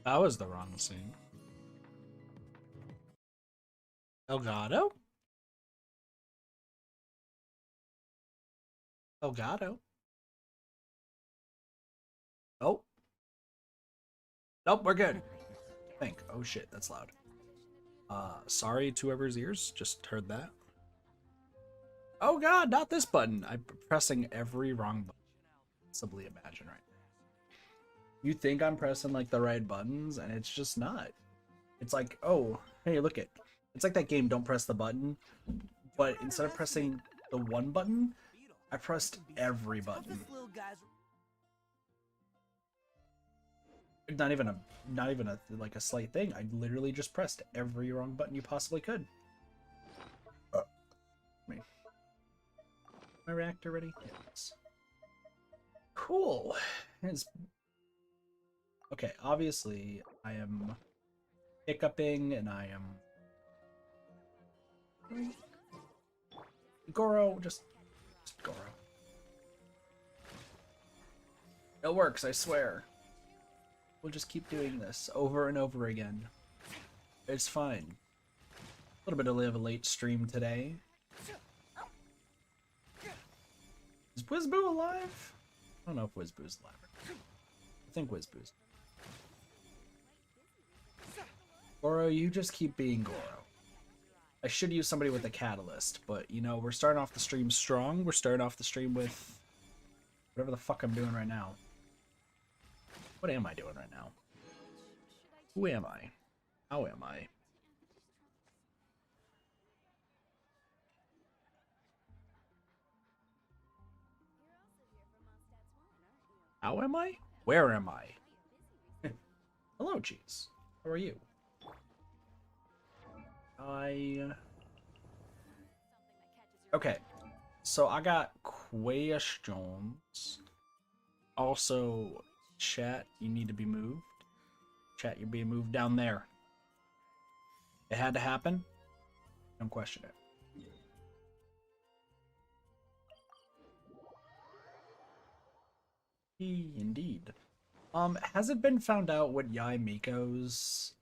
That was the wrong scene. Elgato? Elgato? Oh. Nope, we're good. Think. Oh shit, that's loud. Sorry to whoever's ears just heard that. Oh god, not this button. I'm pressing every wrong button possibly imagine right now. You think I'm pressing like the right buttons, and it's just not. It's like, oh, hey, look it. It's like that game, Don't Press the Button, but instead of pressing the one button, I pressed every button. Not even a like a slight thing. I literally just pressed every wrong button you possibly could. My reactor ready? Yes. Cool. Okay, obviously I am hiccuping and I am Goro, just Goro. It works, I swear. We'll just keep doing this over and over again. It's fine. A little bit of a late stream today. Is Wizboo alive? I don't know if Wizboo's alive. I think Wizboo's. Goro, you just keep being Goro. I should use somebody with a catalyst, but you know, we're starting off the stream strong. We're starting off the stream with whatever the fuck I'm doing right now. What am I doing right now? Who am I? How am I? How am I? Where am I? Hello, Cheese. How are you? Okay. So I got questions. Also, chat, you need to be moved. Chat, you're being moved down there. It had to happen. Don't question it. Indeed. Has it been found out what Yai Miko's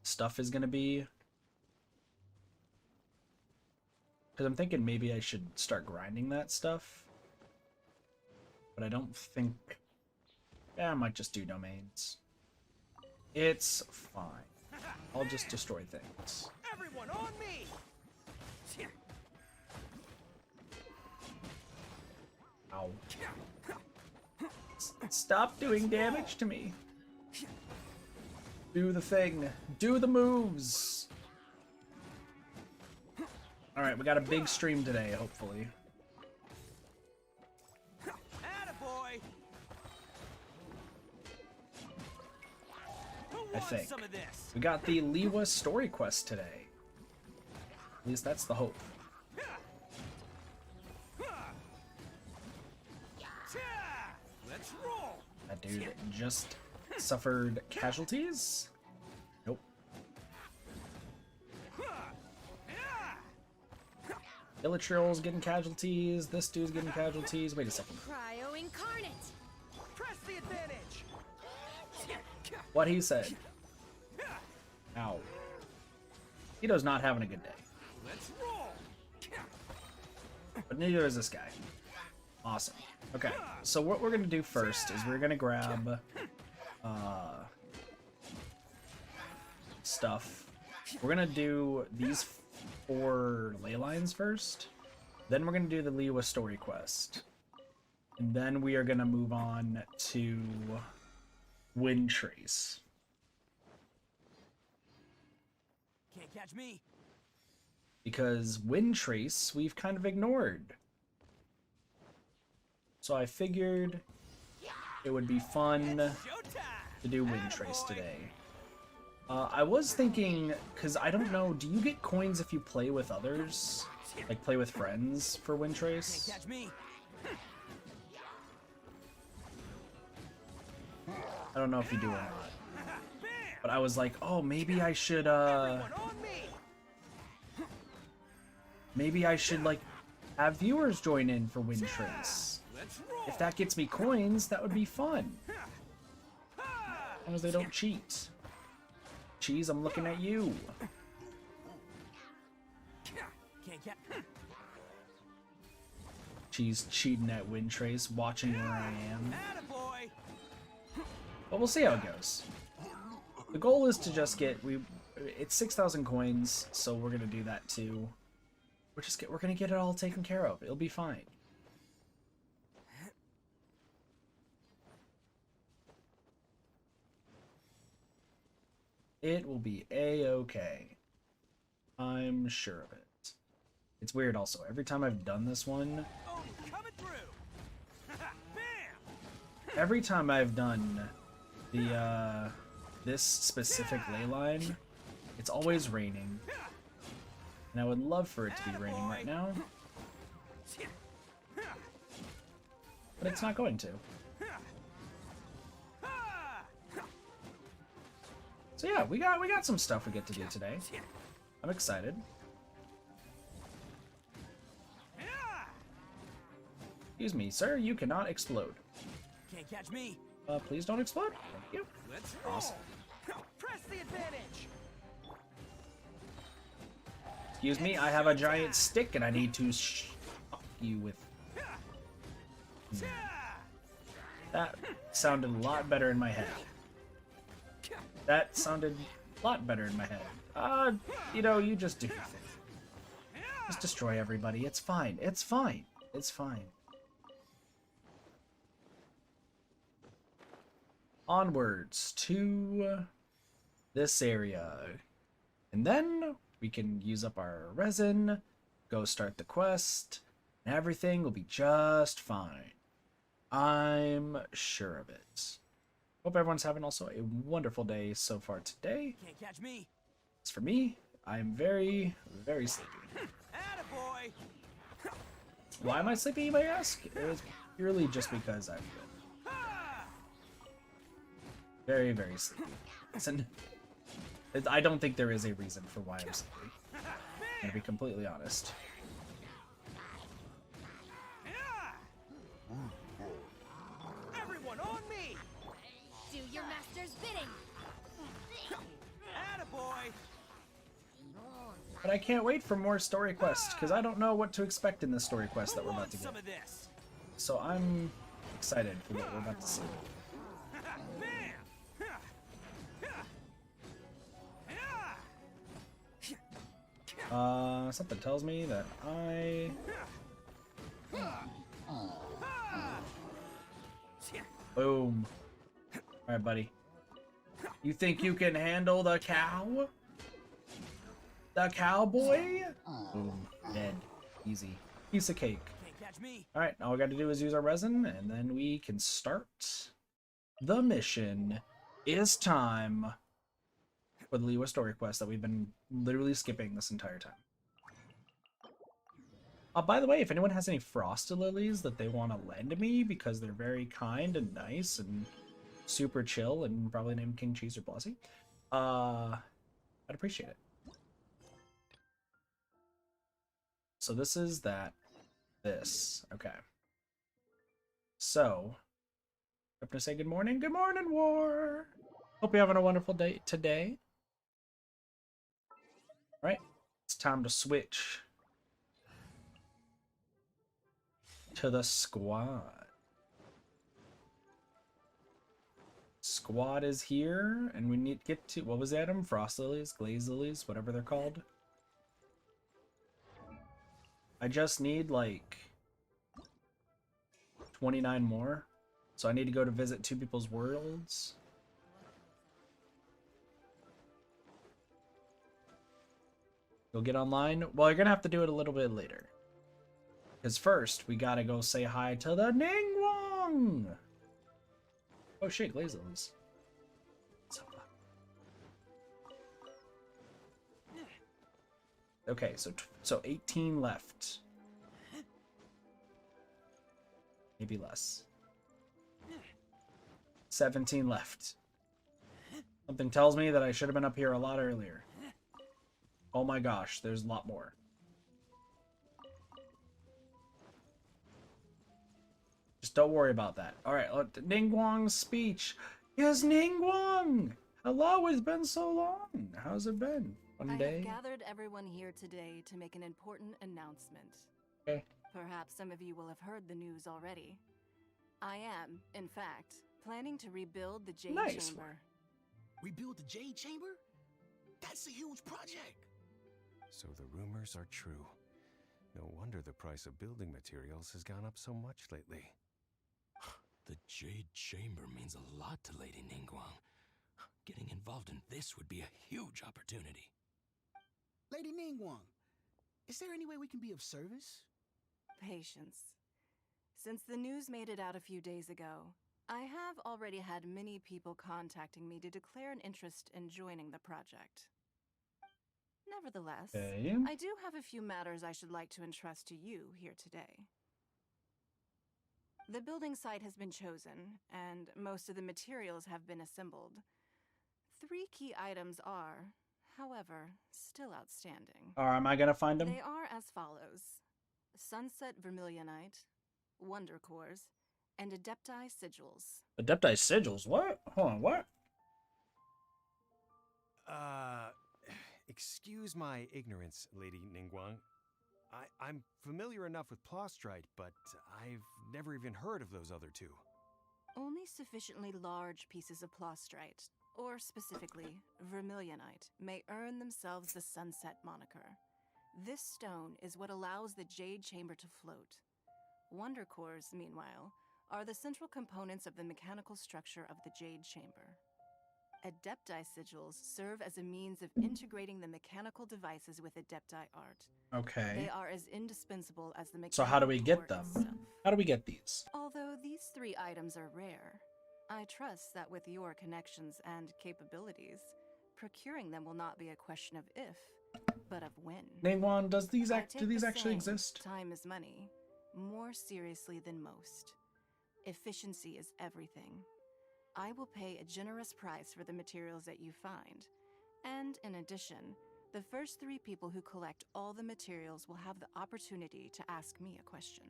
stuff is gonna be? Because I'm thinking maybe I should start grinding that stuff. But I don't think... Yeah, I might just do domains. It's fine. I'll just destroy things. Everyone on me! Ow. Stop doing damage to me. Do the thing. Do the moves. Alright, we got a big stream today, hopefully. Attaboy! I think. We got the Liyue story quest today. At least that's the hope. Let's roll. That dude just suffered casualties? Nope. Illatril's getting casualties. This dude's getting casualties. Wait a second. Cryo incarnate. Press the advantage. What he said. Ow. Tito's not having a good day. Let's roll. But neither is this guy. Awesome. Okay, so what we're gonna do first is we're gonna grab stuff. We're gonna do these 4 ley lines first. Then we're gonna do the Liyue story quest. And then we are gonna move on to Wind Trace. Can't catch me. Because Wind Trace we've kind of ignored. So I figured it would be fun to do Wind Trace today. I was thinking, because I don't know, do you get coins if you play with others? Like play with friends for Wind Trace? Can't catch me. I don't know if you do or not. But I was like, oh, maybe I should, maybe I should, like, have viewers join in for Wind Trace. If that gets me coins, that would be fun. As long as they don't cheat. Cheese, I'm looking at you. Can't get. Cheese cheating at win trace, watching where I am. Attaboy. But we'll see how it goes. The goal is to just get it's 6,000 coins, so we're gonna do that too. We're gonna get it all taken care of. It'll be fine. It will be a-okay. I'm sure of it. It's weird also. Every time I've done this one, Oh, coming through. Bam. every time I've done the this specific ley line, it's always raining. And I would love for it to be raining right now, but it's not going to. So yeah, we got some stuff we get to do today. I'm excited. Excuse me, sir, you cannot explode. Can't catch me. Please don't explode. Thank you. Let's roll. Awesome. Press the advantage. Excuse me, I have a giant stick and I need to shock you with. That sounded a lot better in my head. That sounded a lot better in my head. You know, you just do your thing. Just destroy everybody. It's fine. It's fine. It's fine. Onwards to this area. And then we can use up our resin, go start the quest, and everything will be just fine. I'm sure of it. Hope everyone's having also a wonderful day so far today. Can't catch me. As for me, I'm very, very sleepy. Attaboy. Why am I sleepy, you may ask? It's purely just because I'm very, very sleepy. Listen, I don't think there is a reason for why I'm sleepy. I'm gonna be completely honest. Everyone on me. Do your master's bidding. Attaboy. But I can't wait for more story quests, because I don't know what to expect in this story quest that we're about to get. Some of this. So I'm excited for what we're about to see. Something tells me that I... Boom. Alright, buddy. You think you can handle the cow? The cowboy? Boom. Dead. Easy. Piece of cake. Can't catch me. Alright, all we gotta do is use our resin, and then we can start the mission. It's time for the Liyue story quest that we've been literally skipping this entire time. By the way, if anyone has any frosted lilies that they want to lend me because they're very kind and nice and super chill and probably named King Cheese or Blasi, I'd appreciate it. So this is this. Okay. So, I'm going to say good morning. Good morning, War! Hope you're having a wonderful day today. All right, it's time to switch to the squad. Squad is here, and we need to get to, what was that, frost lilies, glaze lilies, whatever they're called. I just need like 29 more, so I need to go to visit 2 people's worlds. You'll get online? Well, you're gonna have to do it a little bit later. Because first, we gotta go say hi to the Ningguang! Oh shit, glaze lilies. Okay, so 18 left. Maybe less. 17 left. Something tells me that I should have been up here a lot earlier. Oh my gosh, there's a lot more. Just don't worry about that. Alright, Ningguang's speech. Yes, Ningguang! Hello, it's been so long. How's it been? One day? I have gathered everyone here today to make an important announcement. Okay. Perhaps some of you will have heard the news already. I am, in fact, planning to rebuild the Jade Nice. Chamber. Rebuild the Jade Chamber? That's a huge project. So the rumors are true. No wonder the price of building materials has gone up so much lately. The Jade Chamber means a lot to Lady Ningguang. Getting involved in this would be a huge opportunity. Lady Ningguang, is there any way we can be of service? Patience. Since the news made it out a few days ago, I have already had many people contacting me to declare an interest in joining the project. Nevertheless, Okay. I do have a few matters I should like to entrust to you here today. The building site has been chosen, and most of the materials have been assembled. 3 key items are, however, still outstanding. Am I gonna find them? They are as follows: Sunset Vermilionite, Wonder Cores, and Adepti Sigils. Adepti sigils? What? Hold on, what? Excuse my ignorance, Lady Ningguang. I'm familiar enough with Plostrite, but I've never even heard of those other two. Only sufficiently large pieces of Plostrite, or specifically Vermilionite, may earn themselves the Sunset moniker. This stone is what allows the Jade Chamber to float. Wonder Cores, meanwhile, are the central components of the mechanical structure of the Jade Chamber. Adepti Sigils serve as a means of integrating the mechanical devices with Adepti art. Okay. They are as indispensable as the mechanical So how do we get core them? itself. How do we get these? Although these 3 items are rare, I trust that with your connections and capabilities, procuring them will not be a question of if, but of when. Ningguang, do these I do take these the actually saying, exist? Time is money, more seriously than most. Efficiency is everything. I will pay a generous price for the materials that you find. And in addition, the first 3 people who collect all the materials will have the opportunity to ask me a question.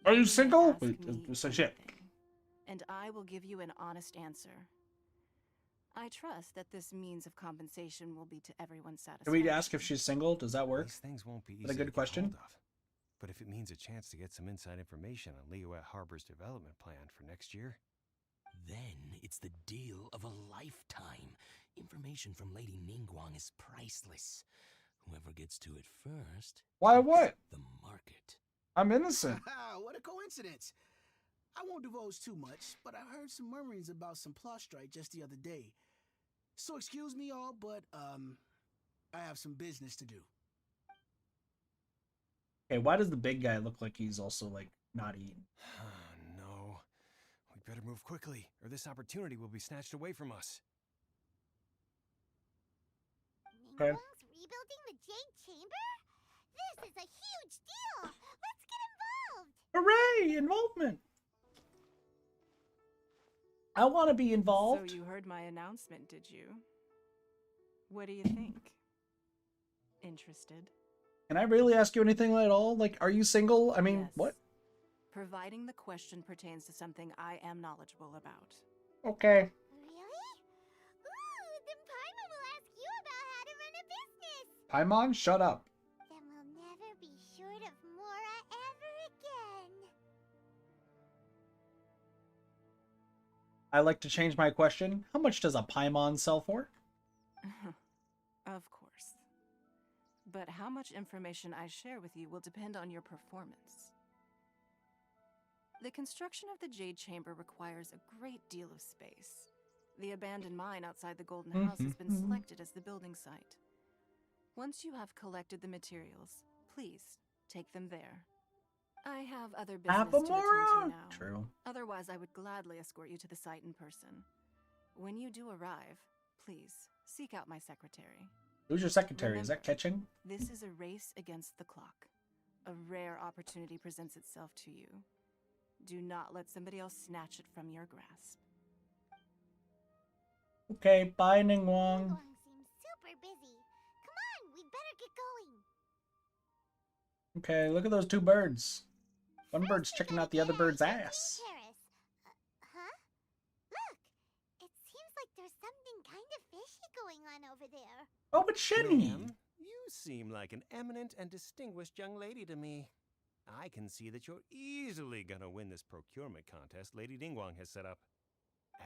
Are you may single? ask Wait, me so shit. anything, and I will give you an honest answer. I trust that this means of compensation will be to everyone's Can satisfaction. we ask if she's single? Does that work? These things won't be Is easy that a good to get question? hold of. But if it means a chance to get some inside information on Liyue Harbor's development plan for next year, Then it's the deal of a lifetime. Information from Lady Ningguang is priceless. Whoever gets to it first... Why gets what? The market. I'm innocent. What a coincidence. I won't divulge too much, but I heard some murmurings about some Plostrite just the other day. So excuse me all, but, I have some business to do. Okay, why does the big guy look like he's also, like, not eating? no. We better move quickly, or this opportunity will be snatched away from us. Okay. Ningguang's rebuilding the Jade Chamber? This is a huge deal! Let's get involved! Hooray! Involvement! I want to be involved. So you heard my announcement, did you? What do you think? Interested? Can I really ask you anything at all? Like, are you single? I mean, Yes. what? Providing the question pertains to something I am knowledgeable about. Okay. Really? Ooh, then Paimon will ask you about how to run a business! Paimon, shut up. Then we'll never be short of Mora ever again. I like to change my question. How much does a Paimon sell for? Of course. But how much information I share with you will depend on your performance. The construction of the Jade Chamber requires a great deal of space. The abandoned mine outside the Golden House has been selected as the building site. Once you have collected the materials, please take them there. I have other business to attend to Apamora? now. True. Otherwise, I would gladly escort you to the site in person. When you do arrive, please seek out my secretary. Who's your secretary? Is that Remember, catching? This is a race against the clock. A rare opportunity presents itself to you. Do not let somebody else snatch it from your grasp. Okay, bye, Ningguang. Ningguang seems super busy. Come on, we'd better get going. Okay, look at those 2 birds. One bird's checking out the other bird's ass. Huh? Look, something kind of fishy going on over there. Oh, but Shenhe. Ma'am, you seem like an eminent and distinguished young lady to me. I can see that you're easily gonna win this procurement contest Lady Ningguang has set up.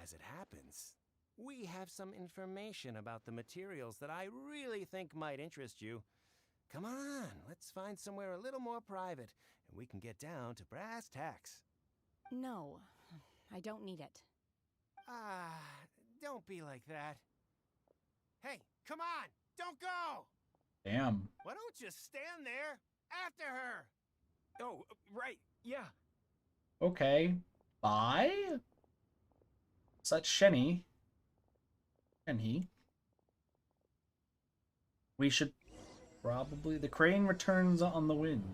As it happens, we have some information about the materials that I really think might interest you. Come on, let's find somewhere a little more private, and we can get down to brass tacks. No, I don't need it. Ah, don't be like that. Hey, come on, don't go! Damn. Why don't you stand there after her? Oh, right, yeah. Okay. Bye? Such Shenhe. Shenhe. We should probably... The crane returns on the wind.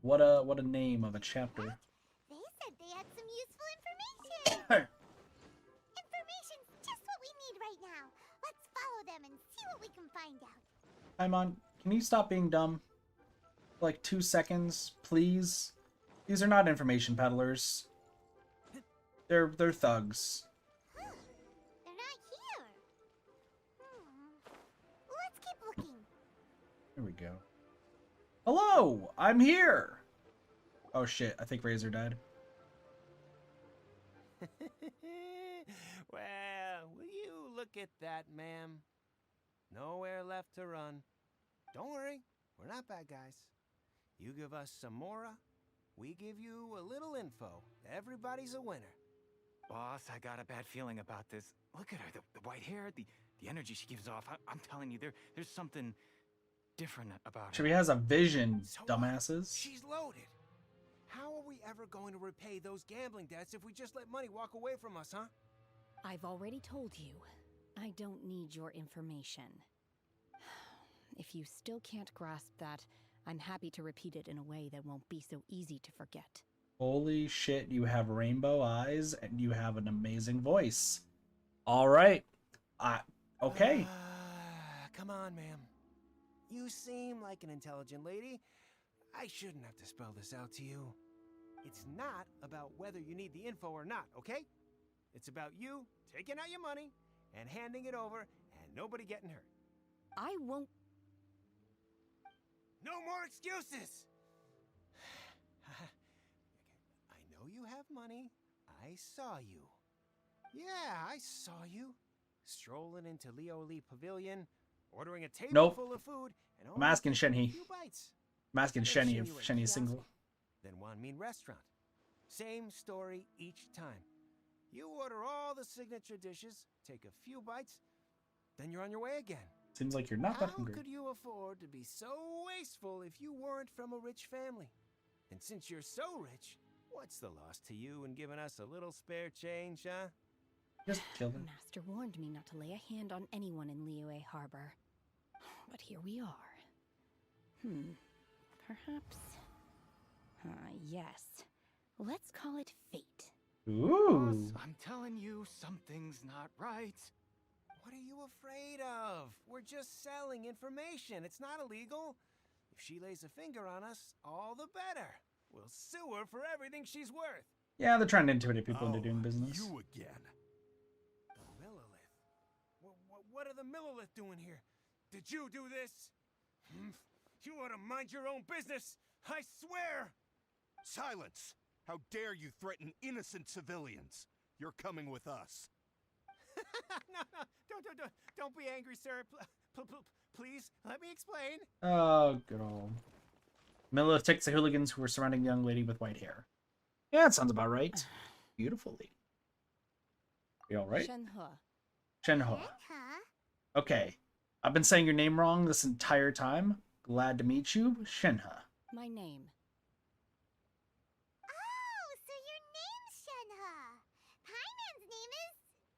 What a name of a chapter. They said they had some useful information. Information's just what we need right now. Let's follow them and see what we can find out. Paimon, can you stop being dumb? For like 2 seconds, please? These are not information peddlers. They're thugs. Huh. They're not here. Let's keep looking. Here we go. Hello! I'm here! Oh shit, I think Razor died. Well, will you look at that, ma'am? Nowhere left to run. Don't worry, we're not bad guys. You give us some mora, we give you a little info. Everybody's a winner. Boss, I got a bad feeling about this. Look at her, the white hair, the energy she gives off. I'm telling you, there's something different about her. She has a vision, So what? dumbasses. She's loaded. How are we ever going to repay those gambling debts if we just let money walk away from us, huh? I've already told you, I don't need your information. If you still can't grasp that, I'm happy to repeat it in a way that won't be so easy to forget. Holy shit, you have rainbow eyes and you have an amazing voice. Alright. Okay. Come on, ma'am. You seem like an intelligent lady. I shouldn't have to spell this out to you. It's not about whether you need the info or not, okay? It's about you taking out your money and handing it over and nobody getting hurt. I won't. No more excuses! I know you have money. I saw you. Yeah, I saw you. Strolling into Liyue Pavilion, ordering a table Nope. full of food, and I'm asking taking a Shenhe. few bites. I'm asking Then Shenhe Shenhe if went Shenhe's kiosk, single. Then Wanmin restaurant. Same story each time. You order all the signature dishes, take a few bites, then you're on your way again. Seems like you're not that How hungry. could you afford to be so wasteful if you weren't from a rich family? And since you're so rich, what's the loss to you in giving us a little spare change, huh? Just kill her. Master warned me not to lay a hand on anyone in Liyue Harbor. But here we are. Perhaps... yes. Let's call it fate. Ooh. Boss, I'm telling you, something's not right. What are you afraid of? We're just selling information. It's not illegal. If she lays a finger on us, all the better. We'll sue her for everything she's worth. Yeah, they're trying to intimidate people into doing business. You again. The Millilith. What are the Millilith doing here? Did you do this? You ought to mind your own business. I swear. Silence! How dare you threaten innocent civilians? You're coming with us. No, don't be angry, sir. Please, let me explain. Oh, good old. Miller takes the hooligans who were surrounding the young lady with white hair. Yeah, that sounds about right. Beautiful lady. You alright? Shenhe. Shenhe. Huh? Okay. I've been saying your name wrong this entire time. Glad to meet you, Shenhe. My name. Oh, so your name's Shenhe. Paimon's name is,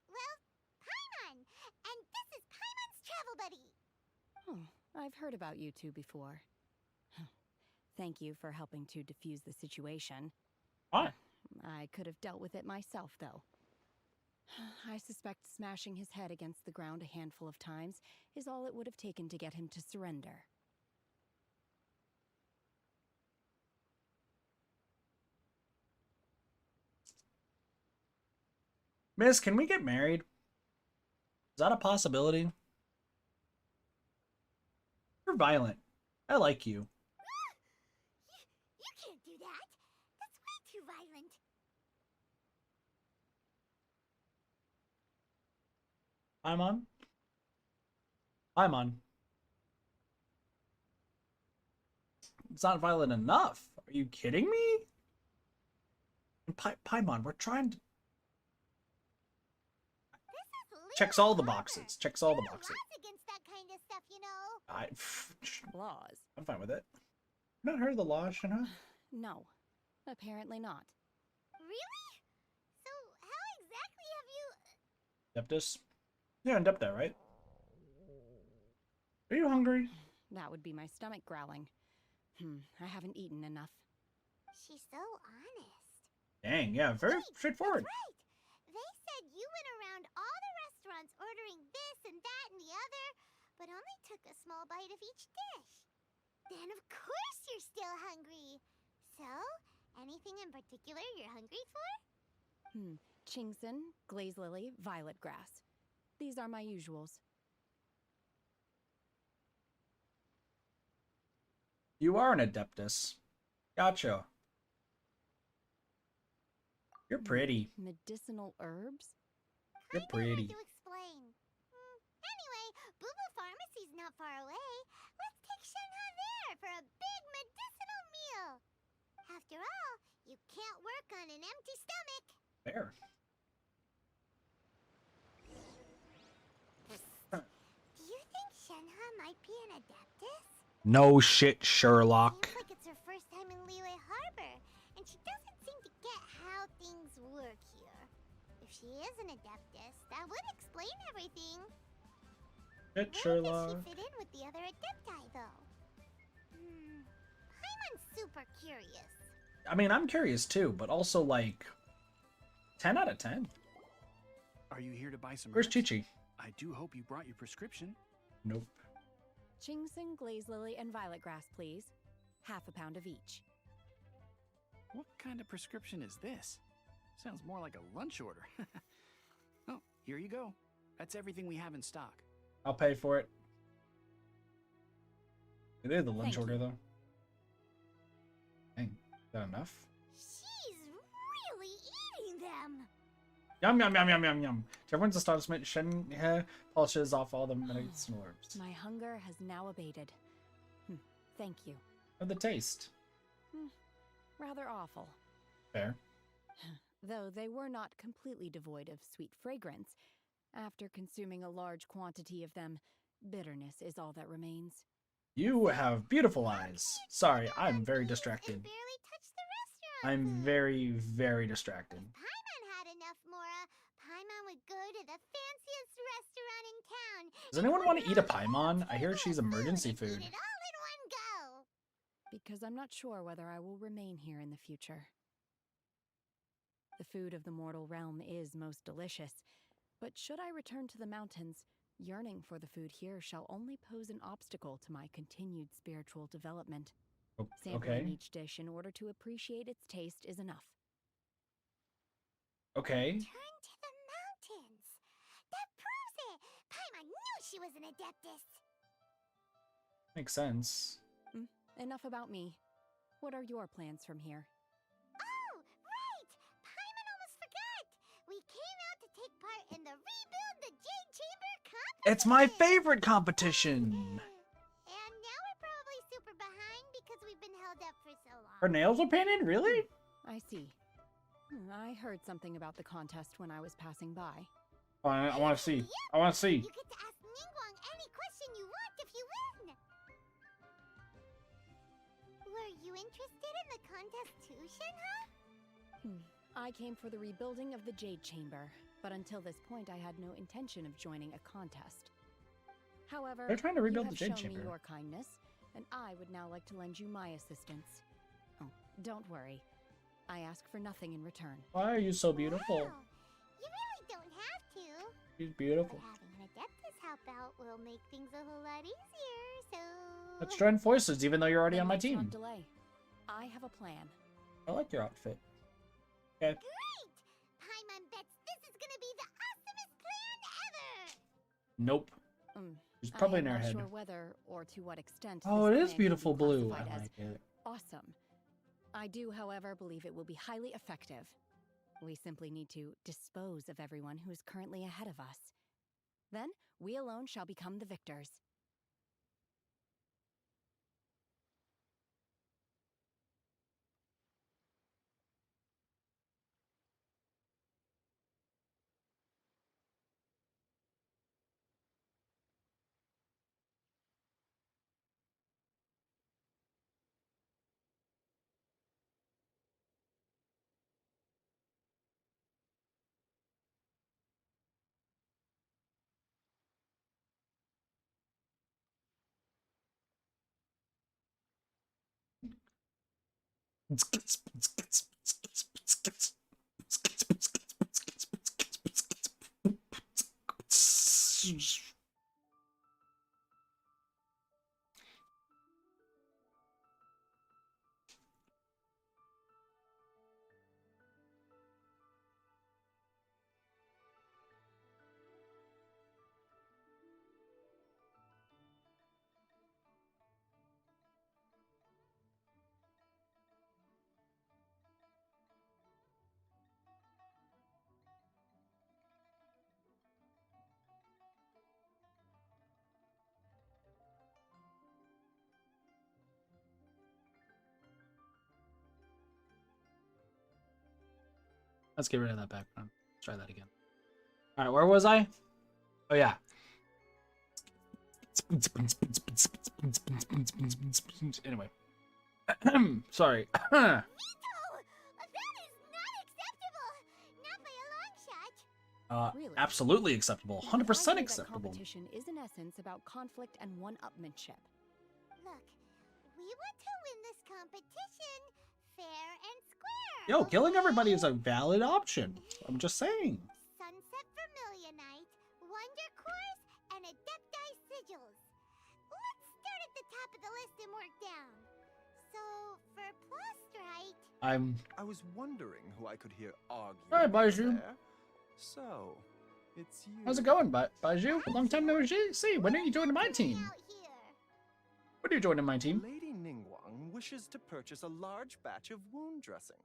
well, Paimon. And this is Paimon's travel buddy. Oh, I've heard about you two before. Thank you for helping to defuse the situation. What? I could have dealt with it myself, though. I suspect smashing his head against the ground a handful of times is all it would have taken to get him to surrender. Miss, can we get married? that a possibility? You're violent. I like you. You can't do that. That's way too violent. Paimon? Paimon. It's not violent enough. Are you kidding me? Paimon, we're trying to... Checks all the boxes. Checks all the boxes. Against that kind of stuff, you know. Laws. I'm fine with it. Not heard of the law, Shenhe? No, apparently not. Really? So how exactly have you... Adeptus? Yeah, Adepta, right? Are you hungry? That would be my stomach growling. I haven't eaten enough. She's so honest. Dang, yeah, very straightforward. That's right. They said you went around all the restaurants ordering this and that and the other, but only took a small bite of each dish. Then of course you're still hungry. So, anything in particular you're hungry for? Chingson, glaze lily, violet grass. These are my usuals. You are an Adeptus. Gotcha. You're pretty. Medicinal herbs? You're pretty. Hard to explain. Anyway, Boo Pharmacy's not far away. Let's take Shenhe there for a big medicinal meal. After all, you can't work on an empty stomach. Fair. Do you think Shenhe might be an Adeptus? No shit, Sherlock. Seems like it's her first time in Liyue Harbor, and she doesn't seem to get how things work here. If she is an Adeptus, that would explain everything. Shit, Where Sherlock. does she fit in with the other Adepti, though? Paimon's super curious. I mean, I'm curious too, but also like 10 out of 10. Are you here to buy some Where's herbs? Chi-Chi? I do hope you brought your prescription. Nope. Chingson, glaze lily, and violet grass, please. Half a pound of each. What kind of prescription is this? Sounds more like a lunch order. Oh, here you go. That's everything we have in stock. I'll pay for it. It is the lunch Thank order, you. though. Dang, is that enough? She's really eating them. Yum, yum, yum, yum, yum, yum. To everyone's astonishment, Shenhe polishes off all the medicinal herbs. My hunger has now abated. Thank you. Of the taste. Rather awful. Fair. Though they were not completely devoid of sweet fragrance. After consuming a large quantity of them, bitterness is all that remains. You have beautiful eyes. Sorry, I'm very distracted. Barely touched the restaurant. I'm very, very distracted. Paimon had enough, Mora. Paimon would go to the fanciest restaurant in town. Does anyone want to eat a Paimon? I hear she's emergency food. Eat it all in one go. Because I'm not sure whether I will remain here in the future. The food of the mortal realm is most delicious, but should I return to the mountains, yearning for the food here shall only pose an obstacle to my continued spiritual development. Sampling each dish in order to appreciate its taste is enough. Okay. Turn to the mountains. That proves it. Paimon knew she was an Adeptus. Makes sense. Enough about me. What are your plans from here? Oh, right! Paimon almost forgot! We came out to take part in the Rebuild the Jade Chamber competition! It's my favorite competition! And now we're probably super behind because we've been held up for so long. Her nails are painted? Really? I see. I heard something about the contest when I was passing by. Oh, I want to see. I want to see. You get to ask Ningguang any question you want if you win! Were you interested in the contest too, Shenhe? I came for the rebuilding of the Jade Chamber, but until this point I had no intention of joining a contest. However, They're trying to rebuild the you have Jade shown Chamber. me your kindness, and I would now like to lend you my assistance. Oh, don't worry. I ask for nothing in return. Why are you so beautiful? Wow. You really don't have to. She's beautiful. But having an Adeptus help out will make things a whole lot easier, so... Let's join forces, even though you're already Then on my let's not team. delay. I have a plan. I like your outfit. Okay. Great! Paimon bets this is gonna be the awesomest plan ever! Nope. She's probably in I her am not head. sure whether or to what extent Oh, this it is plan can be beautiful blue. I classified as like it. awesome. I do, however, believe it will be highly effective. We simply need to dispose of everyone who is currently ahead of us. Then, we alone shall become the victors. Let's get rid of that background. Let's try that again. All right, where was I? Oh yeah. Anyway. Sorry. Mito! That is not acceptable! Not by a long shot! Really? Absolutely acceptable. The 100% idea that acceptable. competition is in essence about conflict and one-upmanship. Look, we want to win this competition fair and square. Yo, killing okay? everybody is a valid option. I'm just saying. Sunset Vermilionite, Wonder Cores, and Adepti Sigils. Let's start at the top of the list and work down. So, for Plostrite... I was wondering who I could hear argue. Hi, Baiju. there. So, it's you. How's it going, Baiju? Long time no see. When are you joining my team? Out here. When are you joining my team? Lady Ningguang wishes to purchase a large batch of wound dressing.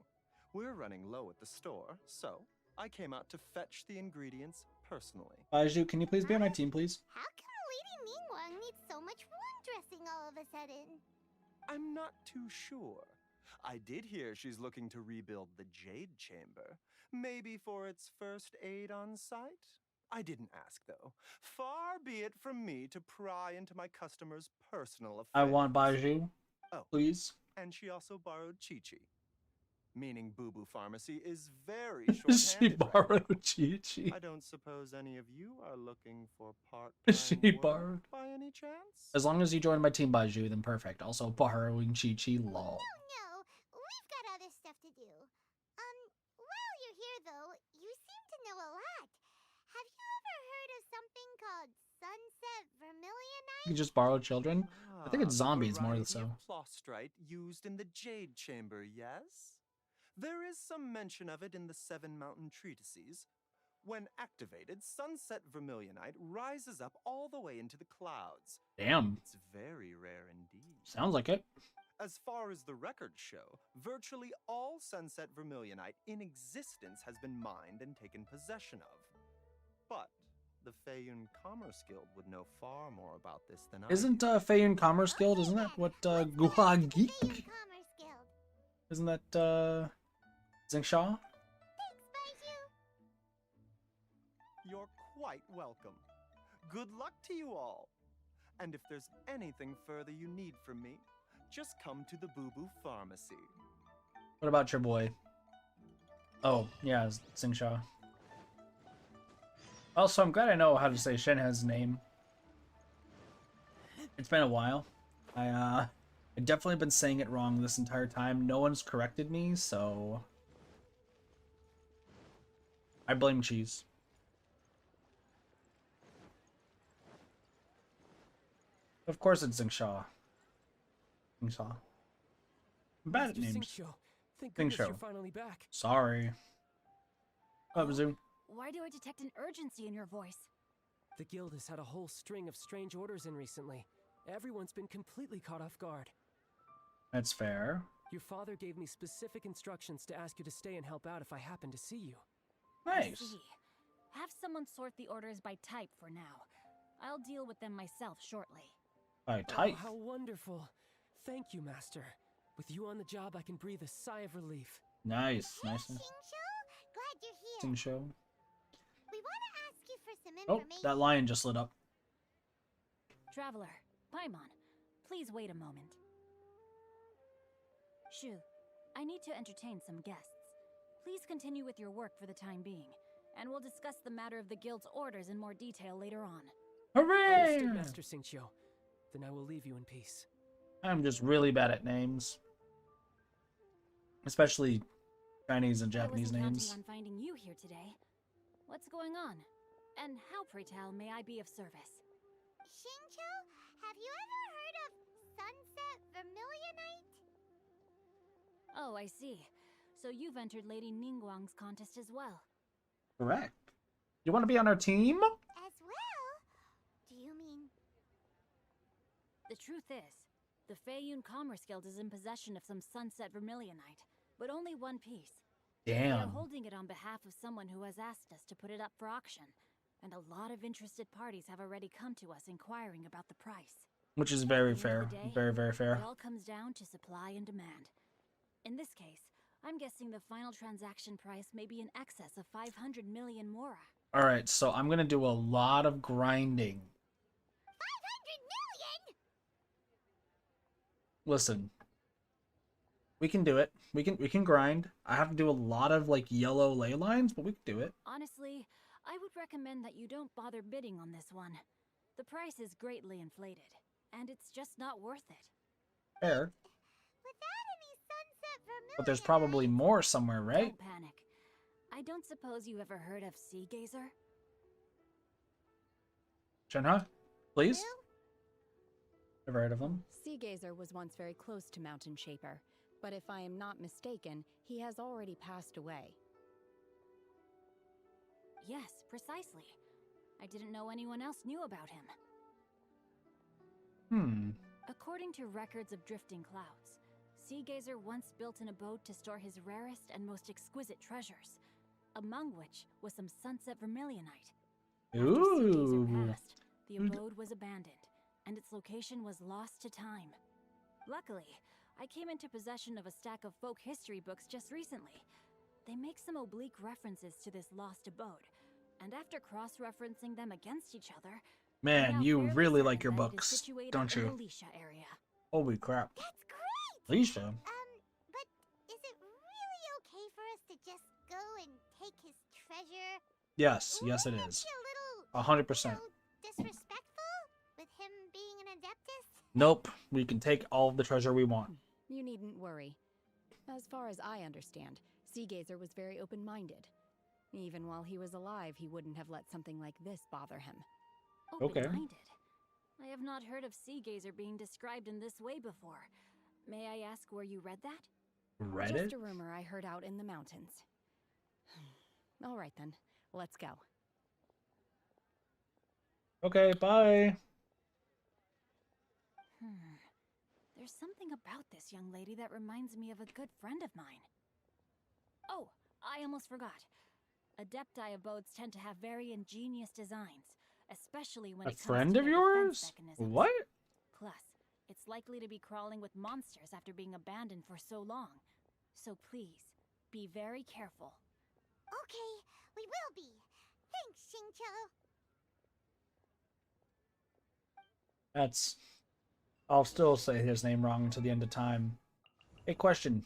We're running low at the store, so I came out to fetch the ingredients personally. Baiju, can you please be on my team, please? How can Lady Ningguang need so much wound dressing all of a sudden? I'm not too sure. I did hear she's looking to rebuild the Jade Chamber. Maybe for its first aid on site? I didn't ask, though. Far be it from me to pry into my customers' personal affairs. I want Baiju. Oh. Please. And she also borrowed Chi-Chi. Meaning Boo Boo Pharmacy is very short-handed. She borrowed Chi-Chi. I don't suppose any of you are looking for She part-time work borrowed. by any chance? As long as you join my team, Baiju, then perfect. Also, borrowing Chi-Chi, lol. No, we've got other stuff to do. While you're here, though, you seem to know a lot. Have you ever heard of something called Sunset Vermilionite? You just borrow children? I think it's Ah, zombies more variety so. of Plostrite used in the Jade Chamber, yes? There is some mention of it in the Seven Mountain Treatises. When activated, Sunset Vermilionite rises up all the way into the clouds. Damn. It's very rare indeed. Sounds like it. As far as the records show, virtually all Sunset Vermilionite in existence has been mined and taken possession of. But the Feiyun Commerce Guild would know far more about this than I Isn't do. Feiyun Commerce Guild, isn't that what Guha Geek? Commerce Guild. Isn't that Zingshaw? Thanks, Baiju. You're quite welcome. Good luck to you all. And if there's anything further you need from me, just come to the Boo Boo Pharmacy. What about your boy? Oh, yeah, Zingshaw. Also, I'm glad I know how to say Shenhe's name. It's been a while. I've definitely been saying it wrong this entire time. No one's corrected me, so I blame Cheese. Of course it's Zingshaw. Zingshaw. I'm bad at Mr. names. Xingqiu, thank goodness Xingqiu. you're finally back. Sorry. What up, Zoom? Why do I detect an urgency in your voice? The guild has had a whole string of strange orders in recently. Everyone's been completely caught off guard. That's fair. Your father gave me specific instructions to ask you to stay and help out if I happen to see you. I Nice. see. Have someone sort the orders by type for now. I'll deal with them myself shortly. By type. Oh, how wonderful. Thank you, Master. With you on the job, I can breathe a sigh of relief. Nice. Hey, Nice. Xingqiu! Glad you're here. Sing show. We want to ask you for some Oh, information. that lion just lit up. Traveler, Paimon, please wait a moment. Shu, I need to entertain some guests. Please continue with your work for the time being, and we'll discuss the matter of the guild's orders in more detail later on. Hooray! Understood, Master Xingqiu. Then I will leave you in peace. I'm just really bad at names. Especially Chinese and Japanese I wasn't names. counting on finding you here today. What's going on? And how, pray tell, may I be of service? Xingqiu, have you ever heard of Sunset Vermilionite? Oh, I see. So you've entered Lady Ningguang's contest as well. Correct. You want to be on our team? As well? Do you mean... The truth is, the Feiyun Commerce Guild is in possession of some Sunset Vermilionite, but only one piece. We are Damn. holding it on behalf of someone who has asked us to put it up for auction, and a lot of interested parties have already come to us inquiring about the price. Which is At very the end fair. of the day, Very, very fair. It all comes down to supply and demand. In this case, I'm guessing the final transaction price may be in excess of 500 million mora. Alright, so I'm going to do a lot of grinding. 500 million?! Listen. We can do it. We can grind. I have to do a lot of like yellow ley lines, but we can do it. Honestly, I would recommend that you don't bother bidding on this one. The price is greatly inflated, and it's just not worth it. Fair. Without any Sunset Vermilionite... But there's probably more somewhere, right? Don't panic. I don't suppose you ever heard of Sea Gazer? Shenhe, please? Who? Never heard of him. Sea Gazer was once very close to Mountain Shaper, but if I am not mistaken, he has already passed away. Yes, precisely. I didn't know anyone else knew about him. According to records of drifting clouds, Sea Gazer once built an abode to store his rarest and most exquisite treasures, among which was some Sunset Vermilionite. After Sea Gazer passed, the abode was abandoned, and its location was lost to time. Luckily, I came into possession of a stack of folk history books just recently. They make some oblique references to this lost abode, and after cross-referencing them against each other, Man, I'm now you fairly really like certain your that it is books, situated don't in you? the Liyue area. Holy crap. That's great! Alicia? But is it really okay for us to just go and take his treasure? Yes, yes it Wouldn't is. that be a little, 100%. you know, disrespectful with him being an adeptus? Nope, we can take all of the treasure we want. You needn't worry. As far as I understand, Sea Gazer was very open-minded. Even while he was alive, he wouldn't have let something like this bother him. Okay. Open-minded? I have not heard of Sea Gazer being described in this way before. May I ask where you read that? Read it? Just a rumor I heard out in the mountains. All right then, let's go. Okay, bye. There's something about this young lady that reminds me of a good friend of mine. Oh, I almost forgot. Adepti abodes tend to have very ingenious designs, especially when A it comes friend to of their yours? defense mechanisms. What? Plus, it's likely to be crawling with monsters after being abandoned for so long. So please, be very careful. Okay, we will be. Thanks, Xingqiu. That's... I'll still say his name wrong until the end of time. Hey, question.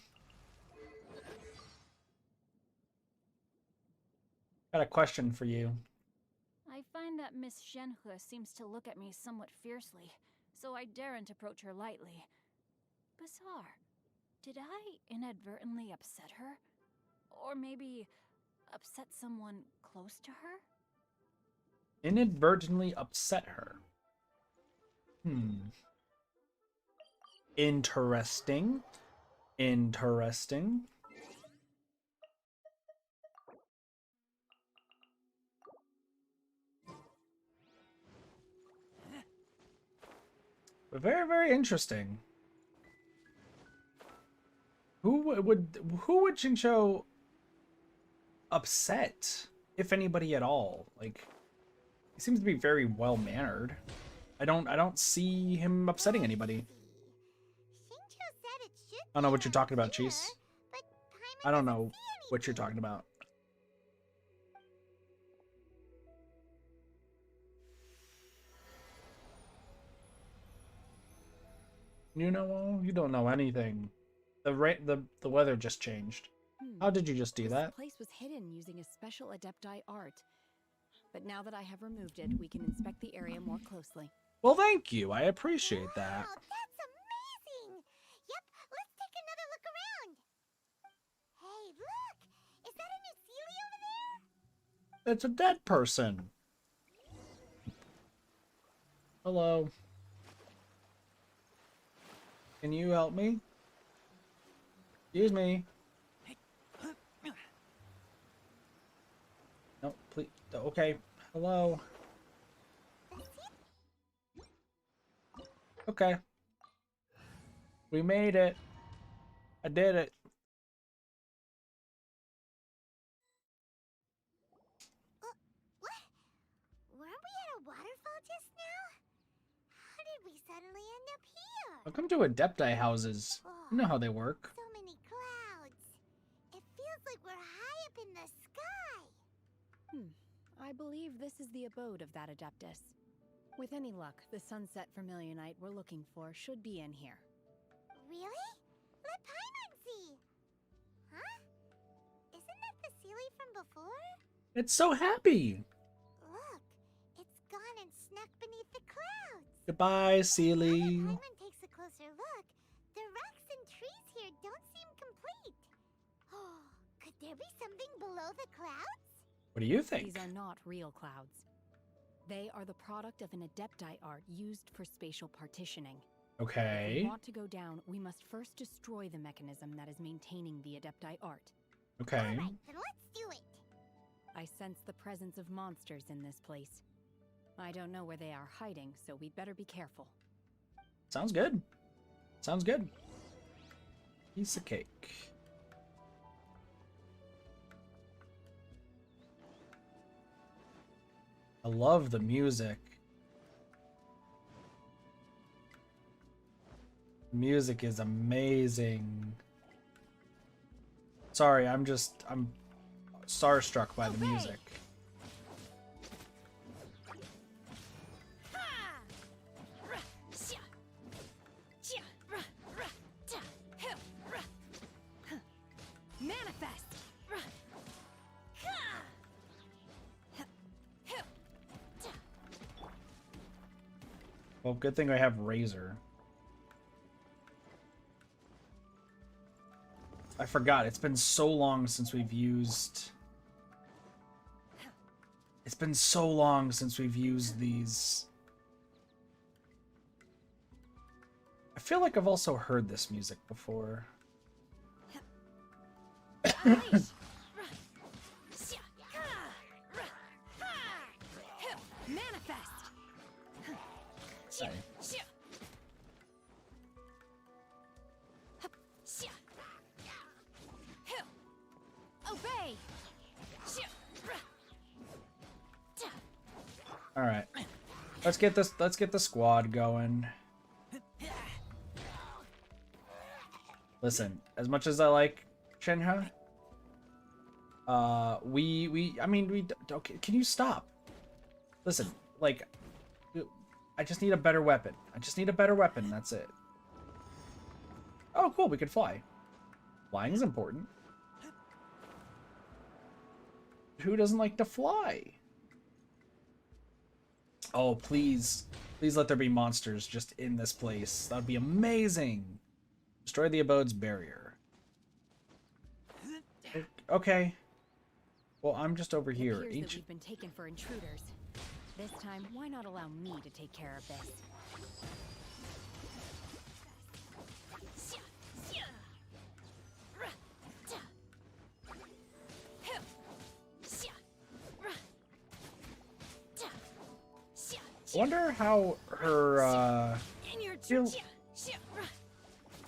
Got a question for you. I find that Miss Shenhe seems to look at me somewhat fiercely, so I daren't approach her lightly. Bizarre. Did I inadvertently upset her? Or maybe upset someone close to her? Inadvertently upset her. Interesting. Interesting. Very, very interesting. Who would Shincho upset, if anybody at all? Like, he seems to be very well mannered. I don't see him upsetting anybody. I don't know what you're talking about, Cheese. I don't know what you're talking about. You don't know anything. The weather just changed. How did you just do that? This place was hidden using a special Adepti art. But now that I have removed it, we can inspect the area more closely. Well, thank you. I appreciate that. Wow, that's amazing! Yep, let's take another look around. Hey, look! Is that a new Sealy over there? It's a dead person. Hello. Can you help me? Excuse me. No, please. Okay. Hello. Okay. We made it. I did it. What? Weren't we at a waterfall just now? How did we suddenly end up here? Welcome to Adepti houses. You know how they work. So many clouds. It feels like we're high up in the sky. I believe this is the abode of that Adeptus. With any luck, the sunset vermilionite we're looking for should be in here. Really? Let Paimon see. Huh? Isn't that the Sealy from before? It's so happy. Look, it's gone and snuck beneath the clouds. Goodbye, Sealy. Now that Paimon takes a closer look, the rocks and trees here don't seem complete. Oh, could there be something below the clouds? What do you think? These are not real clouds. They are the product of an Adepti art used for spatial partitioning. Okay. If we want to go down, we must first destroy the mechanism that is maintaining the Adepti art. Okay. All right, then let's do it. I sense the presence of monsters in this place. I don't know where they are hiding, so we'd better be careful. Sounds good. Sounds good. Piece of cake. I love the music. Music is amazing. Sorry, I'm starstruck by the music. Manifest! Well, good thing I have Razor. I forgot. It's been so long since we've used... It's been so long since we've used these. I feel like I've also heard this music before. Sorry. Obey. All right. Let's get the squad going. Listen, as much as I like Shenhe, okay, can you stop? Listen, like, I just need a better weapon. I just need a better weapon, that's it. Oh, cool, we can fly. Flying is important. Who doesn't like to fly? Oh, please. Please let there be monsters just in this place. That would be amazing. Destroy the abode's barrier. Okay. Well, I'm just over here. It appears that we've been taken for intruders. This time, why not allow me to take care of this? I wonder how her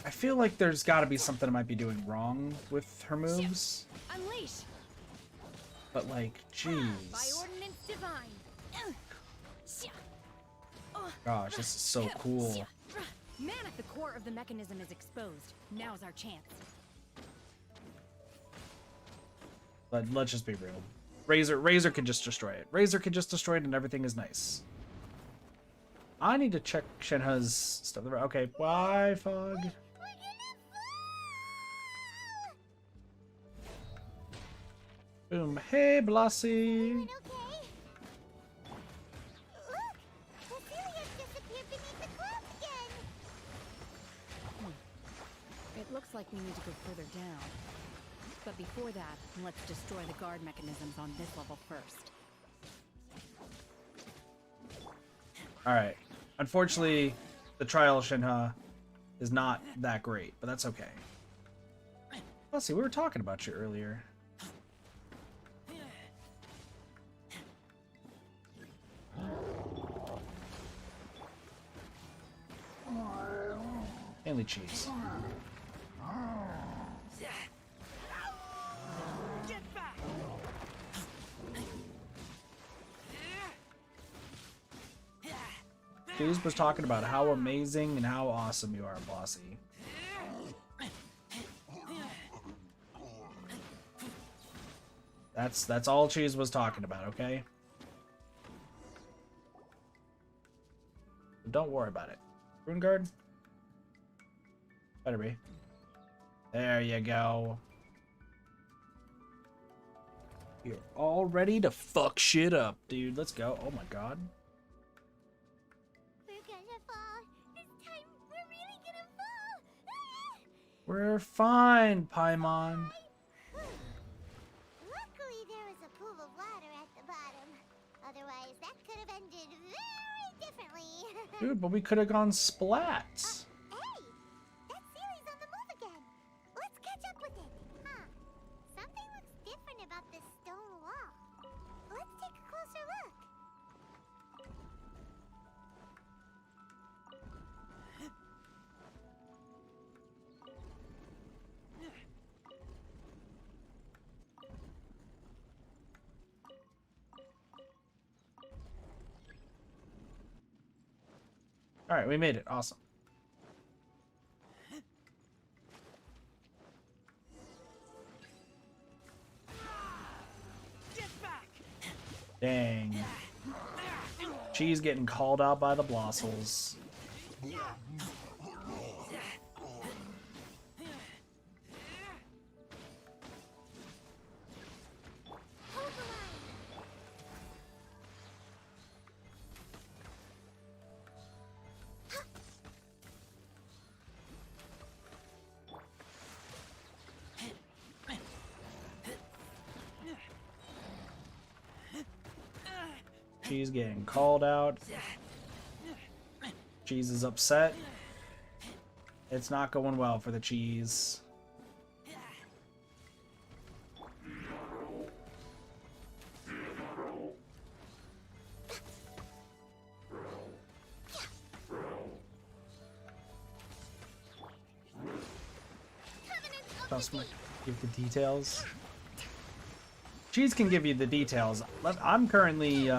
I feel like there's got to be something I might be doing wrong with her moves. Unleash. But like, By jeez. ordinance divine. Gosh, this is so cool. Man at the core of the mechanism is exposed. Now's our chance. But let's just be real. Razor can just destroy it. Razor can just destroy it and everything is nice. I need to check Shenhe's stuff. Okay, bye, Fog. Boom. Hey, Blossie. It looks like we need to go further down. But before that, let's destroy the guard mechanisms on this level first. Alright. Unfortunately, the trial of Shenhe is not that great, but that's okay. Let's see, we were talking about you earlier. Mainly cheese. Get back! Cheese was talking about how amazing and how awesome you are, Bossy. That's all Cheese was talking about, okay? Don't worry about it. Rune Guard? Better be. There you go. You're all ready to fuck shit up, dude. Let's go. Oh my god. We're gonna fall. This time, we're really gonna fall. We're fine, Paimon. Luckily, there was a pool of water at the bottom. Otherwise, that could have ended very differently. Dude, but we could have gone splat. Hey! That Sealy's on the move again. Let's catch up with it. Huh. Something looks different about this stone wall. Let's take a closer look. All right, we made it. Awesome. Get back! Dang. She's getting called out by the Blossels. She's getting called out. Cheese is upset. It's not going well for the cheese. Customer, give the details. Cheese can give you the details. I'm currently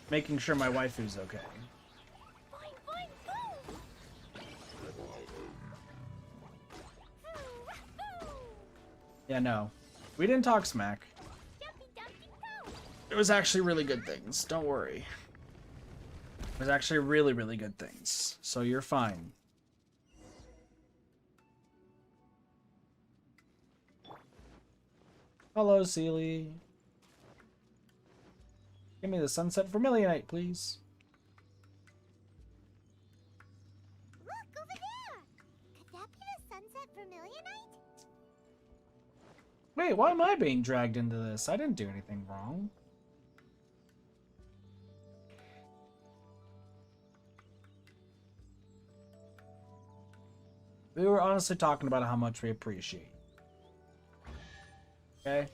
making sure my waifu's okay. Yeah, no. We didn't talk smack. It was actually really good things. Don't worry. It was actually really, really good things. So you're fine. Hello, Sealy. Give me the sunset vermilionite, please. Look over there. Could that be the sunset vermilionite? Wait, why am I being dragged into this? I didn't do anything wrong. We were honestly talking about how much we appreciate. Okay.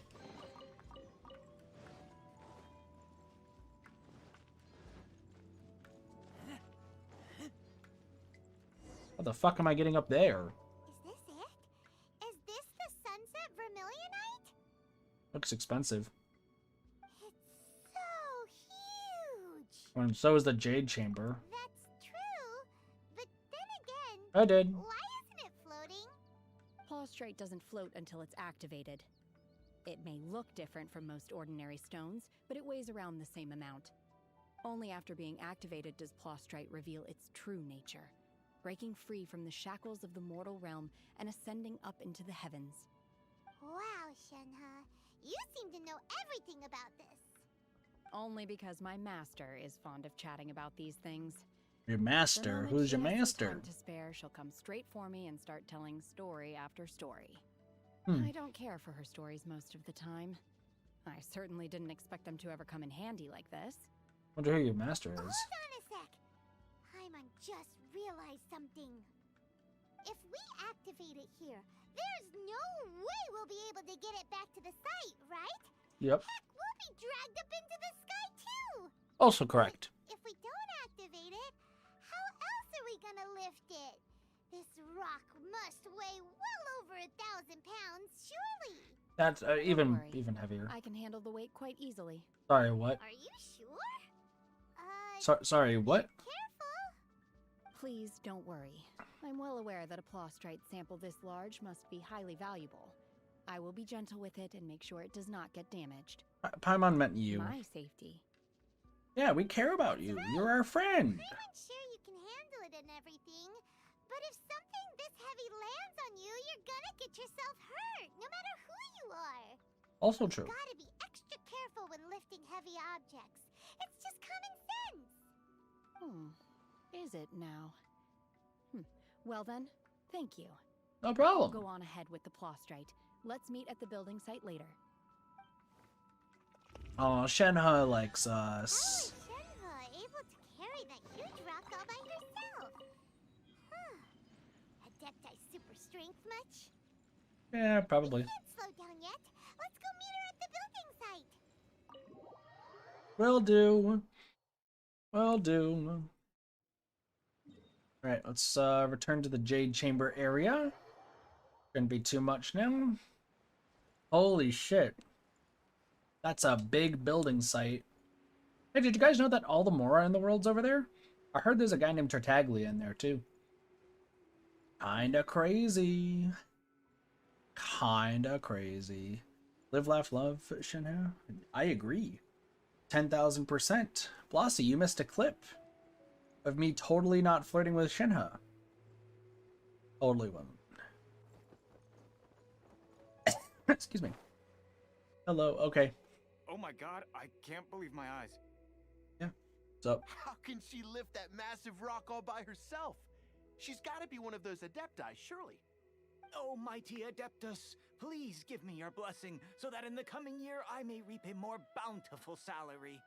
How the fuck am I getting up there? Is this it? Is this the Sunset Vermilionite? Looks expensive. It's so huge. And so is the Jade Chamber. That's true, but then again, I did. why isn't it floating? Plaustrite doesn't float until it's activated. It may look different from most ordinary stones, but it weighs around the same amount. Only after being activated does Plaustrite reveal its true nature, breaking free from the shackles of the mortal realm and ascending up into the heavens. Wow, Shenhe, you seem to know everything about this. Only because my master is fond of chatting about these things. Your The master? moment Who's she your has some master? time to spare, she'll come straight for me and start telling story after story. Hmm. I don't care for her stories most of the time. I certainly didn't expect them to ever come in handy like this. Wonder who your master is. Hold on a sec. Paimon just realized something. If we activate it here, there's no way we'll be able to get it back to the site, right? Yep. Heck, we'll be dragged up into the sky too. Also correct. If we don't activate it, how else are we gonna lift it? This rock must weigh well over 1,000 pounds, surely. That's Don't even worry. heavier. I can handle the weight quite easily. Sorry, what? Are you sure? Sorry, what? Careful. Please don't worry. I'm well aware that a plaustrite sample this large must be highly valuable. I will be gentle with it and make sure it does not get damaged. Paimon meant you. My safety. Yeah, we care about you. You're our friend. I'm sure you can handle it and everything, but if something this heavy lands on you, you're gonna get yourself hurt, no matter who you are. Also true. Gotta be extra careful when lifting heavy objects. It's just common sense. Is it now? Well then, thank you. No I'll problem. go on ahead with the plaustrite. Let's meet at the building site later. Oh, Shenhe likes How us. is Shenhe able to carry that huge rock all by herself? Adepti super strength much? Yeah, probably. Can't slow down yet. Let's go meet her at the building site. Will do. Will do. Alright, let's return to the Jade Chamber area. Shouldn't be too much now. Holy shit. That's a big building site. Hey, did you guys know that all the Mora in the world's over there? I heard there's a guy named Tartaglia in there too. Kinda crazy. Kinda crazy. Live, laugh, love, Shenhe. I agree. 10,000%. Blossy, you missed a clip of me totally not flirting with Shenhe. Totally wasn't. Excuse me. Hello, okay. Oh my god, I can't believe my eyes. Yeah. What's up? How can she lift that massive rock all by herself? She's got to be one of those adepti, surely. Oh, mighty Adeptus, please give me your blessing so that in the coming year I may reap a more bountiful salary.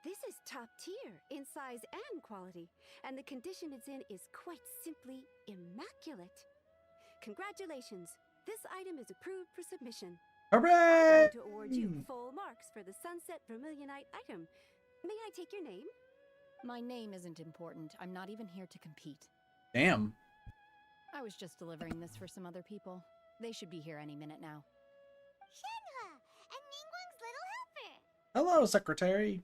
This is top tier in size and quality, and the condition it's in is quite simply immaculate. Congratulations, this item is approved for submission. Hooray! I'm going to award you full marks for the Sunset Vermilionite item. May I take your name? My name isn't important. I'm not even here to compete. Damn. I was just delivering this for some other people. They should be here any minute now. Shenhe and Ningguang's little helper. Hello, Secretary.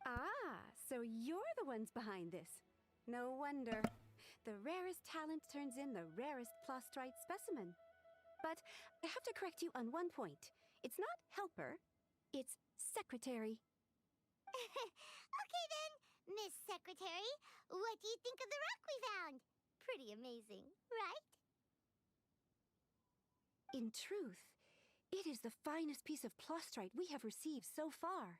Ah, so you're the ones behind this. No wonder. The rarest talent turns in the rarest plaustrite specimen. But I have to correct you on one point. It's not helper, it's secretary. Okay then, Miss Secretary, what do you think of the rock we found? Pretty amazing, right? In truth, it is the finest piece of plaustrite we have received so far.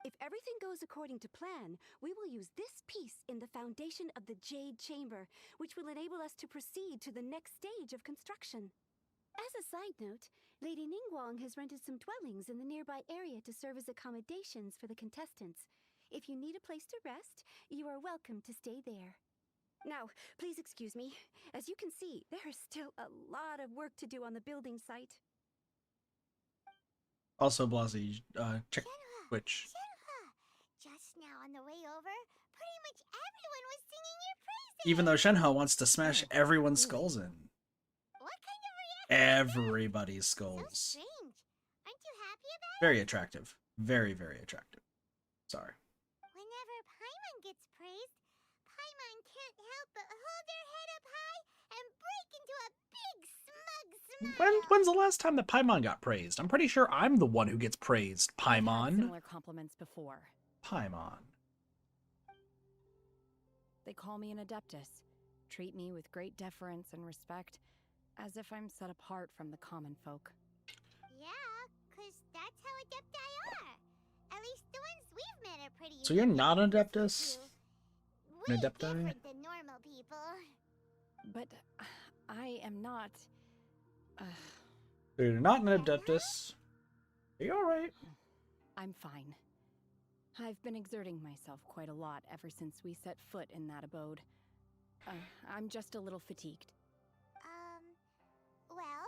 If everything goes according to plan, we will use this piece in the foundation of the Jade Chamber, which will enable us to proceed to the next stage of construction. As a side note, Lady Ningguang has rented some dwellings in the nearby area to serve as accommodations for the contestants. If you need a place to rest, you are welcome to stay there. Now, please excuse me. As you can see, there is still a lot of work to do on the building site. Also, Blossy, check Shenhe, Twitch. Shenhe, just now on the way over, pretty much everyone was singing your praises. Even though Shenhe wants to smash everyone's skulls in. What kind of reaction? Everybody's So skulls. strange. Aren't you happy about Very attractive. Very, very attractive. Sorry. it? Whenever Paimon gets praised, Paimon can't help but hold their head up high and break into a big smug smile. When's the last time that Paimon got praised? I'm pretty sure I'm the one who gets praised. I've had Paimon. similar compliments before. Paimon. They call me an adeptus, treat me with great deference and respect, as if I'm set apart from the common folk. Yeah, 'cause that's how adepti are. At least the ones we've met are pretty. So you're not an adepti, adeptus? Way An adepti? different than normal people. But I am not. You're not an adeptus. Are you alright? I'm fine. I've been exerting myself quite a lot ever since we set foot in that abode. I'm just a little fatigued. Well,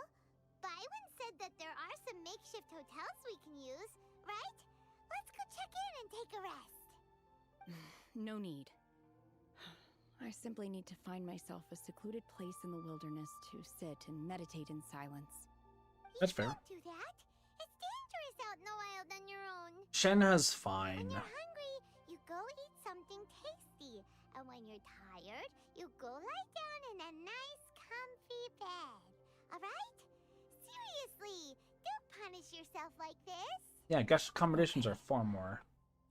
Byron said that there are some makeshift hotels we can use, right? Let's go check in and take a rest. No need. I simply need to find myself a secluded place in the wilderness to sit and meditate in silence. That's fair. Don't do that. It's dangerous out in the wild on your own. Shenhe's When fine. you're hungry, you go eat something tasty. And when you're tired, you go lie down in a nice, comfy bed. Alright? Seriously, don't punish yourself like this. Yeah, Gacha competitions are far more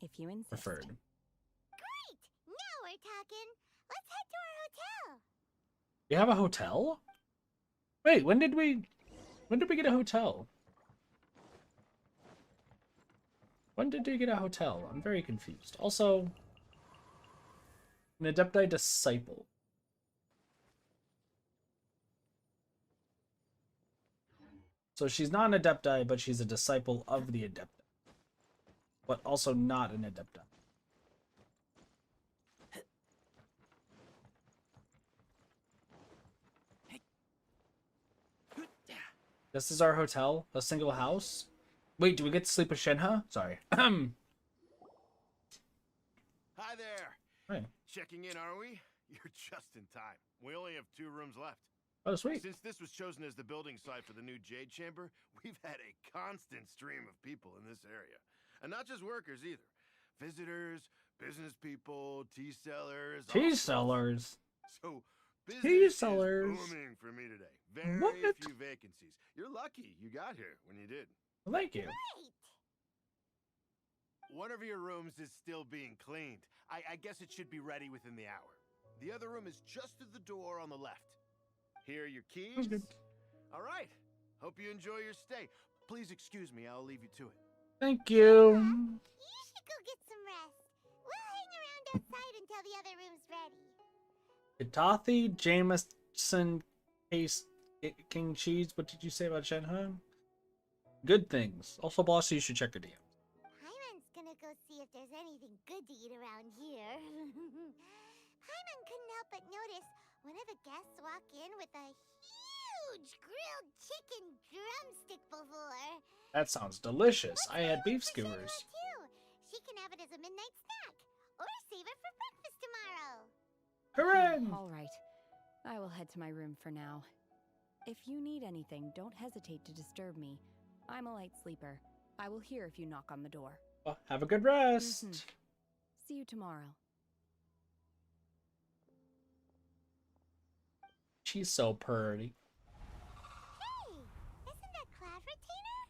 If you insist. preferred. Great! Now we're talking. Let's head to our hotel. You have a hotel? Wait, when did we get a hotel? When did we get a hotel? I'm very confused. Also, an Adepti disciple. So she's not an Adepti, but she's a disciple of the Adepti. But also not an Adepti. This is our hotel, a single house. Wait, do we get to sleep with Shenhe? Sorry. Hi there. Hey. Checking in, are we? You're just in time. We only have 2 rooms left. Oh, sweet. Since this was chosen as the building site for the new Jade Chamber, we've had a constant stream of people in this area. And not just workers either. Visitors, business people, tea sellers. Tea sellers. So, Tea business sellers. is booming for me today. Very What? few vacancies. You're lucky you got here when you did. Well, thank you. Great! One of your rooms is still being cleaned. I guess it should be ready within the hour. The other room is just to the door on the left. Here are your keys. Sounds good. All right. Hope you enjoy your stay. Please excuse me. I'll leave you to it. Thank you. You should go get some rest. We'll hang around outside until the other room's ready. Hitathi, Jameson, Case, King Cheese. What did you say about Shenhe? Good things. Also, boss, you should check your DM. Paimon's gonna go see if there's anything good to eat around here. Paimon couldn't help but notice one of the guests walk in with a huge grilled chicken drumstick before. That sounds delicious. What's I had going beef for Shenhe, skewers. too? She can have it as a midnight snack, or save it for breakfast tomorrow. Hooray! All right. I will head to my room for now. If you need anything, don't hesitate to disturb me. I'm a light sleeper. I will hear if you knock on the door. Well, have a good rest. See you tomorrow. She's so pretty. Hey, isn't that Cloud Retainer?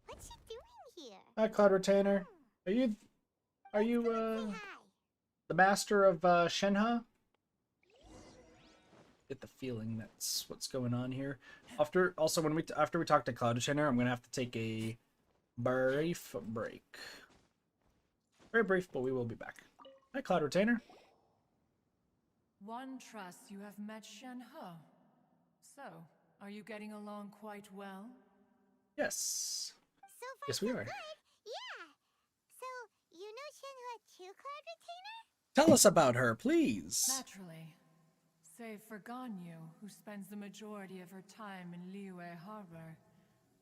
What's she doing here? Hi, Cloud Retainer. Are you Say hi. the master of Shenhe? Get the feeling that's what's going on here. After we talk to Cloud Retainer, I'm gonna have to take a brief break. Very brief, but we will be back. Hi, Cloud Retainer. One trusts you have met Shenhe. So, are you getting along quite well? Yes. So far, Yes, we so are. good. Yeah. So, you know Shenhe too, Cloud Retainer? Tell us about her, please. Naturally. Save for Ganyu, who spends the majority of her time in Liyue Harbor.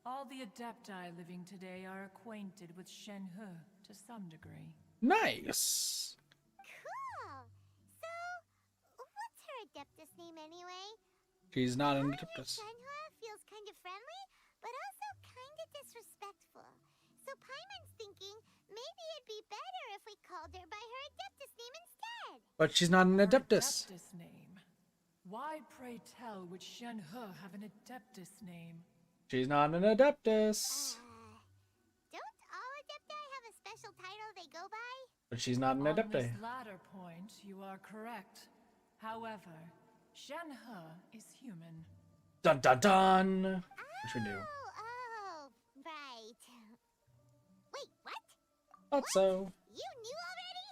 All the Adepti living today are acquainted with Shenhe to some degree. Nice. Cool. So, what's her Adeptus name anyway? She's not an Calling her Adeptus. Shenhe feels kind of friendly, but also kind of disrespectful. So Paimon's thinking maybe it'd be better if we called her by her Adeptus name instead. But she's not an Her Adeptus. Adeptus name. Why, pray tell, would Shenhe have an Adeptus name? She's not an Adeptus. Don't all Adepti have a special title they go by? But she's not an On Adepti. this latter point, you are correct. However, Shenhe is human. Dun dun dun! Which we knew. Oh, right. Wait, what? Thought so. You knew already?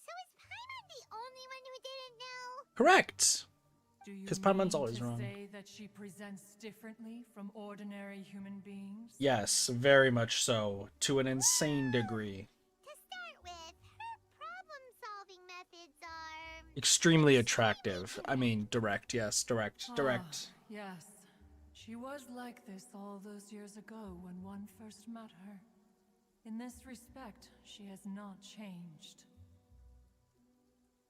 So is Paimon the only one who didn't know? Correct! Do you Because Paimon's mean always to wrong. say that she presents differently from ordinary human beings? Yes, very much so. To an insane degree. To start with, her problem-solving methods are... Extremely attractive. I mean, direct, yes. Direct. Ah, yes. She was like this all those years ago when one first met her. In this respect, she has not changed.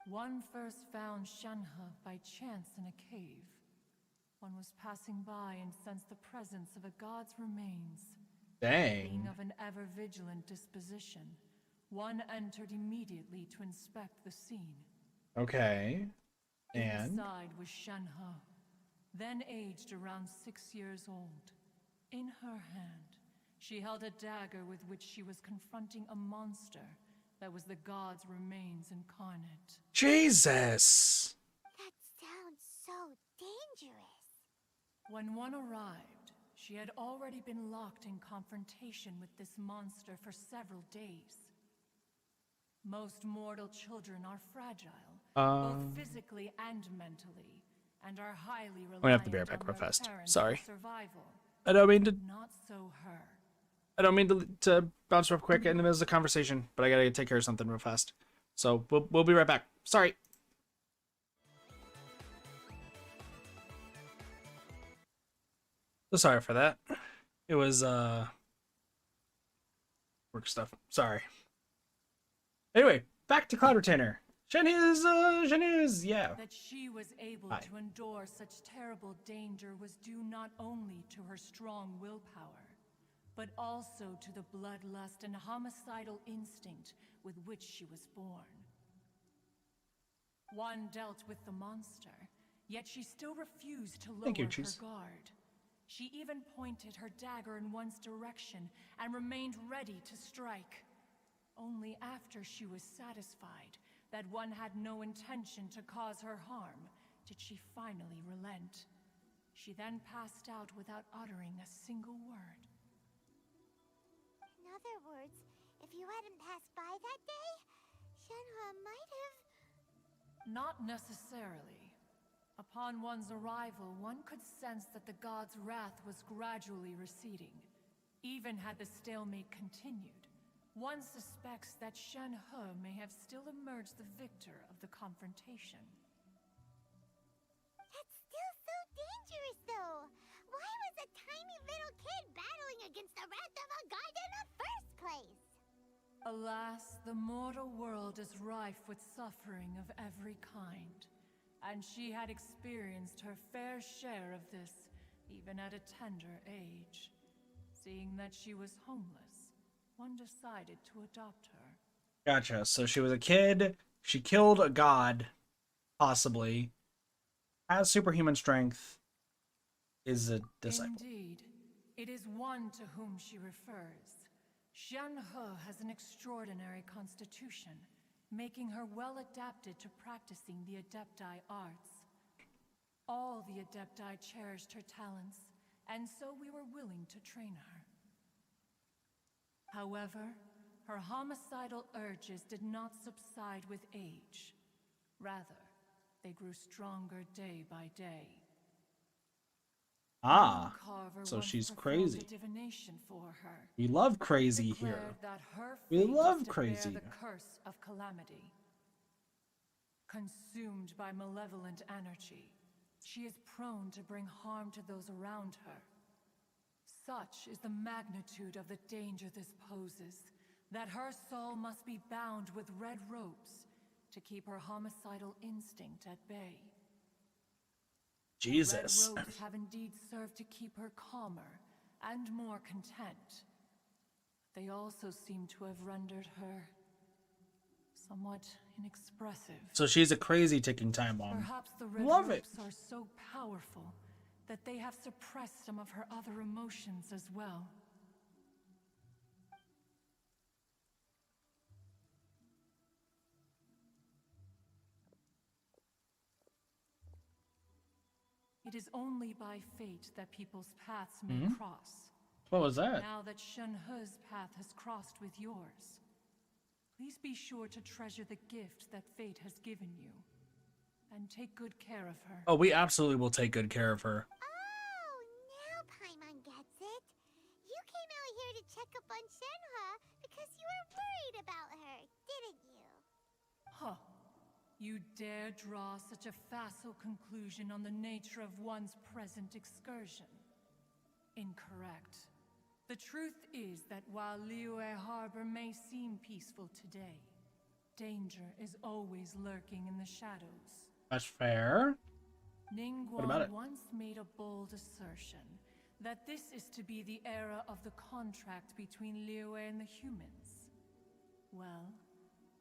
One first found Shenhe by chance in a cave. One was passing by and sensed the presence of a god's remains. Dang. Being of an ever-vigilant disposition, one entered immediately to inspect the scene. Okay. And? Inside was Shenhe, then aged around 6 years old. In her hand, she held a dagger with which she was confronting a monster that was the god's remains incarnate. Jesus! That sounds so dangerous. When one arrived, she had already been locked in confrontation with this monster for several days. Most mortal children are fragile, both physically and mentally, and are highly reliant I'm gonna have to be right back on real their fast. parents Sorry. for survival. I don't mean to. Not so her. I don't mean to bounce real quick in the middle of the conversation, but I gotta take care of something real fast. So we'll be right back. Sorry. So sorry for that. It was work stuff. Sorry. Anyway, back to Cloud Retainer. Shenhe's, yeah. That she was able Hi. to endure such terrible danger was due not only to her strong willpower, but also to the bloodlust and homicidal instinct with which she was born. One dealt with the monster, yet she still refused to lower Thank you, her Cheese. guard. She even pointed her dagger in one's direction and remained ready to strike. Only after she was satisfied that one had no intention to cause her harm did she finally relent. She then passed out without uttering a single word. In other words, if you hadn't passed by that day, Shenhe might have... Not necessarily. Upon one's arrival, one could sense that the god's wrath was gradually receding. Even had the stalemate continued, one suspects that Shenhe may have still emerged the victor of the confrontation. That's still so dangerous, though. Why was a tiny little kid battling against the wrath of a god in the first place? Alas, the mortal world is rife with suffering of every kind, and she had experienced her fair share of this, even at a tender age. Seeing that she was homeless, one decided to adopt her. Gotcha. So she was a kid. She killed a god, possibly. Has superhuman strength. Is a disciple. Indeed, it is one to whom she refers. Shenhe has an extraordinary constitution, making her well adapted to practicing the Adepti arts. All the Adepti cherished her talents, and so we were willing to train her. However, her homicidal urges did not subside with age. Rather, they grew stronger day by day. Ah, One carver so once she's performed crazy. a divination for her. We love crazy Declared here. that her We fate love was to crazy. bear the curse of calamity. Consumed by malevolent energy, she is prone to bring harm to those around her. Such is the magnitude of the danger this poses, that her soul must be bound with red ropes, to keep her homicidal instinct at bay. Jesus. Red robes have indeed served to keep her calmer and more content. They also seem to have rendered her somewhat inexpressive. So she's a crazy ticking time bomb. Perhaps the red Love it. ropes are so powerful that they have suppressed some of her other emotions as well. It is only by fate that people's paths may cross. What was that? Now that Shenhe's path has crossed with yours, please be sure to treasure the gift that fate has given you, and take good care of her. Oh, we absolutely will take good care of her. Oh, now Paimon gets it. You came out here to check up on Shenhe because you were worried about her, didn't you? Huh. You dare draw such a facile conclusion on the nature of one's present excursion? Incorrect. The truth is that while Liyue Harbor may seem peaceful today, danger is always lurking in the shadows. That's fair. What about it? Ningguang once made a bold assertion that this is to be the era of the contract between Liyue and the humans. Well,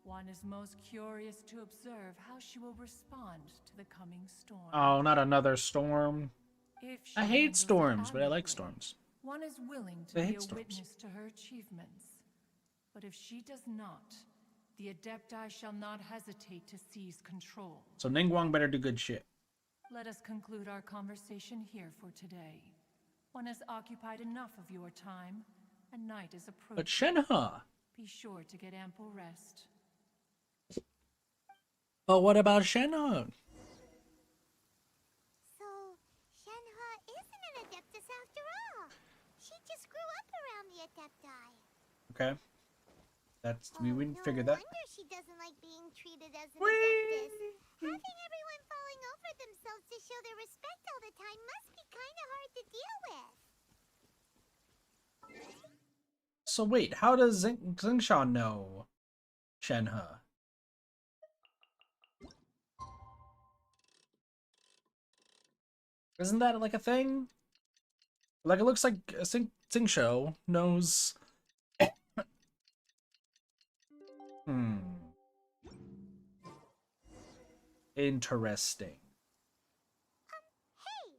one is most curious to observe how she will respond to the coming storm. Oh, not another storm. If she I hate handles it storms, but I like admirably, storms. one is willing to I be hate a storms. witness to her achievements. But if she does not, the Adepti shall not hesitate to seize control. So Ningguang better do good shit. Let us conclude our conversation here for today. One has occupied enough of your time, and night is approaching. But Shenhe. Be sure to get ample rest. But what about Shenhe? So, Shenhe isn't an Adeptus after all. She just grew up around the Adepti. Okay. That's we wouldn't No figure that. wonder she doesn't like being treated as an Adeptus. Having everyone falling over themselves to show their respect all the time must be kind of hard to deal with. So wait, how does Xingsha know Shenhe? Isn't that like a thing? Like it looks like Xingsha knows. Interesting. Hey,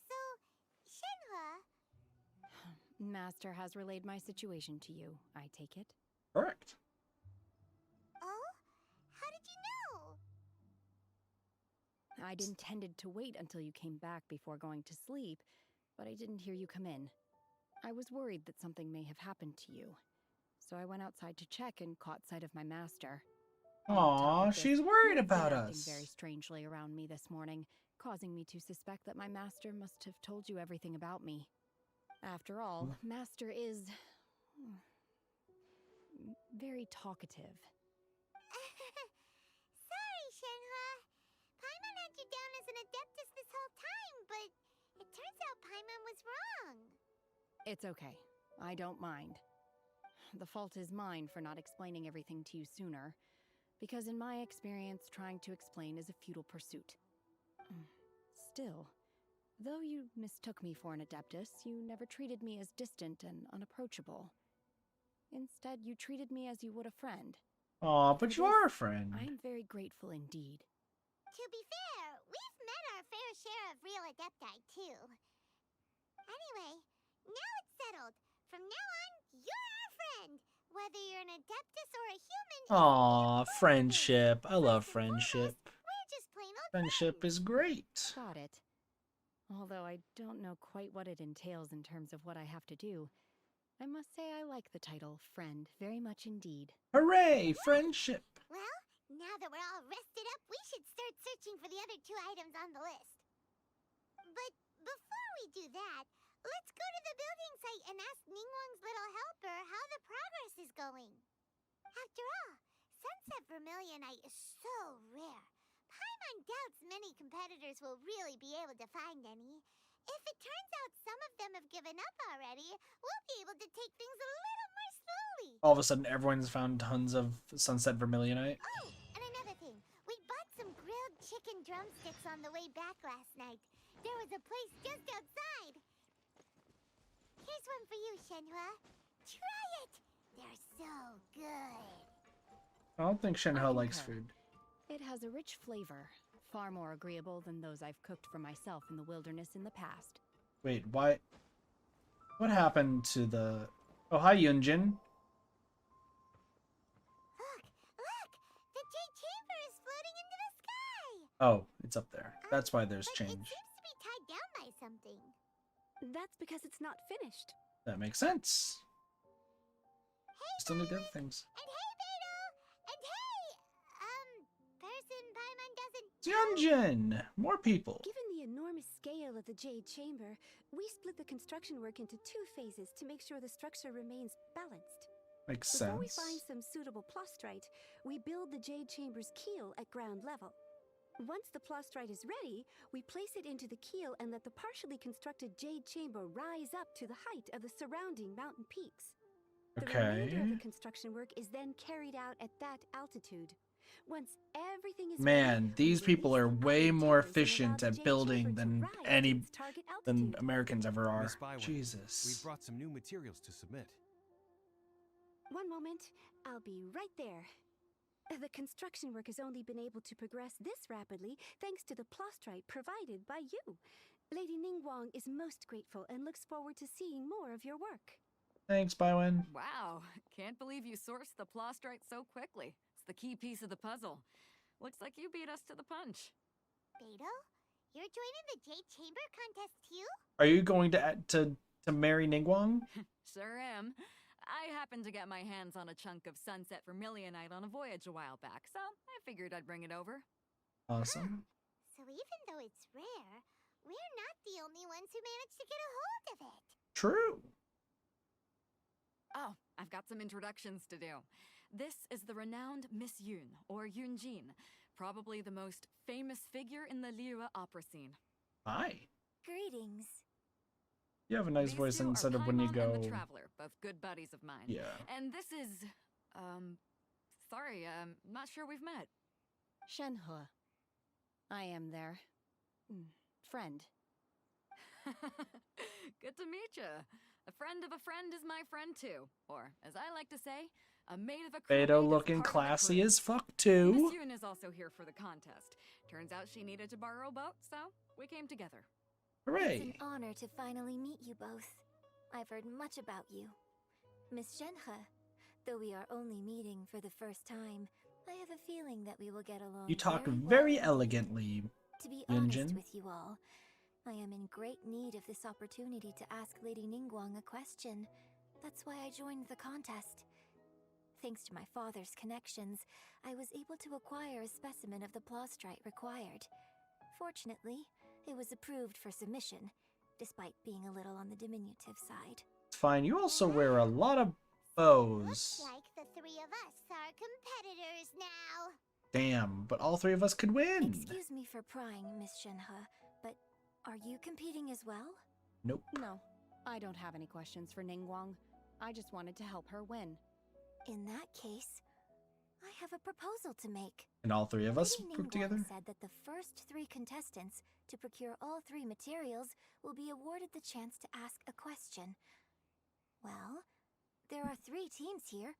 so Shenhe, Master has relayed my situation to you, I take it? Correct. oh, how did you know? I'd intended to wait until you came back before going to sleep, but I didn't hear you come in. I was worried that something may have happened to you, so I went outside to check and caught sight of my master. Aw, she's worried about You've been us. acting very strangely around me this morning, causing me to suspect that my master must have told you everything about me. After all, Master is very talkative. Sorry, Shenhe. Paimon had you down as an Adeptus this whole time, but it turns out Paimon was wrong. It's okay. I don't mind. The fault is mine for not explaining everything to you sooner, because in my experience, trying to explain is a futile pursuit. Still, though you mistook me for an Adeptus, you never treated me as distant and unapproachable. Instead, you treated me as you would a friend. Aw, but you are a friend. I am very grateful indeed. To be fair, we've met our fair share of real Adepti, too. Anyway, now it's settled. From now on, you're our friend. Whether you're an Adeptus or a human... Aw, friendship. I love friendship. We're just plain old Friendship is great. Got it. Although I don't know quite what it entails in terms of what I have to do, I must say I like the title friend very much indeed. Hooray, friendship. Well, now that we're all rested up, we should start searching for the other 2 items on the list. But before we do that, let's go to the building site and ask Ningguang's little helper how the progress is going. After all, Sunset Vermilionite is so rare. Paimon doubts many competitors will really be able to find any. If it turns out some of them have given up already, we'll be able to take things a little more slowly. All of a sudden, everyone's found tons of Sunset Vermilionite. Oh, and another thing. some drumsticks on the way back last night. There was a place just outside. Here's one for you, Shenhe. Try it! They're so good. I don't think Shenhe likes food. It has a rich flavor, far more agreeable than those I've cooked for myself in the wilderness in the past. Wait, why? What happened to the... Oh, hi, Yunjin. Look! The Jade Chamber is floating into the sky! Oh, it's up there. That's why there's But change. it seems to be tied down by something. That's because it's not finished. That makes sense. Still need other things. And hey, Beto! And hey, person Paimon doesn't... Yunjin! More people. Given the enormous scale of the Jade Chamber, we split the construction work into 2 phases to make sure the structure remains balanced. Makes Before we sense. find some suitable plastrite, we build the Jade Chamber's keel at ground level. Once the plastrite is ready, we place it into the keel and let the partially constructed Jade Chamber rise up to the height of the surrounding mountain peaks. The remainder of the construction work is then carried out at that altitude. Once everything is Man, ready, these we people are release the way iron more chambers and allow efficient the at Jade building Chamber to than rise to its target altitude. Americans ever are. Miss Byron, Jesus. We've brought some new materials to submit. One moment, I'll be right there. The construction work has only been able to progress this rapidly thanks to the plastrite provided by you. Lady Ningguang is most grateful and looks forward to seeing more of your work. Thanks, Bywin. Wow, can't believe you sourced the plastrite so quickly. It's the key piece of the puzzle. Looks like you beat us to the punch. Beto? You're joining the Jade Chamber contest too? Are you going to marry Ningguang? Sure am. I happened to get my hands on a chunk of sunset vermilionite on a voyage a while back, so I figured I'd bring it over. Awesome. So even though it's rare, we're not the only ones who managed to get a hold of it. True. Oh, I've got some introductions to do. This is the renowned Miss Yun, or Yunjin, probably the most famous figure in the Liyue opera scene. Hi. Greetings. You have a nice These voice two instead are of when you Paimon go... and the Traveler, both good buddies of mine. Yeah. And this is, sorry, not sure we've met. Shenhe. I am their... friend. Good to meet you. A friend of a friend is my friend too. Or, as I like to say, a mate of a crewmate Beto is looking part of the classy crew. as fuck too. Miss Yun is also here for the contest. Turns out she needed to borrow a boat, so we came together. Hooray. It's an honor to finally meet you both. I've heard much about you. Miss Shenhe, though we are only meeting for the first time, I have a feeling that we will get along You talk very very elegantly, To be honest Yunjin. with you all, I am in great need of this opportunity to ask Lady Ningguang a question. That's why I joined the contest. Thanks to my father's connections, I was able to acquire a specimen of the plastrite required. Fortunately, it was approved for submission, despite being a little on the diminutive side. It's fine. You also wear a lot of bows. Looks like the 3 of us are competitors now. Damn, but all 3 of us could win. Excuse me for prying, Miss Shenhe, but are you competing as well? Nope. No, I don't have any questions for Ningguang. I just wanted to help her win. In that case, I have a proposal to make. And all 3 of us Lady put Ningguang together? said that the first 3 contestants to procure all 3 materials will be awarded the chance to ask a question. Well, there are 3 teams here.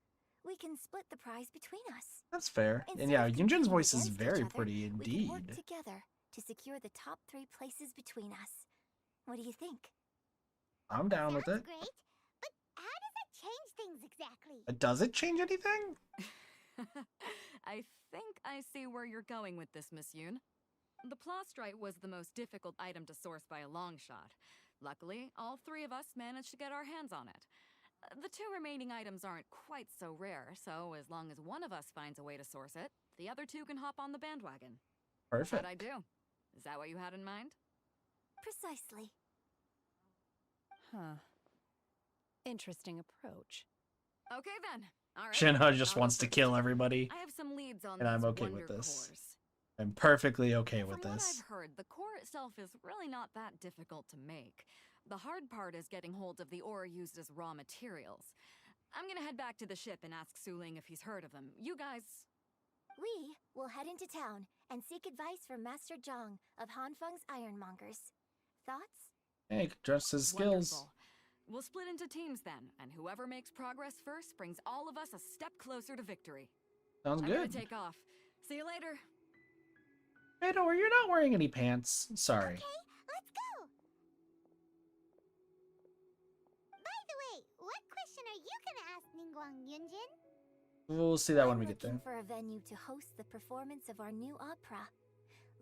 We can split the prize between us. That's fair. Instead And yeah, of Yunjin's competing voice is against very each other, pretty we can work indeed. together to secure the top 3 places between us. What do you think? I'm down with it. Great, but how does it change things exactly? Does it change anything? I think I see where you're going with this, Miss Yun. The plastrite was the most difficult item to source by a long shot. Luckily, all 3 of us managed to get our hands on it. The 2 remaining items aren't quite so rare, so as long as one of us finds a way to source it, the other 2 can hop on the bandwagon. Perfect. How'd I do? Is that what you had in mind? Precisely. Huh. Interesting approach. Okay then. All right. Shenhe just I'll wants go to first. kill everybody. I have some leads on And I'm these okay with wonder this. cores. I'm perfectly okay with From this. what I've heard, the core itself is really not that difficult to make. The hard part is getting hold of the ore used as raw materials. I'm gonna head back to the ship and ask Su Ling if he's heard of them. You guys... We will head into town and seek advice from Master Zhang of Hanfeng's Ironmongers. Thoughts? Hey, trust his skills. Wonderful. We'll split into teams then, and whoever makes progress first brings all of us a step closer to victory. Sounds I'm good. gonna take off. See you later. Hey, don't worry, you're not wearing any pants. Sorry. Okay, let's go! By the way, what question are you gonna ask Ningguang Yunjin? We'll see that when we get there. Looking for a venue to host the performance of our new opera.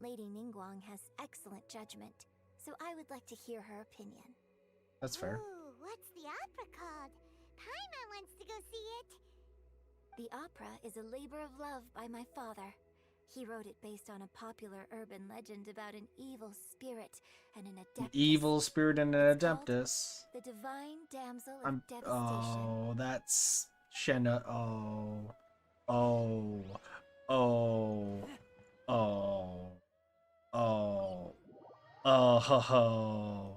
Lady Ningguang has excellent judgment, so I would like to hear her opinion. That's fair. Ooh, what's the opera called? Paimon wants to go see it. The opera is a labor of love by my father. He wrote it based on a popular urban legend about an evil spirit and an adeptus. Evil spirit and an adeptus. The divine damsel of devastation. Oh, that's Shenhe. Oh. Oh. Oh. Oh. Oh. Oh. Ho, ho.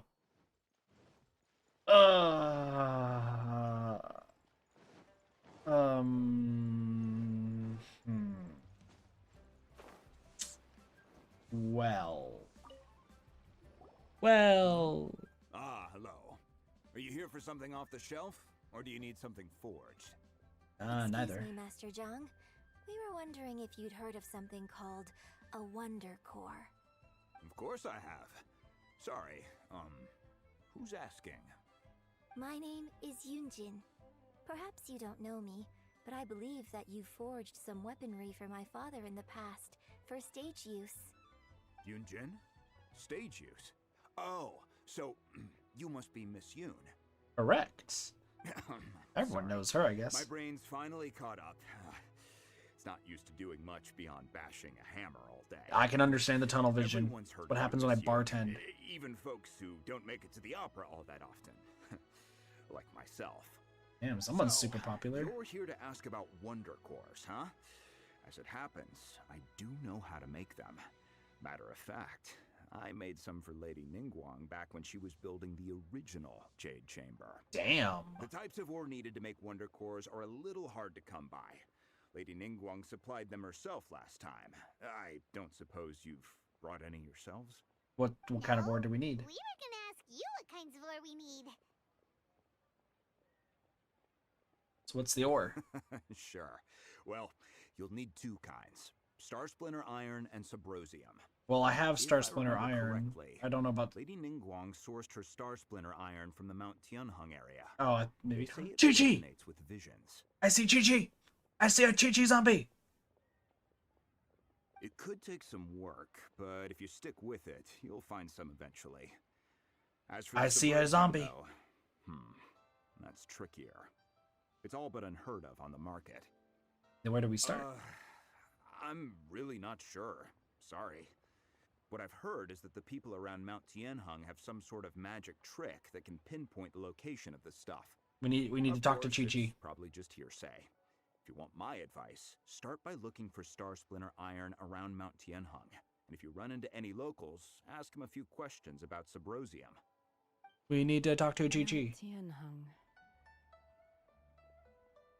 Well. Ah, hello. Are you here for something off the shelf, or do you need something forged? Neither. Excuse me, Master Zhang. We were wondering if you'd heard of something called a Wonder Core. Of course I have. Sorry, who's asking? My name is Yunjin. Perhaps you don't know me, but I believe that you forged some weaponry for my father in the past, for stage use. Yunjin? Stage use? Oh, so you must be Miss Yoon. Correct. Everyone knows her, I guess. My brain's finally caught up. It's not used to doing much beyond bashing a hammer all day. I can understand the tunnel vision. Everyone's heard What of happens when I Miss Yoon, bartend. even folks who don't make it to the opera all that often. Like myself. Damn, someone's So, super popular. You're here to ask about Wonder Cores, huh? As it happens, I do know how to make them. Matter of fact, I made some for Lady Ningguang back when she was building the original Jade Chamber. Damn. The types of ore needed to make Wonder Cores are a little hard to come by. Lady Ningguang supplied them herself last time. I don't suppose you've brought any yourselves? What kind of ore do we need? We were gonna ask you what kinds of ore we need. So what's the ore? Sure. Well, you'll need two kinds. Star Splinter Iron and Subrosium. Well, I have If Star I Splinter remember Iron. correctly, I don't know about... Lady Ningguang sourced her Star Splinter Iron from the Mount Tianheng area. Oh, maybe... They say it Chi-Chi! resonates with visions. I see Chi-Chi! I see a Chi-Chi zombie! It could take some work, but if you stick with it, you'll find some eventually. As for I the see a Subrosium, zombie. though, that's trickier. It's all but unheard of on the market. Then where do we start? I'm really not sure. Sorry. What I've heard is that the people around Mount Tianheng have some sort of magic trick that can pinpoint the location of the stuff. We need to talk to Chi-Chi. It's probably just hearsay. If you want my advice, start by looking for Star Splinter Iron around Mount Tianheng. And if you run into any locals, ask them a few questions about Subrosium. We need to talk to Chi-Chi. Tianheng.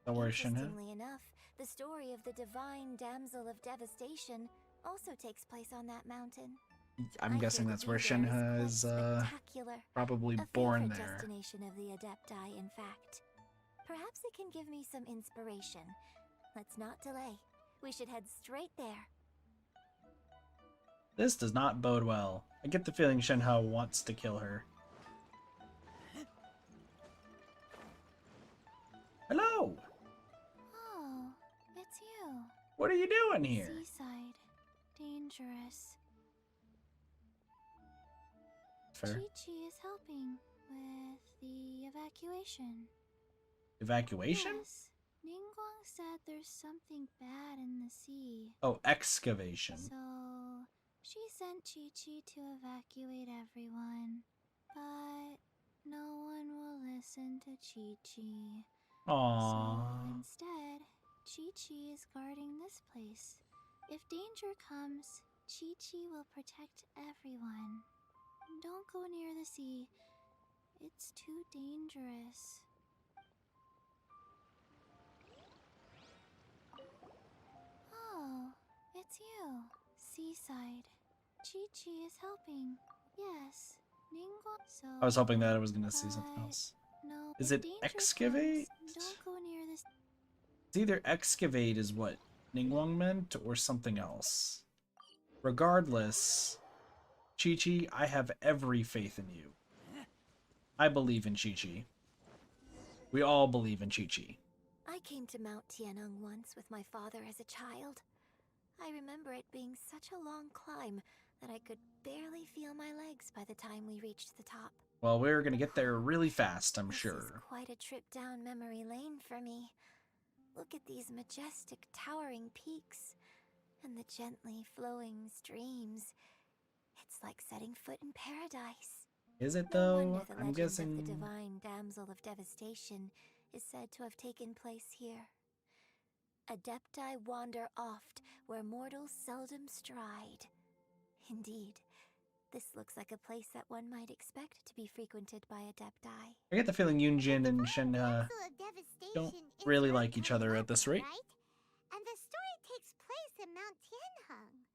Don't worry, Shenhe. Interestingly enough, the story of the divine Damsel of Devastation also takes place on that mountain. I'm guessing that's where Shenhe is probably born a there. destination of the Adepti, in fact. Perhaps it can give me some inspiration. Let's not delay. We should head straight there. This does not bode well. I get the feeling Shenhe wants to kill her. Hello! Oh, it's you. What are you doing here? Seaside. Dangerous. Fair. Chi-Chi is helping with the evacuation. Evacuation? Yes. Ningguang said there's something bad in the sea. Oh, excavation. So, she sent Chi-Chi to evacuate everyone. But no one will listen to Chi-Chi. Aww. So instead, Chi-Chi is guarding this place. If danger comes, Chi-Chi will protect everyone. Don't go near the sea. It's too dangerous. Oh, seaside. Chi-Chi is helping. Yes. Ningguang. So, I was hoping that I was gonna see something else. no. Is If it danger excavate? comes, don't go near this. It's either excavate is what Ningguang meant or something else. Regardless, Chi-Chi, I have every faith in you. I believe in Chi-Chi. We all believe in Chi-Chi. I came to Mount Tianeng once with my father as a child. I remember it being such a long climb that I could barely feel my legs by the time we reached the top. Well, we're gonna get there really fast, I'm This is sure. quite a trip down memory lane for me. Look at these majestic, towering peaks and the gently flowing streams. It's like setting foot in paradise. Is it No though? wonder the I'm legend guessing. of the divine Damsel of Devastation is said to have taken place here. Adepti wander oft where mortals seldom stride. Indeed, this looks like a place that one might expect to be frequented by adepti. I get the feeling Yunjin and Shenhe don't really like each other at this rate. Right? And the story takes place in Mount Tianheng.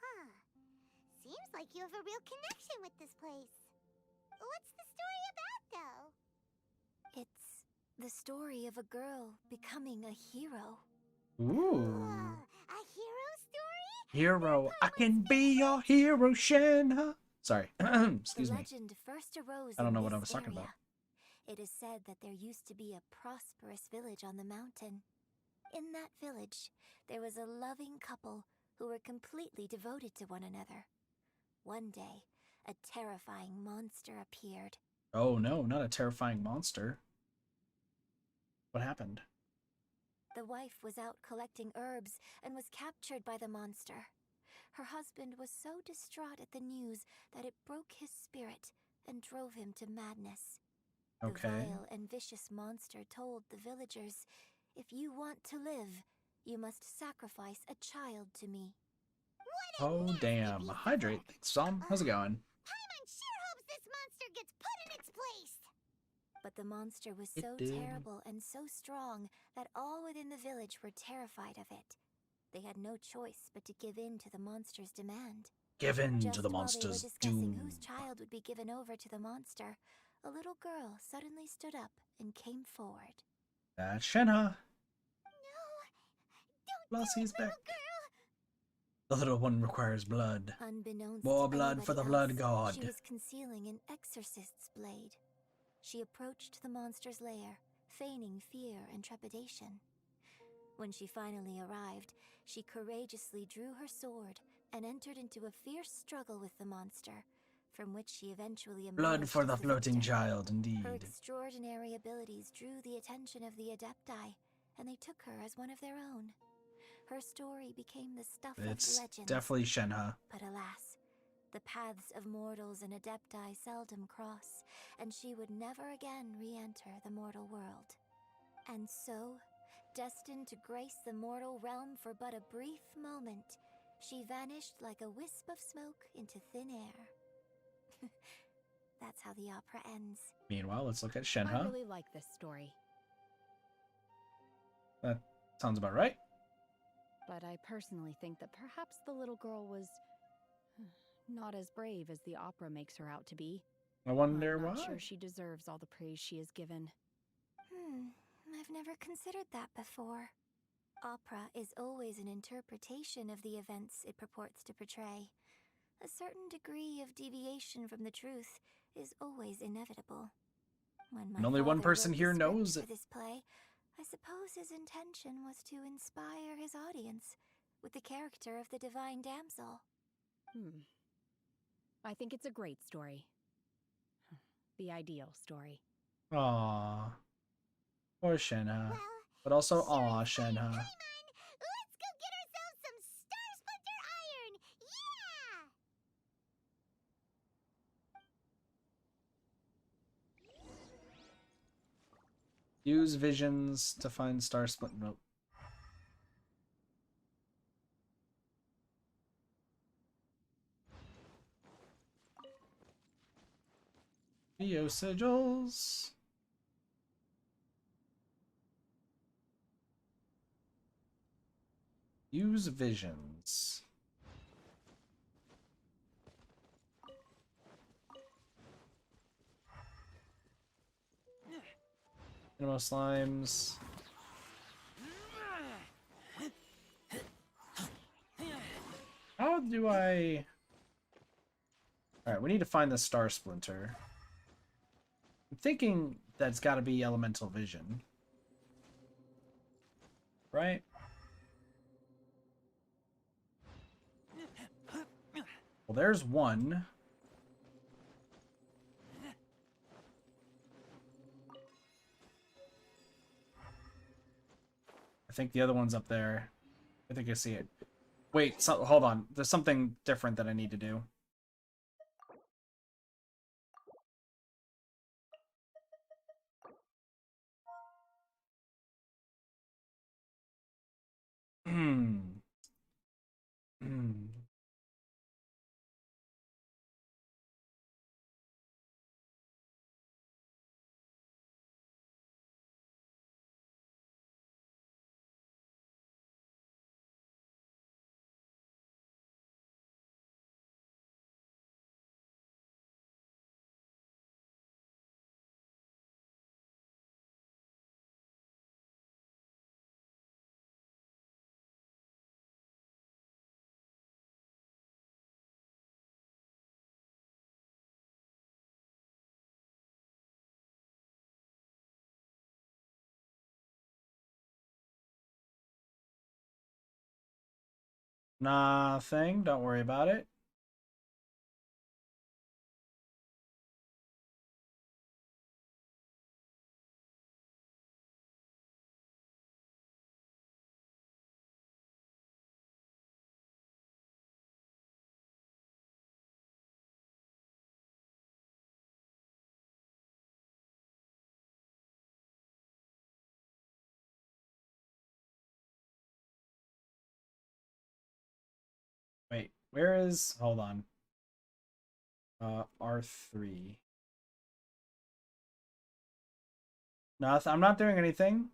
Huh. Seems like you have a real connection with this place. What's the story about, though? It's the story of a girl becoming a hero. Ooh. A hero story? Hero. I can be your hero, Shenhe. Sorry. Excuse the me. legend first arose I don't in know what I this was talking area. about. It is said that there used to be a prosperous village on the mountain. In that village, there was a loving couple who were completely devoted to one another. One day, a terrifying monster appeared. Oh no, not a terrifying monster. What happened? The wife was out collecting herbs and was captured by the monster. Her husband was so distraught at the news that it broke his spirit and drove him to madness. Okay. The vile and vicious monster told the villagers, "If you want to live, you must sacrifice a child to me." Oh damn. Hydrate. Sam, how's it going? Paimon sure hopes this monster gets put in its place! But the monster was so did. terrible and so strong that all within the village were terrified of it. They had no choice but to give in to the monster's demand. Give in Just to the while monster's they were discussing doom. whose child would be given over to the monster, a little girl suddenly stood up and came forward. That's Shenhe. No! Don't Flossie's do it, back. little girl! The little one requires blood. Unbeknownst More to blood for the anybody blood else, god. she was concealing an exorcist's blade. She approached the monster's lair, feigning fear and trepidation. When she finally arrived, she courageously drew her sword and entered into a fierce struggle with the monster, from which she eventually emerged Blood for as the floating victor. child, indeed. Her extraordinary abilities drew the attention of the adepti, and they took her as one of their own. Her story became the stuff It's of legends. definitely Shenhe. But alas, the paths of mortals and adepti seldom cross, and she would never again re-enter the mortal world. And so, destined to grace the mortal realm for but a brief moment, she vanished like a wisp of smoke into thin air. That's how the opera ends. Meanwhile, let's look at I Shenhe. really like this story, That sounds about right. but I personally think that perhaps the little girl was not as brave as the opera makes her out to be. I wonder I'm not why. sure she deserves all the praise she is given. I've never considered that before. Opera is always an interpretation of the events it purports to portray. A certain degree of deviation from the truth is always inevitable. When my And only one father person wrote the here script knows for it. this play, I suppose his intention was to inspire his audience with the character of the divine damsel. I think it's a great story. The ideal story. Aww. Poor Shenhe. But also, aw, Shenhe. Let's go get ourselves some Star Splinter Iron! Yeah! Use visions to find Star Split. Nope. Geo sigils. Use visions. Animo slimes. How do I... Alright, we need to find the Star Splinter. I'm thinking that's got to be Elemental Vision. Right? Well, there's one. I think the other one's up there. I think I see it. Wait, so, hold on. There's something different that I need to do. Hmm. Hmm. Nothing. Don't worry about it. Wait, where is... Hold on. R3. No, I'm not doing anything.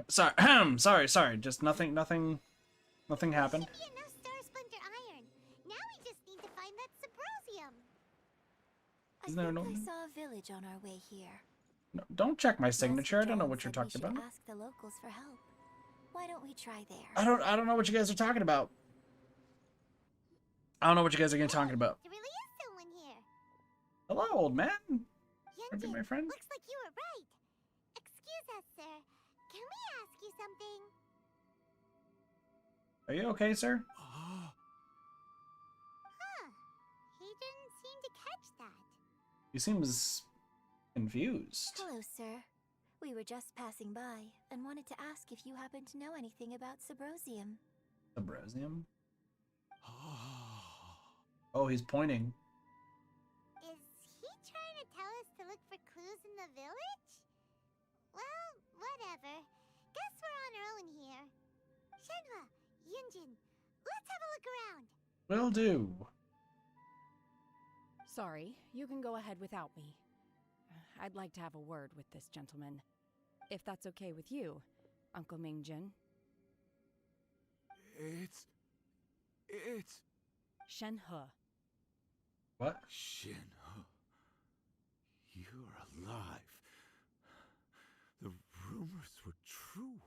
Sorry, sorry. Just nothing happened. Should be enough Star Splinter iron. Now we just need to find that Subrosium. Isn't there no... I saw a village on our way here. No, don't check my signature. I don't know what you're talking about. Ask the locals for help. Why don't we try there? I don't know what you guys are talking about. I don't know what you guys are talking about. There really is someone here. Hello, old man. Yunjin, Be my friend. looks like you were right. Excuse us, sir. Can we ask you something? Are you okay, sir? Huh. He didn't seem to catch that. He seems confused. Hello, sir. We were just passing by and wanted to ask if you happen to know anything about Subrosium. Subrosium? Oh, he's pointing. Is he trying to tell us to look for clues in the village? Well, whatever. Guess we're on our own here. Shenhe, Yunjin, let's have a look around. Will do. Sorry, you can go ahead without me. I'd like to have a word with this gentleman. If that's okay with you, Uncle Mingjin. It's... Shenhe. What? Shenhe. You're alive. The rumors were true.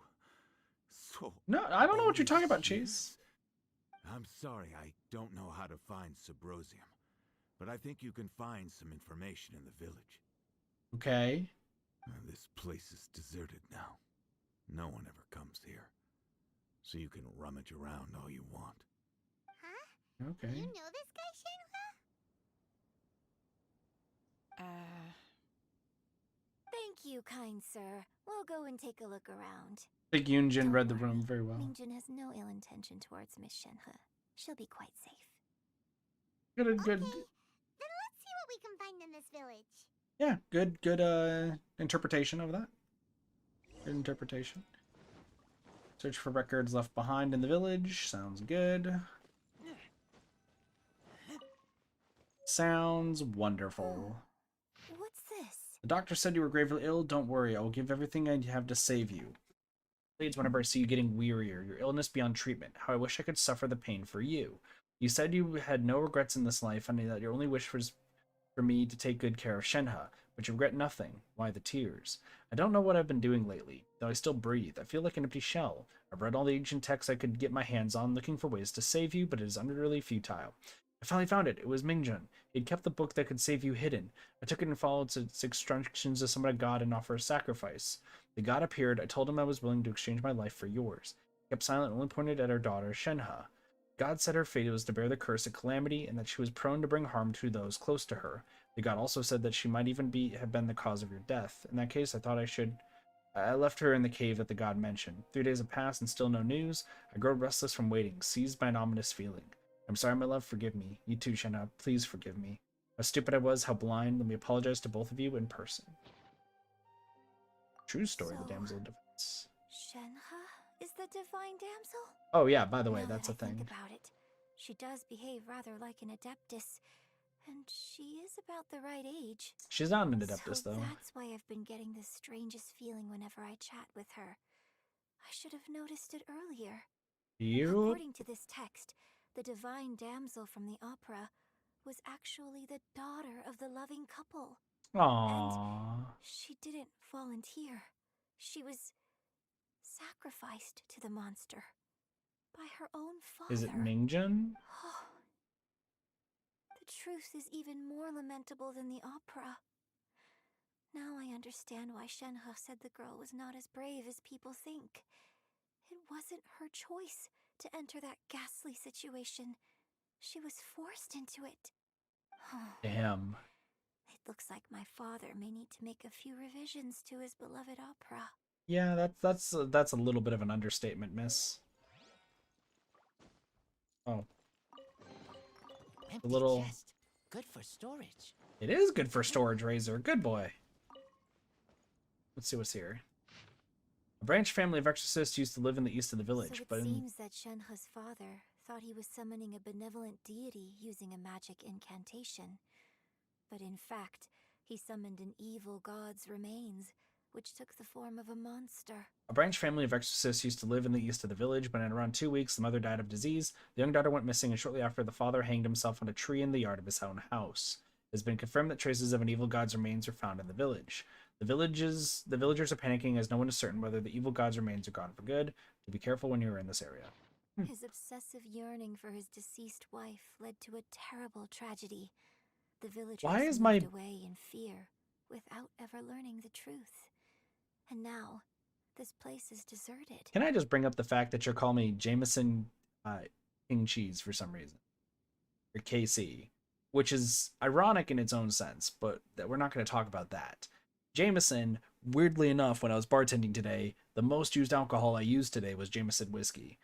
So... No, I don't know what you're talking about, Cheese. I'm sorry, I don't know how to find Subrosium. But I think you can find some information in the village. Okay. This place is deserted now. No one ever comes here. So you can rummage around all you want. Huh? Okay. You know this guy, Shenhe? Thank you, kind sir. We'll go and take a look around. I think Yunjin read the room very well. Mingjin has no ill intention towards Miss Shenhe. She'll be quite safe. Good. Then let's see what we can find in this village. Yeah, good interpretation of that. Good interpretation. Search for records left behind in the village. Sounds good. Sounds wonderful. What's this? The doctor said you were gravely ill. Don't worry, I will give everything I have to save you. Please, whenever I see you getting wearier, your illness beyond treatment, how I wish I could suffer the pain for you. You said you had no regrets in this life, and that your only wish was for me to take good care of Shenhe, but you regret nothing. Why the tears? I don't know what I've been doing lately, though I still breathe. I feel like an empty shell. I've read all the ancient texts I could get my hands on, looking for ways to save you, but it is utterly futile. I finally found it. It was Mingjun. He'd kept the book that could save you hidden. I took it and followed its instructions to summon a god and offer a sacrifice. The god appeared. I told him I was willing to exchange my life for yours. He kept silent and only pointed at our daughter, Shenhe. God said her fate was to bear the curse of calamity and that she was prone to bring harm to those close to her. The god also said that she might even have been the cause of your death. In that case, I thought I left her in the cave that the god mentioned. 3 days have passed and still no news. I grow restless from waiting, seized by an ominous feeling. I'm sorry, my love, forgive me. You too, Shenhe, please forgive me. How stupid I was, how blind. Let me apologize to both of you in person. True story, the damsel defense. Shenhe is the divine damsel? Oh yeah, by the way, Now that's a that I thing. think about it, she does behave rather like an adeptus, and she is about the right age. She's not an adeptus, So though. that's why I've been getting the strangest feeling whenever I chat with her. I should have noticed it earlier. According to this text, the divine damsel from the opera was actually the daughter of the loving couple. Aww. And she didn't volunteer. She was sacrificed to the monster by her own father. Is it Mingjun? The truth is even more lamentable than the opera. Now I understand why Shenhe said the girl was not as brave as people think. It wasn't her choice to enter that ghastly situation. She was forced into it. Damn. It looks like my father may need to make a few revisions to his beloved opera. Yeah, that's a little bit of an understatement, miss. Oh. Empty A little. chest. Good for storage. It is good for storage, Razor. Good boy. Let's see what's here. A branch family of exorcists used to live in the east of the village, So it but seems that Shenhe's father thought he was summoning a benevolent deity using a magic incantation. But in fact, he summoned an evil god's remains, which took the form of a monster. a branch family of exorcists used to live in the east of the village, but in around 2 weeks, the mother died of disease. The young daughter went missing, and shortly after, the father hanged himself on a tree in the yard of his own house. It has been confirmed that traces of an evil god's remains are found in the village. The villagers are panicking as no one is certain whether the evil god's remains are gone for good. So be careful when you are in this area. His obsessive yearning for his deceased wife led to a terrible tragedy. The villagers moved away in fear, without ever learning the truth. And now, this place is deserted. Can I just bring up the fact that you're calling me Jameson King Cheese for some reason? Or KC. Which is ironic in its own sense, but we're not going to talk about that. Jameson, weirdly enough, when I was bartending today, the most used alcohol I used today was Jameson whiskey.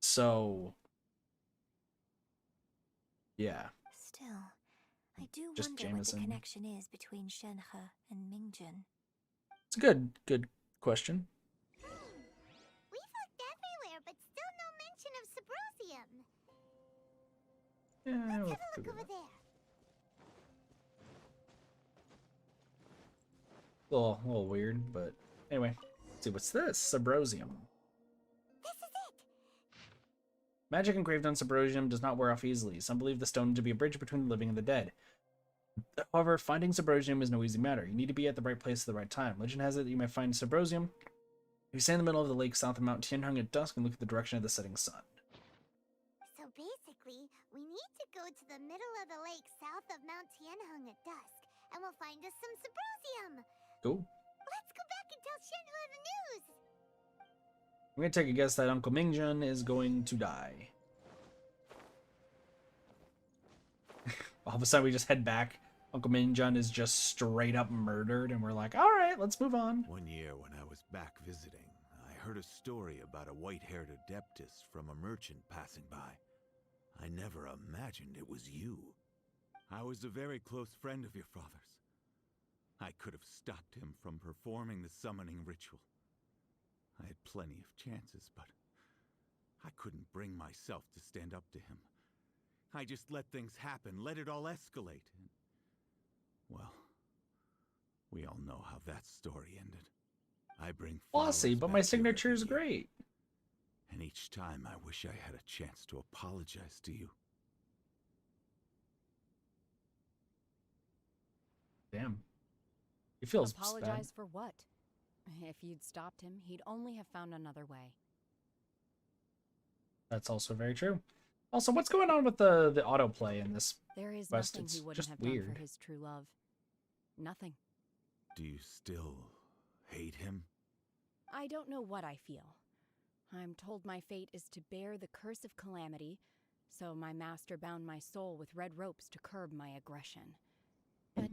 So, yeah. Still, I do Just wonder Jameson. what the connection is between Shenhe and Mingjun. It's a good question. We've looked everywhere, but still no mention of Subrosium. Yeah, Let's have a look over there. A little weird, but anyway. Let's see, what's this? Subrosium. This is it! Magic engraved on Subrosium does not wear off easily. Some believe the stone to be a bridge between the living and the dead. However, finding Subrosium is no easy matter. You need to be at the right place at the right time. Legend has it that you may find Subrosium if you stand in the middle of the lake south of Mount Tianheng at dusk and look at the direction of the setting sun. So basically, we need to go to the middle of the lake south of Mount Tianheng at dusk, and we'll find us some Subrosium. Cool. Let's go back and tell Shenhe the news. I'm going to take a guess that Uncle Mingjun is going to die. All of a sudden, we just head back. Uncle Mingjun is just straight up murdered, and we're like, all right, let's move on. One year when I was back visiting, I heard a story about a white-haired adeptus from a merchant passing by. I never imagined it was you. I was a very close friend of your father's. I could have stopped him from performing the summoning ritual. I had plenty of chances, but I couldn't bring myself to stand up to him. I just let things happen, let it all escalate. And, We all know how that story ended. I bring Flossy, flowers but my back here signature every is year, great. and each time I wish I had a chance to apologize to you. Damn. He feels bad. Apologize for what? If you'd stopped him, he'd only have found another way. That's also very true. Also, what's going on with the autoplay in this There is quest? nothing It's he wouldn't just have weird. done for his true love. Nothing. Do you still hate him? I don't know what I feel. I'm told my fate is to bear the curse of calamity, so my master bound my soul with red ropes to curb my aggression. But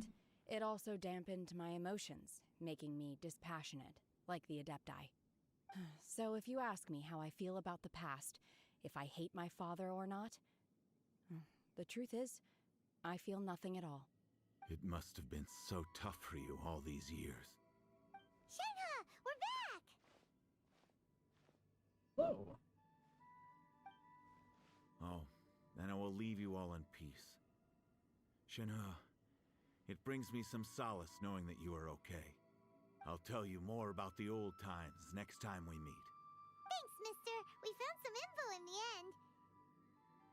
it also dampened my emotions, making me dispassionate, like the Adepti. So if you ask me how I feel about the past, if I hate my father or not, the truth is, I feel nothing at all. It must have been so tough for you all these years. Shenhe, we're back! Whoa. Oh, then I will leave you all in peace. Shenhe, it brings me some solace knowing that you are okay. I'll tell you more about the old times next time we meet. Thanks, mister. We found some info in the end.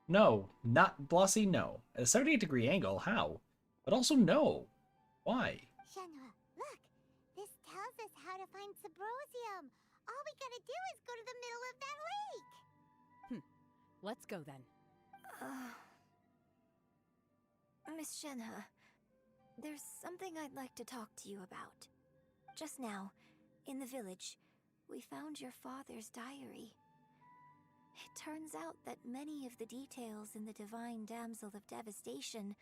No, not Blossy, no. At a 78-degree angle, how? But also no. Why? Shenhe, look. This tells us how to find Subrosium. All we gotta do is go to the middle of that lake. Let's go then. Miss Shenhe, there's something I'd like to talk to you about. Just now, in the village, we found your father's diary. It turns out that many of the details in the divine Damsel of Devastation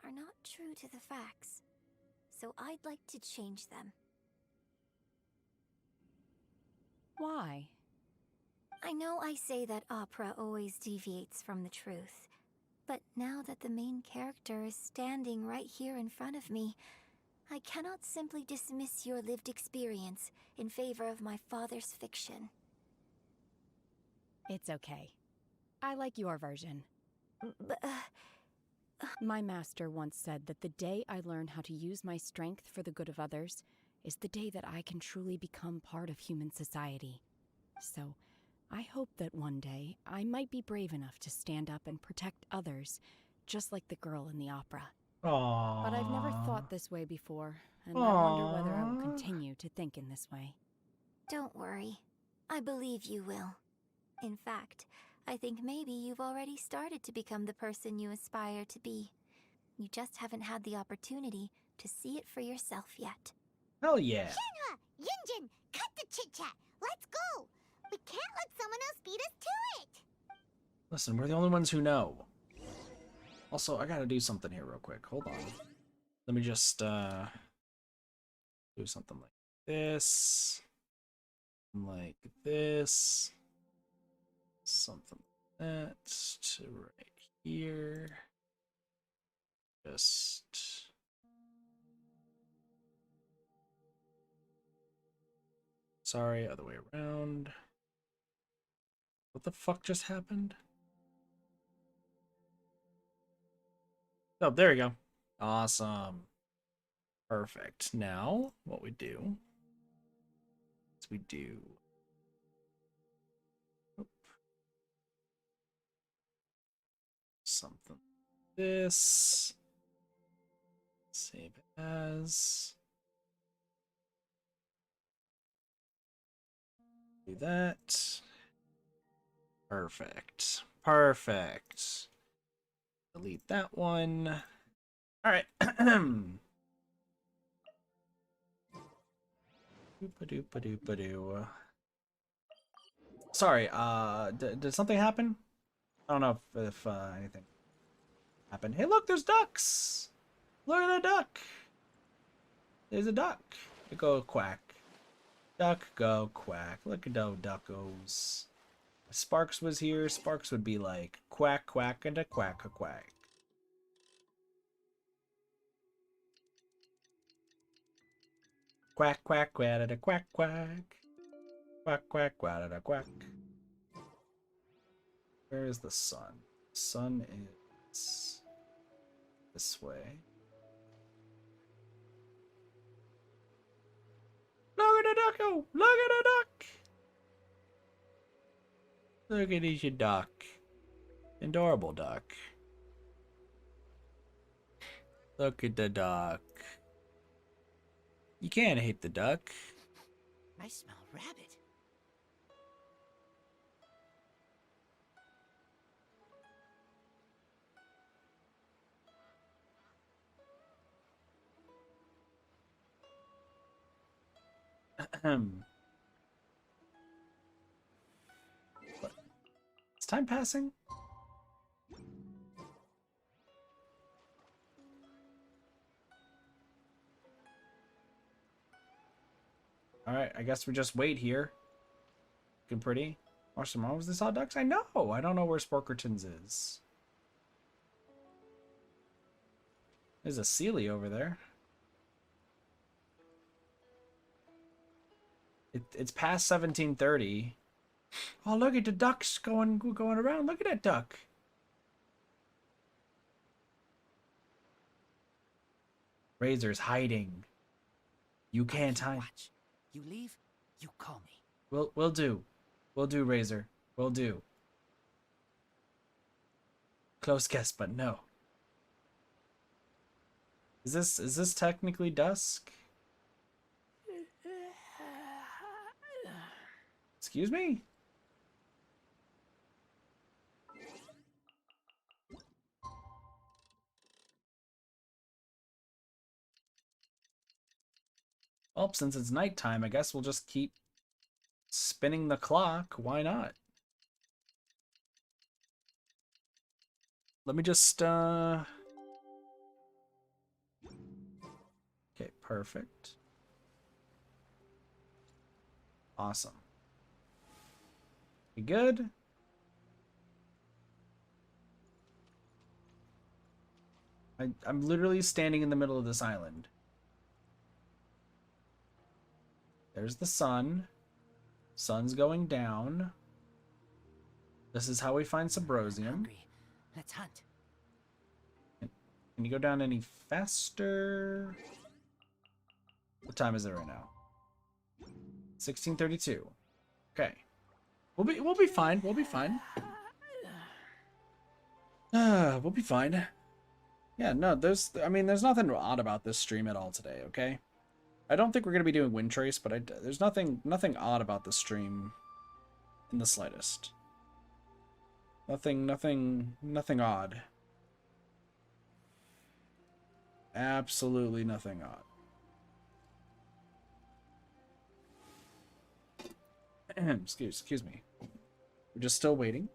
are not true to the facts, so I'd like to change them. Why? I know I say that opera always deviates from the truth, but now that the main character is standing right here in front of me, I cannot simply dismiss your lived experience in favor of my father's fiction. It's okay. I like your version. But, My master once said that the day I learn how to use my strength for the good of others is the day that I can truly become part of human society. So, I hope that one day I might be brave enough to stand up and protect others, just like the girl in the opera. Aww. But I've never thought this way before, and I wonder whether I will continue to think in this way. don't worry. I believe you will. In fact, I think maybe you've already started to become the person you aspire to be. You just haven't had the opportunity to see it for yourself yet. Hell yeah. Shenhe, Yunjin, cut the chit-chat. Let's go. We can't let someone else beat us to it. Listen, we're the only ones who know. Also, I gotta do something here real quick. Hold on. Let me just do something like this. Like this. Something like that to right here. Just sorry, other way around. What the fuck just happened? Oh, there we go. Awesome. Perfect. Now, what we do is we do something like this. Save as. Do that. Perfect. Perfect. Delete that one. All right. Doopa-doopa-doopa-doo. Sorry, did something happen? I don't know if anything happened. Hey, look, there's ducks! Look at a duck! There's a duck. Go quack. Duck, go quack. Look at those duckos. If Sparks was here, Sparks would be like, quack, quack, and a quack, a quack. Quack, quack, quack, and a quack, quack. Quack, quack, quack, and a quack. Where is the sun? The sun is this way. the ducko! Look at the duck! Look at this duck. Adorable duck. Look at the duck. You can't hate the duck. I smell rabbit. What? Is time passing? Alright, I guess we just wait here. Looking pretty. Watch some more. Was this all ducks? I know! I don't know where Sporkertons is. There's a Sealy over there. It's past 17:30. Oh, look at the ducks going around. Look at that duck. Razor's hiding. You can't hide. Watch. You leave, you call me. We'll do. We'll do, Razor. We'll do. Close guess, but no. Is this technically dusk? Excuse me? Well, since it's nighttime, I guess we'll just keep spinning the clock. Why not? Let me just, Okay, perfect. Awesome. You good? I'm literally standing in the middle of this island. There's the sun. Sun's going down. This is how we find Subrosium. Let's hunt. Can you go down any faster? What time is it right now? 16:32. Okay. We'll be fine. We'll be fine. We'll be fine. Yeah, no, there's nothing odd about this stream at all today, okay? I don't think we're gonna be doing Wind Trace, but there's nothing odd about this stream in the slightest. Nothing odd. Absolutely nothing odd. Excuse me. We're just still waiting.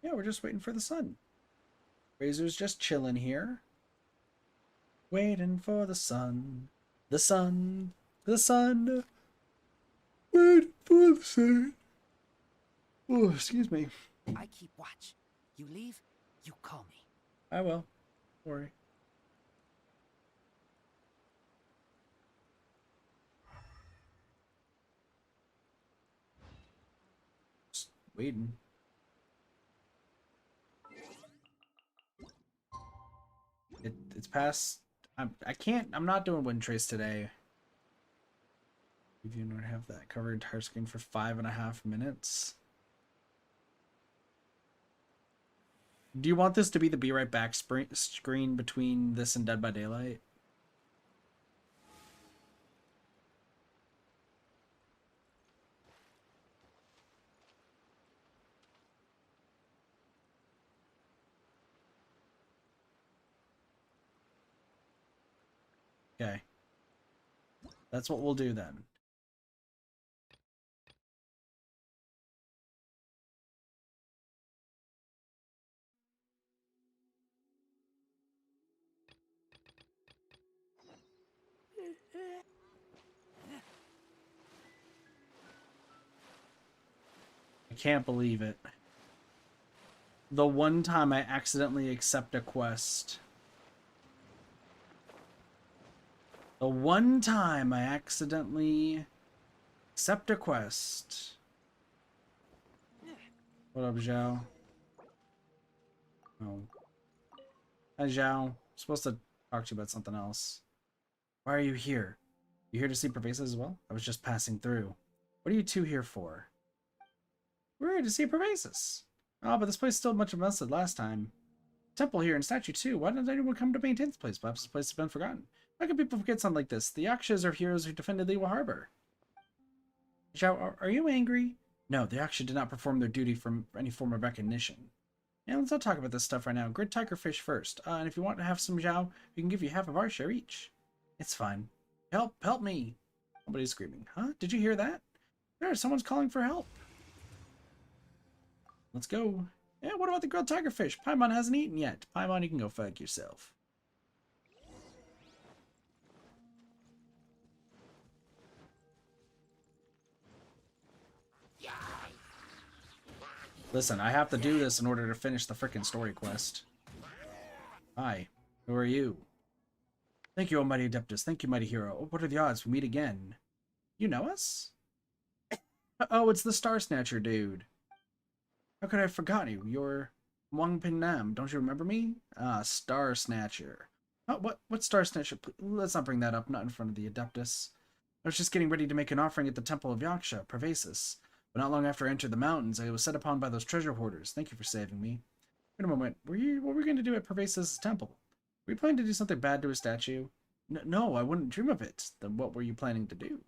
Yeah, we're just waiting for the sun. Razor's just chilling here. Waiting for the sun. The sun. The sun. Waiting for the sun. Oh, excuse me. I keep watch. You leave, you call me. I will. Don't worry. Just waiting. It's past. I'm not doing Wind Trace today. If you don't have that cover entire screen for 5.5 minutes. Do you want this to be the Be Right Back screen between this and Dead by Daylight? Okay. That's what we'll do then. I can't believe it. The one time I accidentally accept a quest. The one time I accidentally accept a quest. What up, Zhao? Oh. Hi, Zhao. supposed to talk to you about something else. Why are you here? You here to see Pervasis as well? I was just passing through. What are you two here for? We're here to see Pervasis. Oh, but this place is still much of a mess than last time. Temple here and statue too. Why doesn't anyone come to maintain this place? Perhaps this place has been forgotten. How can people forget something like this? The Yakshas are heroes who defended Liyue Harbor. Zhao, are you angry? No, the Yaksha did not perform their duty from any form of recognition. Yeah, let's not talk about this stuff right now. Grid tigerfish first. And if you want to have some Zhao, we can give you half of our share each. It's fine. Help me. Somebody's screaming. Huh? Did you hear that? There, someone's calling for help. Let's go. Yeah, what about the grilled tigerfish? Paimon hasn't eaten yet. Paimon, you can go fuck yourself. Listen, I have to do this in order to finish the frickin' story quest. Hi. Who are you? Thank you, O mighty Adeptus. Thank you, mighty hero. What are the odds we meet again? You know us? Oh, it's the Star Snatcher dude. How could I have forgotten you? You're Wang Pin Nam. Don't you remember me? Ah, Star Snatcher. Oh, what Star Snatcher? Let's not bring that up. Not in front of the Adeptus. I was just getting ready to make an offering at the Temple of Yaksha, Pervasis. But not long after I entered the mountains, I was set upon by those treasure hoarders. Thank you for saving me. Wait a moment. What were we going to do at Pervasis' temple? Were you planning to do something bad to a statue? No, I wouldn't dream of it. Then what were you planning to do?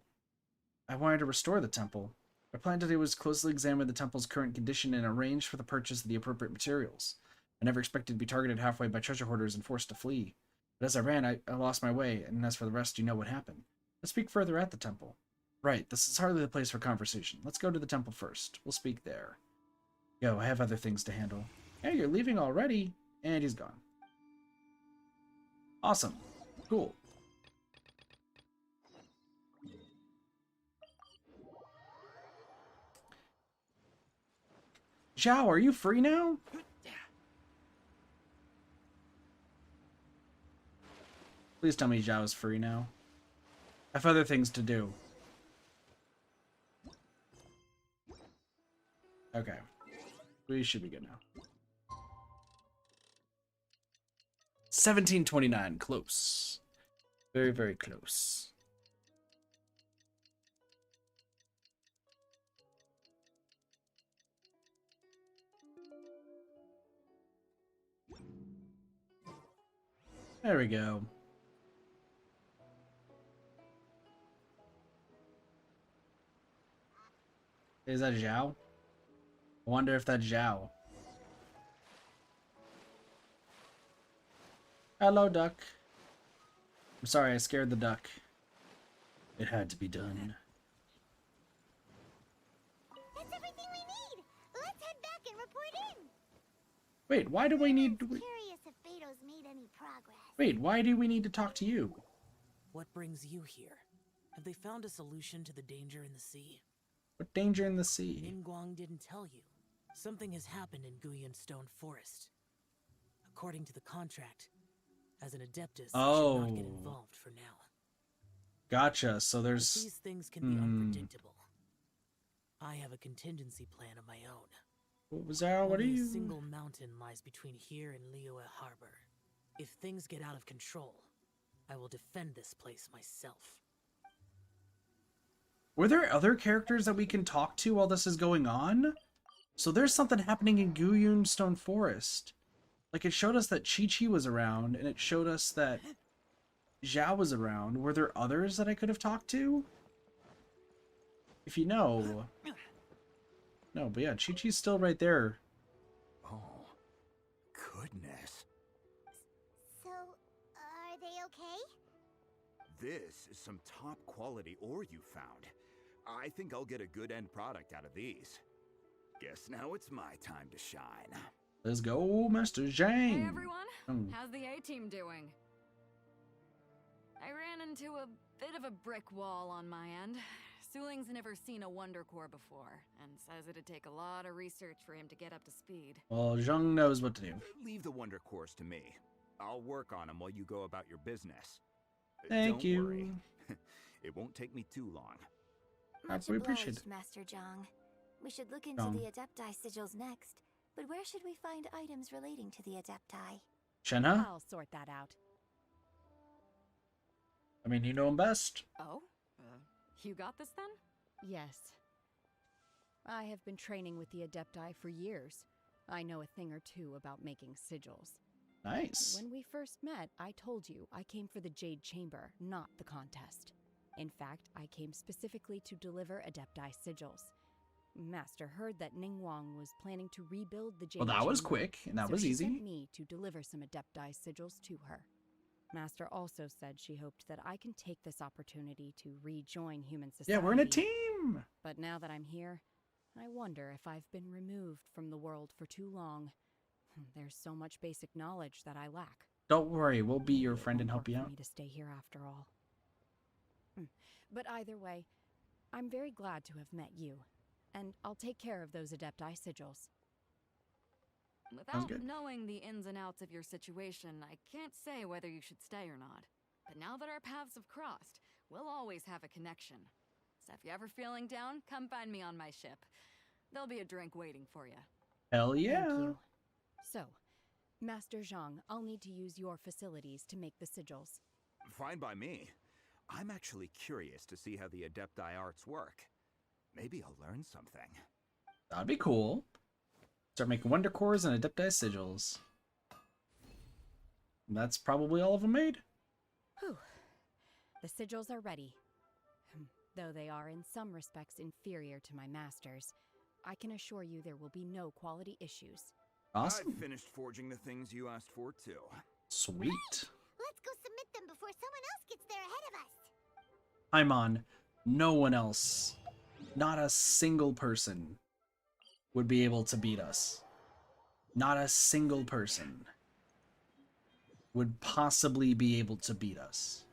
I wanted to restore the temple. My plan today was to closely examine the temple's current condition and arrange for the purchase of the appropriate materials. I never expected to be targeted halfway by treasure hoarders and forced to flee. But as I ran, I lost my way, and as for the rest, you know what happened. Let's speak further at the temple. Right, this is hardly the place for conversation. Let's go to the temple first. We'll speak there. Yo, I have other things to handle. Hey, you're leaving already? And he's gone. Awesome. Cool. Zhao, are you free now? Please tell me Zhao is free now. I have other things to do. Okay. We should be good now. 1729. Close. Very, very close. There we go. Is that Zhao? I wonder if that's Zhao. Hello, duck. I'm sorry, I scared the duck. It had to be done. That's everything we need. Let's head back and report in. Wait, why do we need to... Curious if Beto's made any progress. Wait, why do we need to talk to you? What brings you here? Have they found a solution to the danger in the sea? What danger in the sea? Ningguang didn't tell you. Something has happened in Guyun Stone Forest. According to the contract, as an Adeptus, I should not get involved for now. Gotcha, so there's... But these things can be unpredictable. I have a contingency plan of my own. What was that? What are Only you... a single mountain lies between here and Liyue Harbor. If things get out of control, I will defend this place myself. Were there other characters that we can talk to while this is going on? So there's something happening in Guyun Stone Forest. Like, it showed us that Chi-Chi was around, and it showed us that Zhao was around. Were there others that I could have talked to? If you know. No, but yeah, Chi-Chi's still right there. Oh, goodness. So, are they okay? This is some top quality ore you found. I think I'll get a good end product out of these. Guess now it's my time to shine. Let's go, Master Zhang. Hey everyone, how's the A-team doing? I ran into a bit of a brick wall on my end. Suling's never seen a Wonder Core before, and says it'd take a lot of research for him to get up to speed. Well, Zhang knows what to do. Leave the Wonder Cores to me. I'll work on them while you go about your business. Thank you. Don't worry. It won't take me too long. Much We appreciate obliged, it. Master Zhang. We should look into Zhang. the Adepti sigils next, but where should we find items relating to the Adepti? Shenhe? I'll sort that out. I mean, you know him best. Oh? You got this then? Yes. I have been training with the Adepti for years. I know a thing or two about making sigils. Nice. When we first met, I told you I came for the Jade Chamber, not the contest. In fact, I came specifically to deliver Adepti sigils. Master heard that Ningguang was planning to rebuild the Jade Chamber. Well, that was quick, and that so was she easy. sent me to deliver some Adepti sigils to her. Master also said she hoped that I can take this opportunity to rejoin human society. Yeah, we're in a team! But now that I'm here, I wonder if I've been removed from the world for too long. There's so much basic knowledge that I lack. Don't worry, we'll be your friend and help you For out. me to stay here after all. But either way, I'm very glad to have met you, and I'll take care of those Adepti sigils. Without knowing the ins and outs of your situation, I can't say whether you should stay or not. But now that our paths have crossed, we'll always have a connection. So if you're ever feeling down, come find me on my ship. There'll be a drink waiting for you. Hell yeah! Thank you. So, Master Zhang, I'll need to use your facilities to make the sigils. Fine by me. I'm actually curious to see how the Adepti arts work. Maybe I'll learn something. That'd be cool. Start making Wonder Cores and Adepti sigils. That's probably all of them made. Whew. The sigils are ready. Though they are in some respects inferior to my master's, I can assure you there will be no quality issues. Awesome. I've finished forging the things you asked for too. Sweet. Let's go submit them before someone else gets there ahead of us. Paimon, no one else, not a single person, would be able to beat us. Not a single person would possibly be able to beat us.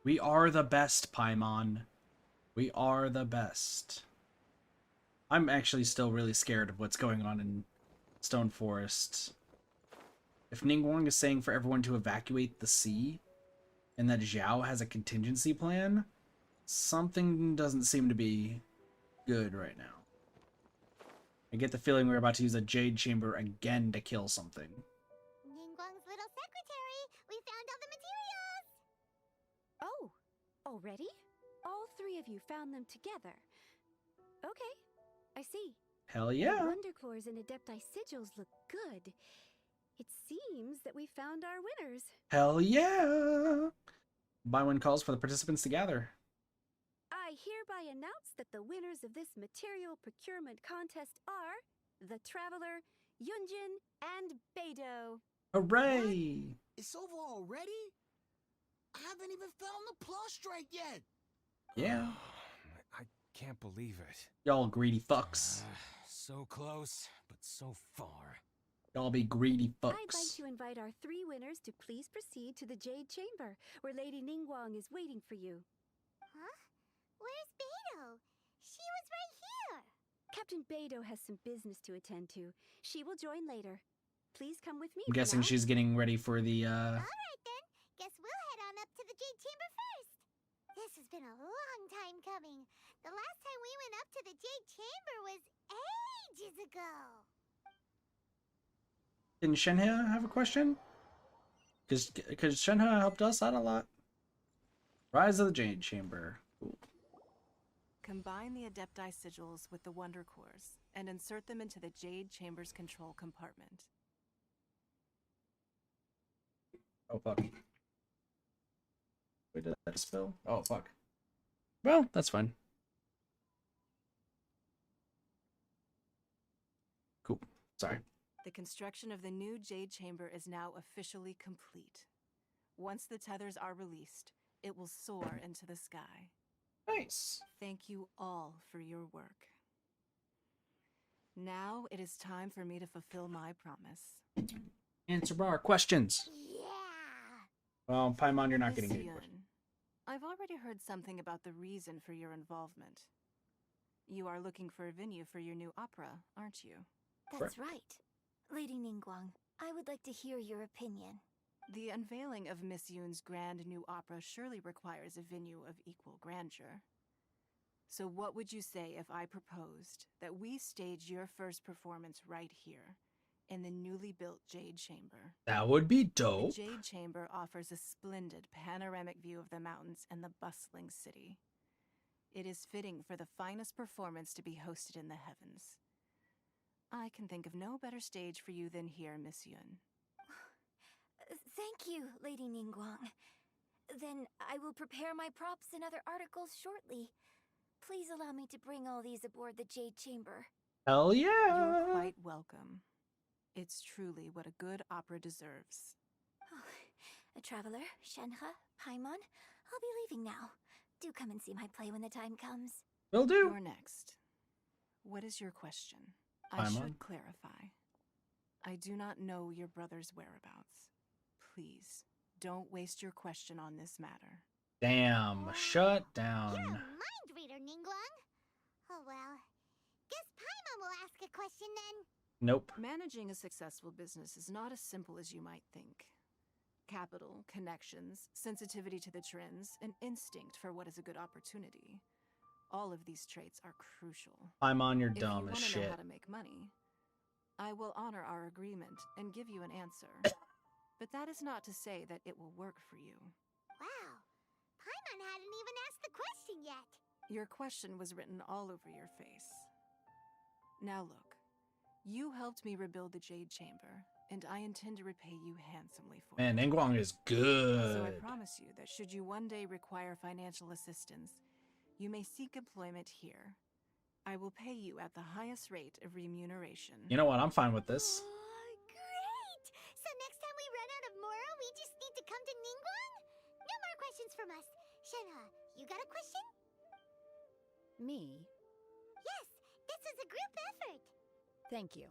We are the best, Paimon. We are the best. I'm actually still really scared of what's going on in Stone Forest. If Ningguang is saying for everyone to evacuate the sea, and that Zhao has a contingency plan, something doesn't seem to be good right now. I get the feeling we're about to use a Jade Chamber again to kill something. Ningguang's little secretary, we found all the materials! Oh, already? All three of you found them together. Okay, I see. Hell yeah! The Wonder Cores and Adepti sigils look good. It seems that we found our winners. Hell yeah! Buy one calls for the participants to gather. I hereby announce that the winners of this material procurement contest are the Traveler, Yunjin, and Beidou. Hooray! It's over already? I haven't even found the plustrate yet. Yeah. I can't believe it. Y'all greedy fucks. So close, but so far. Y'all be greedy fucks. I'd like to invite our three winners to please proceed to the Jade Chamber, where Lady Ningguang is waiting for you. Huh? Where's Beidou? She was right here. Captain Beidou has some business to attend to. She will join later. Please come with me. I'm guessing she's getting ready for the, Alright then. Guess we'll head on up to the Jade Chamber first. This has been a long time coming. The last time we went up to the Jade Chamber was ages ago. Didn't Shenhe have a question? Because Shenhe helped us out a lot. Rise of the Jade Chamber. Cool. Combine the Adepti sigils with the Wonder Cores and insert them into the Jade Chamber's control compartment. Oh, fuck. Wait, did that spill? Oh, fuck. Well, that's fine. Cool. Sorry. The construction of the new Jade Chamber is now officially complete. Once the tethers are released, it will soar into the sky. Nice. Thank you all for your work. Now it is time for me to fulfill my promise. Answer our questions. Yeah. Well, Paimon, you're not Miss getting any Yun, questions. I've already heard something about the reason for your involvement. You are looking for a venue for your new opera, aren't you? That's right. Lady Ningguang, I would like to hear your opinion. The unveiling of Miss Yun's grand new opera surely requires a venue of equal grandeur. So what would you say if I proposed that we stage your first performance right here, in the newly built Jade Chamber? That would be dope. The Jade Chamber offers a splendid panoramic view of the mountains and the bustling city. It is fitting for the finest performance to be hosted in the heavens. I can think of no better stage for you than here, Miss Yun. Thank you, Lady Ningguang. Then I will prepare my props and other articles shortly. Please allow me to bring all these aboard the Jade Chamber. Hell yeah! You're quite welcome. It's truly what a good opera deserves. A traveler, Shenhe, Paimon, I'll be leaving now. Do come and see my play when the time comes. Will do. You're next. What is your question? I Paimon? should clarify. I do not know your brother's whereabouts. Please, don't waste your question on this matter. Damn, shut down. You're a mind reader, Ningguang. Oh well. Guess Paimon will ask a question then. Nope. Managing a successful business is not as simple as you might think. Capital, connections, sensitivity to the trends, and instinct for what is a good opportunity. All of these traits are crucial. Paimon, you're If dumb you as want to shit. know how to make money, I will honor our agreement and give you an answer. But that is not to say that it will work for you. Wow. Paimon hadn't even asked the question yet. Your question was written all over your face. Now look, you helped me rebuild the Jade Chamber, and I intend to repay you handsomely for Man, it. Ningguang is good. So I promise you that should you one day require financial assistance, you may seek employment here. I will pay you at the highest rate of remuneration. You know what? I'm fine with this. Great! So next time we run out of Moro, we just need to come to Ningguang? No more questions from us. Shenhe, you got a question? Me? Yes, this is a group effort. Thank you.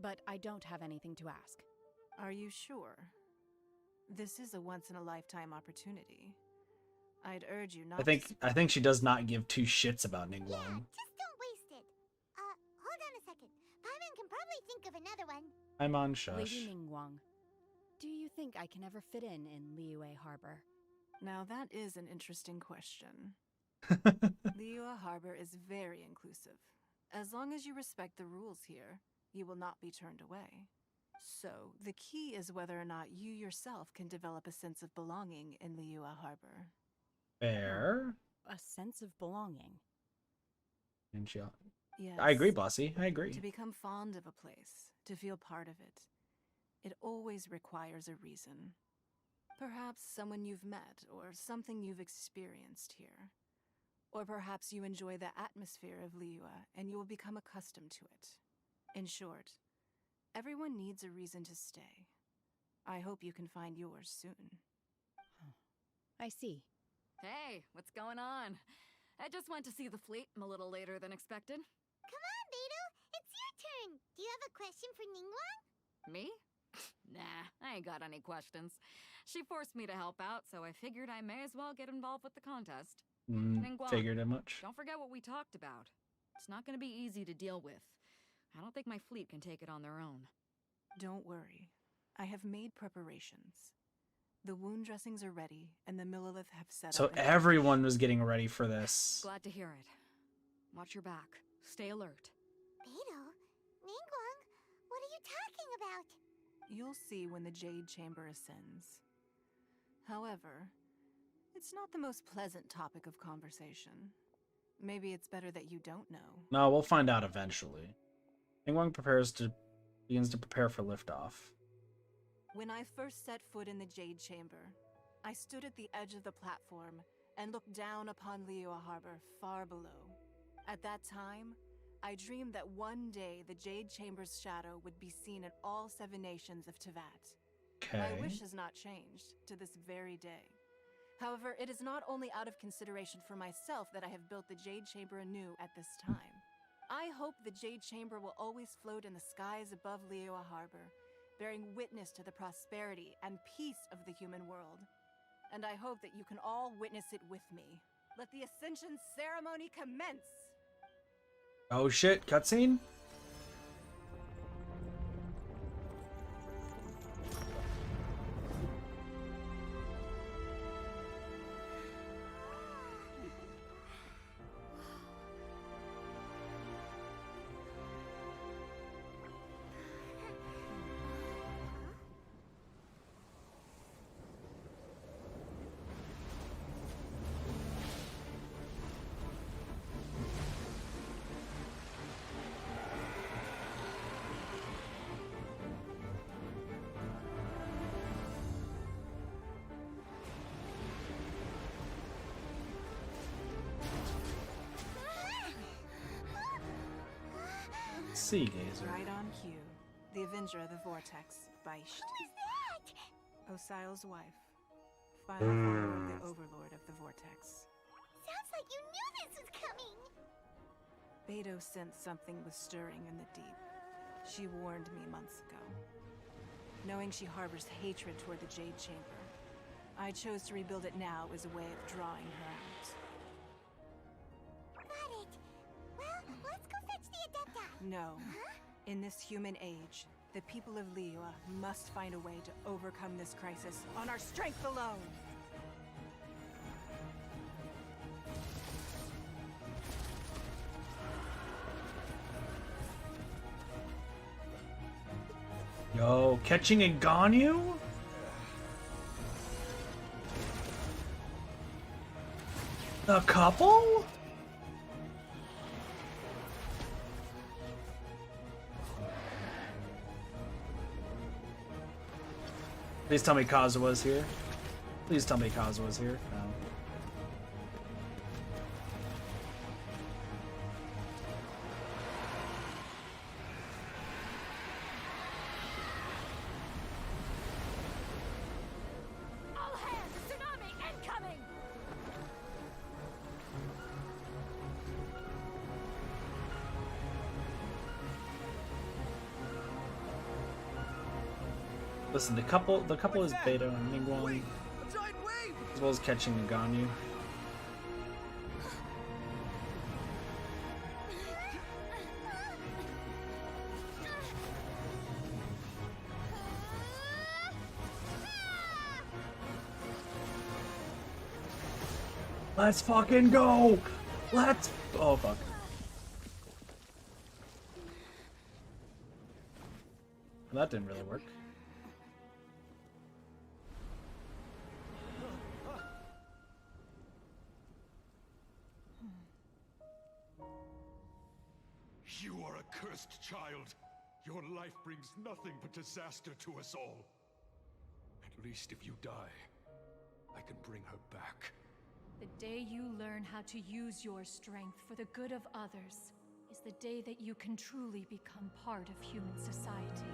But I don't have anything to ask. Are you sure? This is a once-in-a-lifetime opportunity. I'd urge you not I think she does not give two shits about Ningguang. Just don't waste it. Hold on a second. Paimon can probably think of another one. Paimon, shush. Lady Ningguang, do you think I can ever fit in Liyue Harbor? Now that is an interesting question. Liyue Harbor is very inclusive. As long as you respect the rules here, you will not be turned away. So, the key is whether or not you yourself can develop a sense of belonging in Liyue Harbor. Fair. A sense of belonging. And she, Yes. I agree, Bossy. I agree. To become fond of a place, to feel part of it, it always requires a reason. Perhaps someone you've met, or something you've experienced here. Or perhaps you enjoy the atmosphere of Liyue, and you will become accustomed to it. In short, everyone needs a reason to stay. I hope you can find yours soon. I see. Hey, what's going on? I just went to see the fleet. I'm a little later than expected. Come on, Beidou. It's your turn. Do you have a question for Ningguang? Me? Nah, I ain't got any questions. She forced me to help out, so I figured I may as well get involved with the contest. Ningguang, Figured it much. don't forget what we talked about. It's not going to be easy to deal with. I don't think my fleet can take it on their own. Don't worry. I have made preparations. The wound dressings are ready, and the Millilith have set So up. everyone was getting ready for this. Glad to hear it. Watch your back. Stay alert. Beidou? Ningguang? What are you talking about? You'll see when the Jade Chamber ascends. However, it's not the most pleasant topic of conversation. Maybe it's better that you don't know. No, we'll find out eventually. Ningguang begins to prepare for liftoff. When I first set foot in the Jade Chamber, I stood at the edge of the platform and looked down upon Liyue Harbor far below. At that time, I dreamed that one day the Jade Chamber's shadow would be seen in all 7 nations of Teyvat. My Okay. wish has not changed to this very day. However, it is not only out of consideration for myself that I have built the Jade Chamber anew at this time. I hope the Jade Chamber will always float in the skies above Liyue Harbor, bearing witness to the prosperity and peace of the human world. And I hope that you can all witness it with me. Let the Ascension ceremony commence! Oh shit, cutscene? sea gazer. Right on cue. The Avenger of the Vortex, Beisht. Who is that? Osial's wife. Final follower of the Overlord of the Vortex. Sounds like you knew this was coming. Beidou sensed something was stirring in the deep. She warned me months ago. Knowing she harbors hatred toward the Jade Chamber, I chose to rebuild it now as a way of drawing her out. Got it. Well, let's go fetch the Adepti. No. Huh? In this human age, the people of Liyue must find a way to overcome this crisis on our strength alone. Yo, catching a Ganyu? The couple? Please tell me Kazua's here. Please tell me Kazua's here. No. All hands, a tsunami incoming! Listen, the couple is Beidou and Ningguang, as well as catching a Ganyu. Let's fucking go! Let's. Oh fuck. Well, that didn't really work. You are a cursed child. Your life brings nothing but disaster to us all. At least if you die, I can bring her back. The day you learn how to use your strength for the good of others is the day that you can truly become part of human society.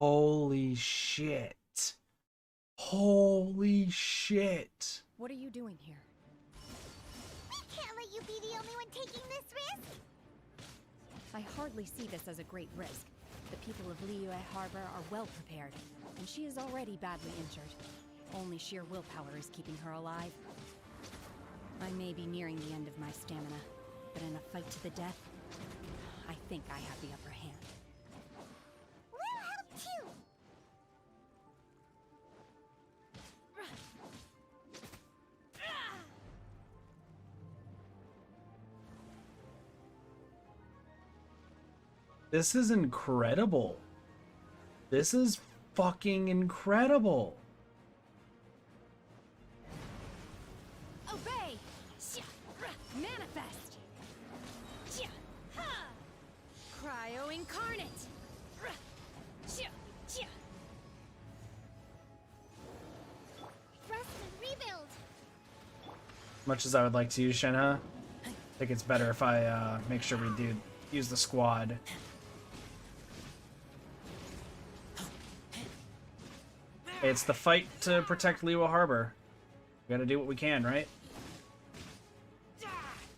Holy shit. Holy shit. What are you doing here? We can't let you be the only one taking this risk. I hardly see this as a great risk. The people of Liyue Harbor are well prepared, and she is already badly injured. Only sheer willpower is keeping her alive. I may be nearing the end of my stamina, but in a fight to the death, I think I have the upper hand. We'll help too. This is incredible. This is fucking incredible. Obey! Manifest! Cryo incarnate! Thrust and rebuild. Much as I would like to use Shenhe, I think it's better if I make sure we do use the squad. It's the fight to protect Liyue Harbor. We gotta do what we can, right?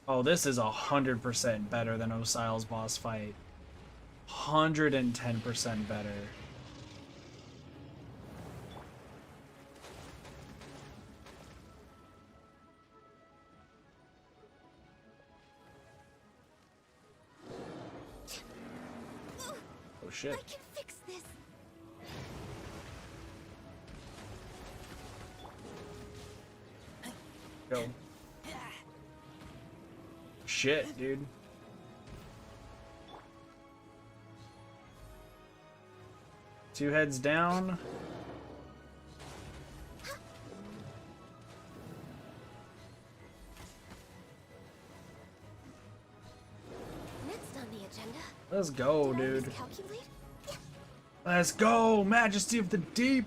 Oh, this is 100% better than Osial's boss fight. 110% better. shit. I can fix this. Go. Shit, dude. Two heads down. Next on the agenda. Let's go, dude. Calculate? Let's go, Majesty of the Deep.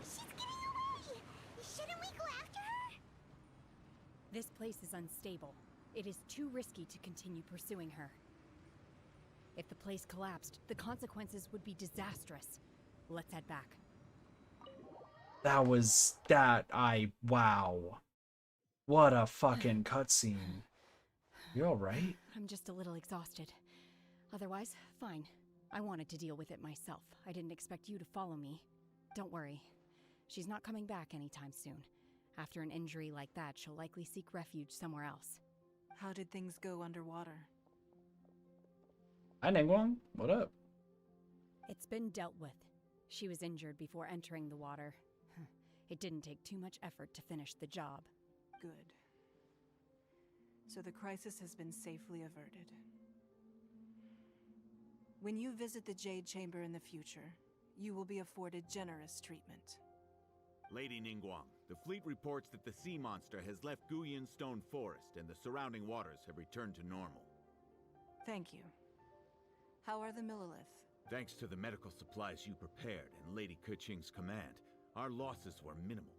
Shouldn't we go after her? This place is unstable. It is too risky to continue pursuing her. If the place collapsed, the consequences would be disastrous. Let's head back. That was wow. What a fucking cutscene. You alright? I'm just a little exhausted. Otherwise, fine. I wanted to deal with it myself. I didn't expect you to follow me. Don't worry. She's not coming back anytime soon. After an injury like that, she'll likely seek refuge somewhere else. How did things go underwater? Hi, Ningguang. What up? It's been dealt with. She was injured before entering the water. It didn't take too much effort to finish the job. Good. So the crisis has been safely averted. When you visit the Jade Chamber in the future, you will be afforded generous treatment. Lady Ningguang, the fleet reports that the sea monster has left Guyun Stone Forest and the surrounding waters have returned to normal. Thank you. How are the Millilith? Thanks to the medical supplies you prepared and Lady Keqing's command, our losses were minimal.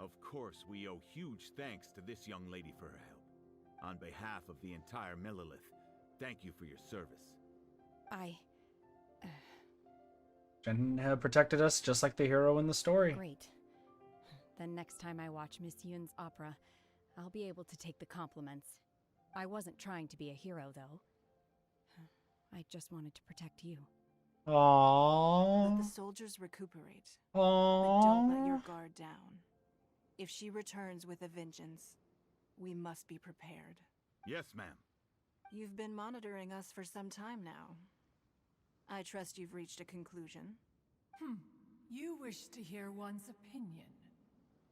Of course, we owe huge thanks to this young lady for her help. On behalf of the entire Millilith, thank you for your service. Shenhe protected us just like the hero in the story. Great. Then next time I watch Miss Yun's opera, I'll be able to take the compliments. I wasn't trying to be a hero, though. I just wanted to protect you. Aww. Let the soldiers recuperate. Aww. But don't let your guard down. If she returns with a vengeance, we must be prepared. Yes, ma'am. You've been monitoring us for some time now. I trust you've reached a conclusion. You wish to hear one's opinion.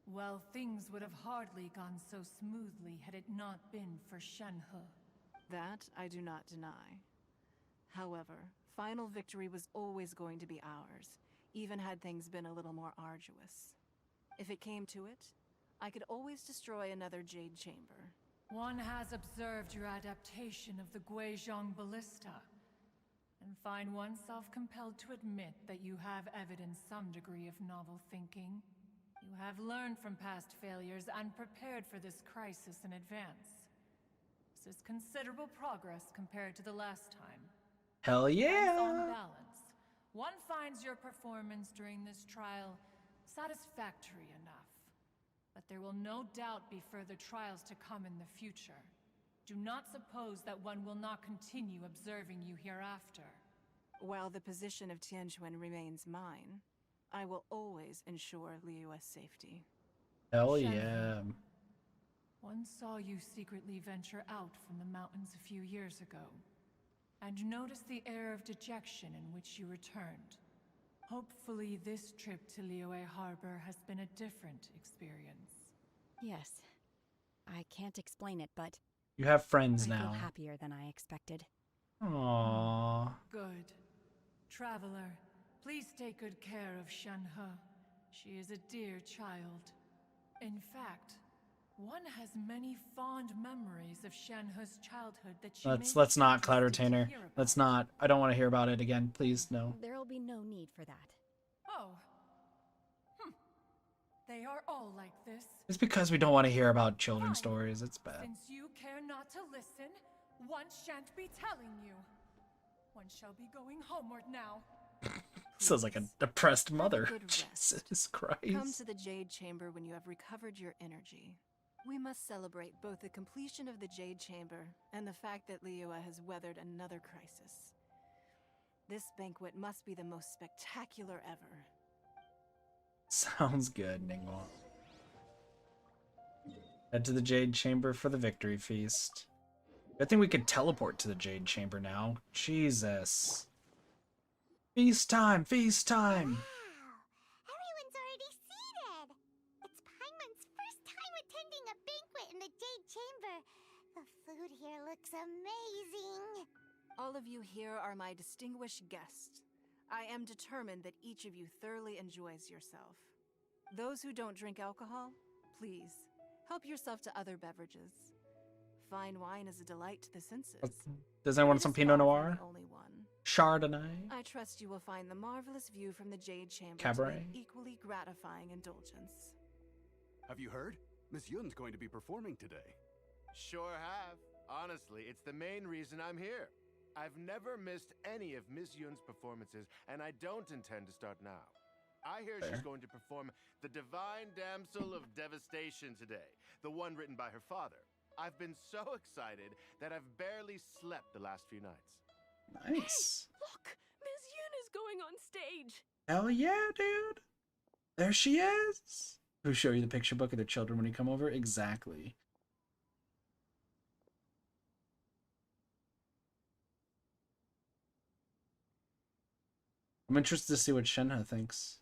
Well, things would have hardly gone so smoothly had it not been for Shenhe. That I do not deny. However, final victory was always going to be ours, even had things been a little more arduous. If it came to it, I could always destroy another Jade Chamber. One has observed your adaptation of the Guizhong Ballista, and find oneself compelled to admit that you have evidenced some degree of novel thinking. You have learned from past failures and prepared for this crisis in advance. This is considerable progress compared to the last time. Hell yeah! On balance, one finds your performance during this trial satisfactory enough. But there will no doubt be further trials to come in the future. Do not suppose that one will not continue observing you hereafter. While the position of Tianquan remains mine, I will always ensure Liyue's safety. Hell Shenhe, yeah. one saw you secretly venture out from the mountains a few years ago, and noticed the air of dejection in which you returned. Hopefully this trip to Liyue Harbor has been a different experience. Yes. I can't explain it, but You have friends I now. feel happier than I expected. Aww. Good. Traveler, please take good care of Shenhe. She is a dear child. In fact, one has many fond memories of Shenhe's childhood that she Let's not, Cloud Retainer. Let's not. I don't want to hear about it again. Please, no. There'll be no need for that. Oh. They are all like this. It's because we don't want to hear about children's stories. It's bad. Since you care not to listen, one shan't be telling you. One shall be going homeward now. Sounds like a depressed mother. Good rest. Jesus Come Christ. to the Jade Chamber when you have recovered your energy. We must celebrate both the completion of the Jade Chamber and the fact that Liyue has weathered another crisis. This banquet must be the most spectacular ever. Sounds good, Ningguang. Head to the Jade Chamber for the victory feast. I think we could teleport to the Jade Chamber now. Jesus. Feast time! Feast time! Everyone's already seated. It's Paimon's first time attending a banquet in the Jade Chamber. The food here looks amazing. All of you here are my distinguished guests. I am determined that each of you thoroughly enjoys yourself. Those who don't drink alcohol, please, help yourself to other beverages. Fine wine is a delight to the senses. Does anyone want some Pinot Noir? Only one. Chardonnay? I trust you will find the marvelous view from the Jade Chamber Cabaret? to be an equally gratifying indulgence. Have you heard? Miss Yun's going to be performing today. Sure have. Honestly, it's the main reason I'm here. I've never missed any of Miss Yun's performances, and I don't intend to start now. I hear she's going to perform The Divine Damsel of Devastation today, the one written by her father. I've been so excited that I've barely slept the last few nights. Nice. Look, Miss Yun is going on stage. Hell yeah, dude. There she is. Who show you the picture book of their children when you come over? Exactly. I'm interested to see what Shenhe thinks.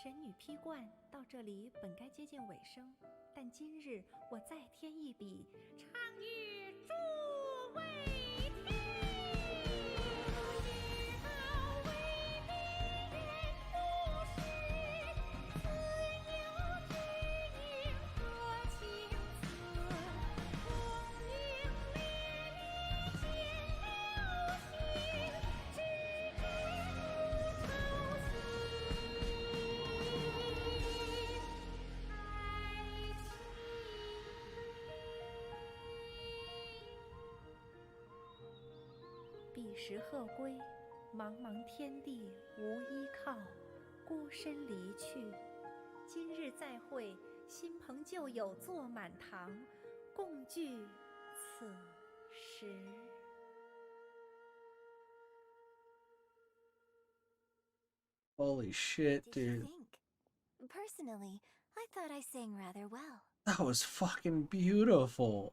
神女披冠到这里本该接近尾声，但今日我再添一笔，唱与诸位听。彼时鹤归，茫茫天地无依靠，孤身离去。今日再会，新朋旧友坐满堂，共聚此时。Holy shit, dude. Personally, I thought I sang rather well. That was fucking beautiful.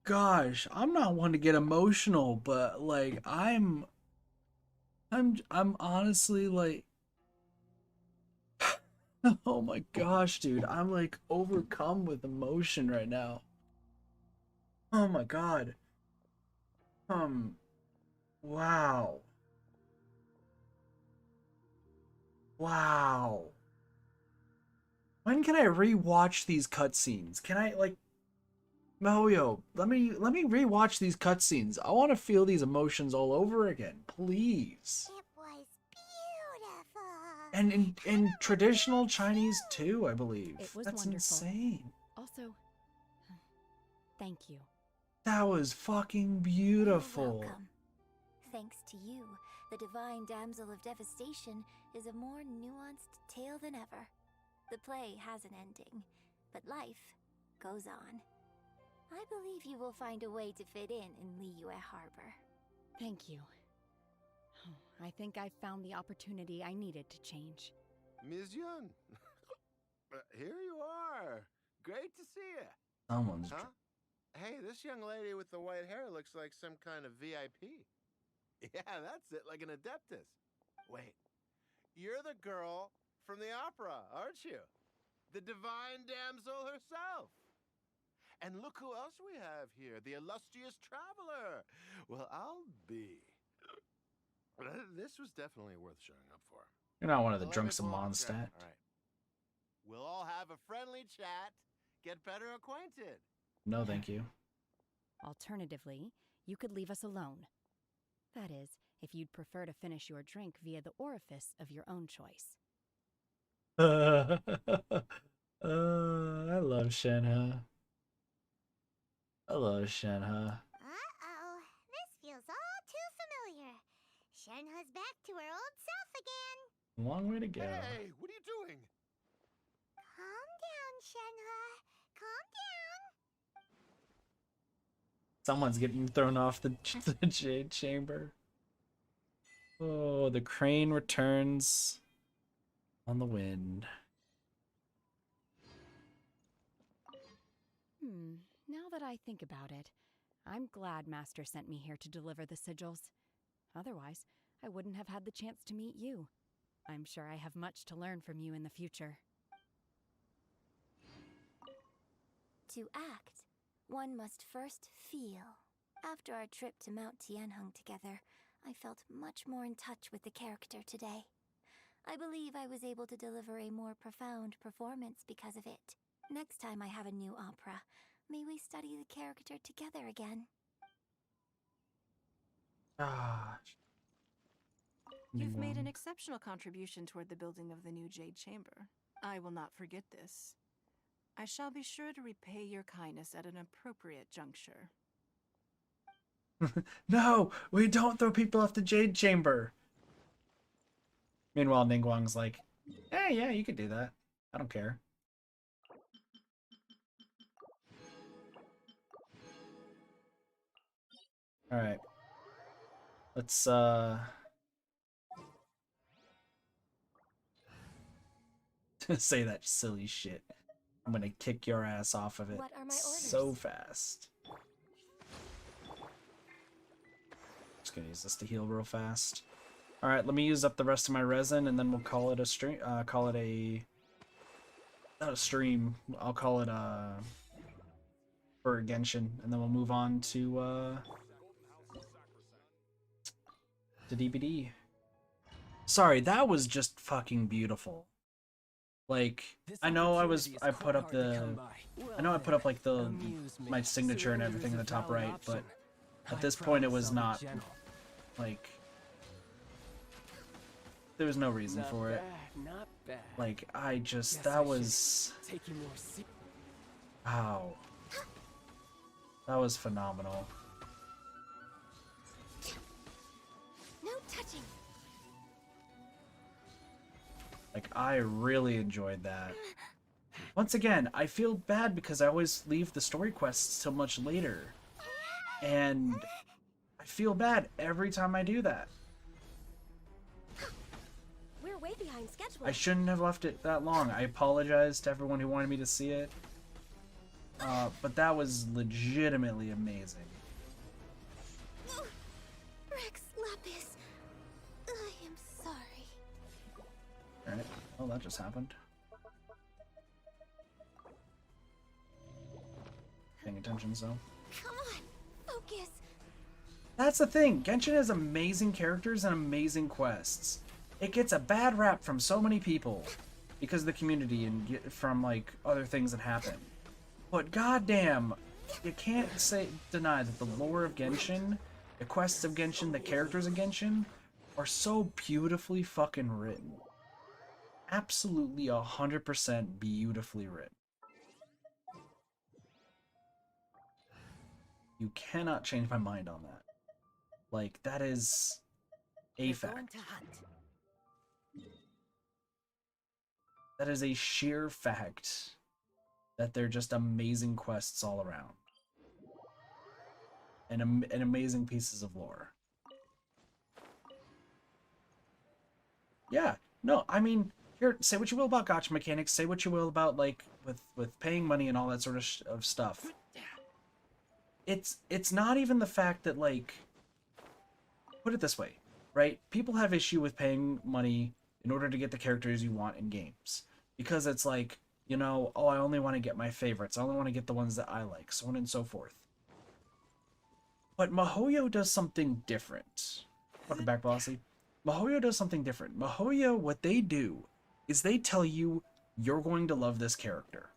Gosh, I'm not one to get emotional, but like I'm honestly like oh my gosh, dude. I'm like overcome with emotion right now. Oh my god. Wow. Wow. When can I rewatch these cutscenes? Can I like Moyo, let me rewatch these cutscenes. I want to feel these emotions all over again, please. It was beautiful. And in traditional Chinese too, I believe. It was That's wonderful. insane. Also, thank you. That was fucking beautiful. You're welcome. Thanks to you, the divine Damsel of Devastation is a more nuanced tale than ever. The play has an ending, but life goes on. I believe you will find a way to fit in Liyue Harbor. Thank you. I think I've found the opportunity I needed to change. Ms. Yun, here you are. Great to see you. Someone's. Huh? Hey, this young lady with the white hair looks like some kind of VIP. Yeah, that's it, like an adeptus. Wait, you're the girl from the opera, aren't you? The divine damsel herself. And look who else we have here, the illustrious traveler. Well, I'll be. This was definitely worth showing up for. You're not one of the Let drunks me of pull up the Mondstadt. graph. All right. We'll all have a friendly chat, get better acquainted. No, thank you. Alternatively, you could leave us alone. That is, if you'd prefer to finish your drink via the orifice of your own choice. I love Shenhe. I love Shenhe. Uh-oh, this feels all too familiar. Shenhe's back to her old self again. Long way to go. Hey, what are you doing? Calm down, Shenhe. Calm down. Someone's getting thrown off the Jade Chamber. Oh, the crane returns on the wind. Now that I think about it, I'm glad Master sent me here to deliver the sigils. Otherwise, I wouldn't have had the chance to meet you. I'm sure I have much to learn from you in the future. To act, one must first feel. After our trip to Mount Tianheng together, I felt much more in touch with the character today. I believe I was able to deliver a more profound performance because of it. Next time I have a new opera, may we study the character together again. Gosh. You've made an exceptional contribution toward the building of the new Jade Chamber. I will not forget this. I shall be sure to repay your kindness at an appropriate juncture. No, we don't throw people off the Jade Chamber. Meanwhile, Ningguang's like, hey, yeah, you could do that. I don't care. All right. Let's say that silly shit. I'm gonna kick your ass off of it What are my orders? so fast. Just gonna use this to heal real fast. All right, let me use up the rest of my resin, and then we'll call it a stream. Call it a not a stream. I'll call it for Genshin, and then we'll move on to DBD. Sorry, that was just fucking beautiful. Like, I know I put up the, I know I put up like my signature and everything in the top right, but at this point it was not, like, there was no reason for it. Not bad. Like, that was, wow. That was phenomenal. No touching. Like, I really enjoyed that. Once again, I feel bad because I always leave the story quests till much later. And I feel bad every time I do that. We're way behind schedule. I shouldn't have left it that long. I apologize to everyone who wanted me to see it. But that was legitimately amazing. Rex Lapis, I am sorry. Alright, oh, that just happened. Paying attention, so. Come on, focus. That's the thing. Genshin has amazing characters and amazing quests. It gets a bad rap from so many people because of the community and from like other things that happen. But goddamn, you can't deny that the lore of Genshin, the quests of Genshin, the characters of Genshin are so beautifully fucking written. Absolutely 100% beautifully written. You cannot change my mind on that. Like, that is a fact. That is a sheer fact that they're just amazing quests all around. And amazing pieces of lore. Yeah, no, I mean, here, say what you will about gacha mechanics, say what you will about, like, with paying money and all that sort of stuff. It's not even the fact that, like, put it this way, right? People have issue with paying money in order to get the characters you want in games. Because it's like, you know, oh, I only want to get my favorites. I only want to get the ones that I like, so on and so forth. But MiHoYo does something different. Welcome back, Bossy. MiHoYo does something different. MiHoYo, what they do is they tell you you're going to love this character.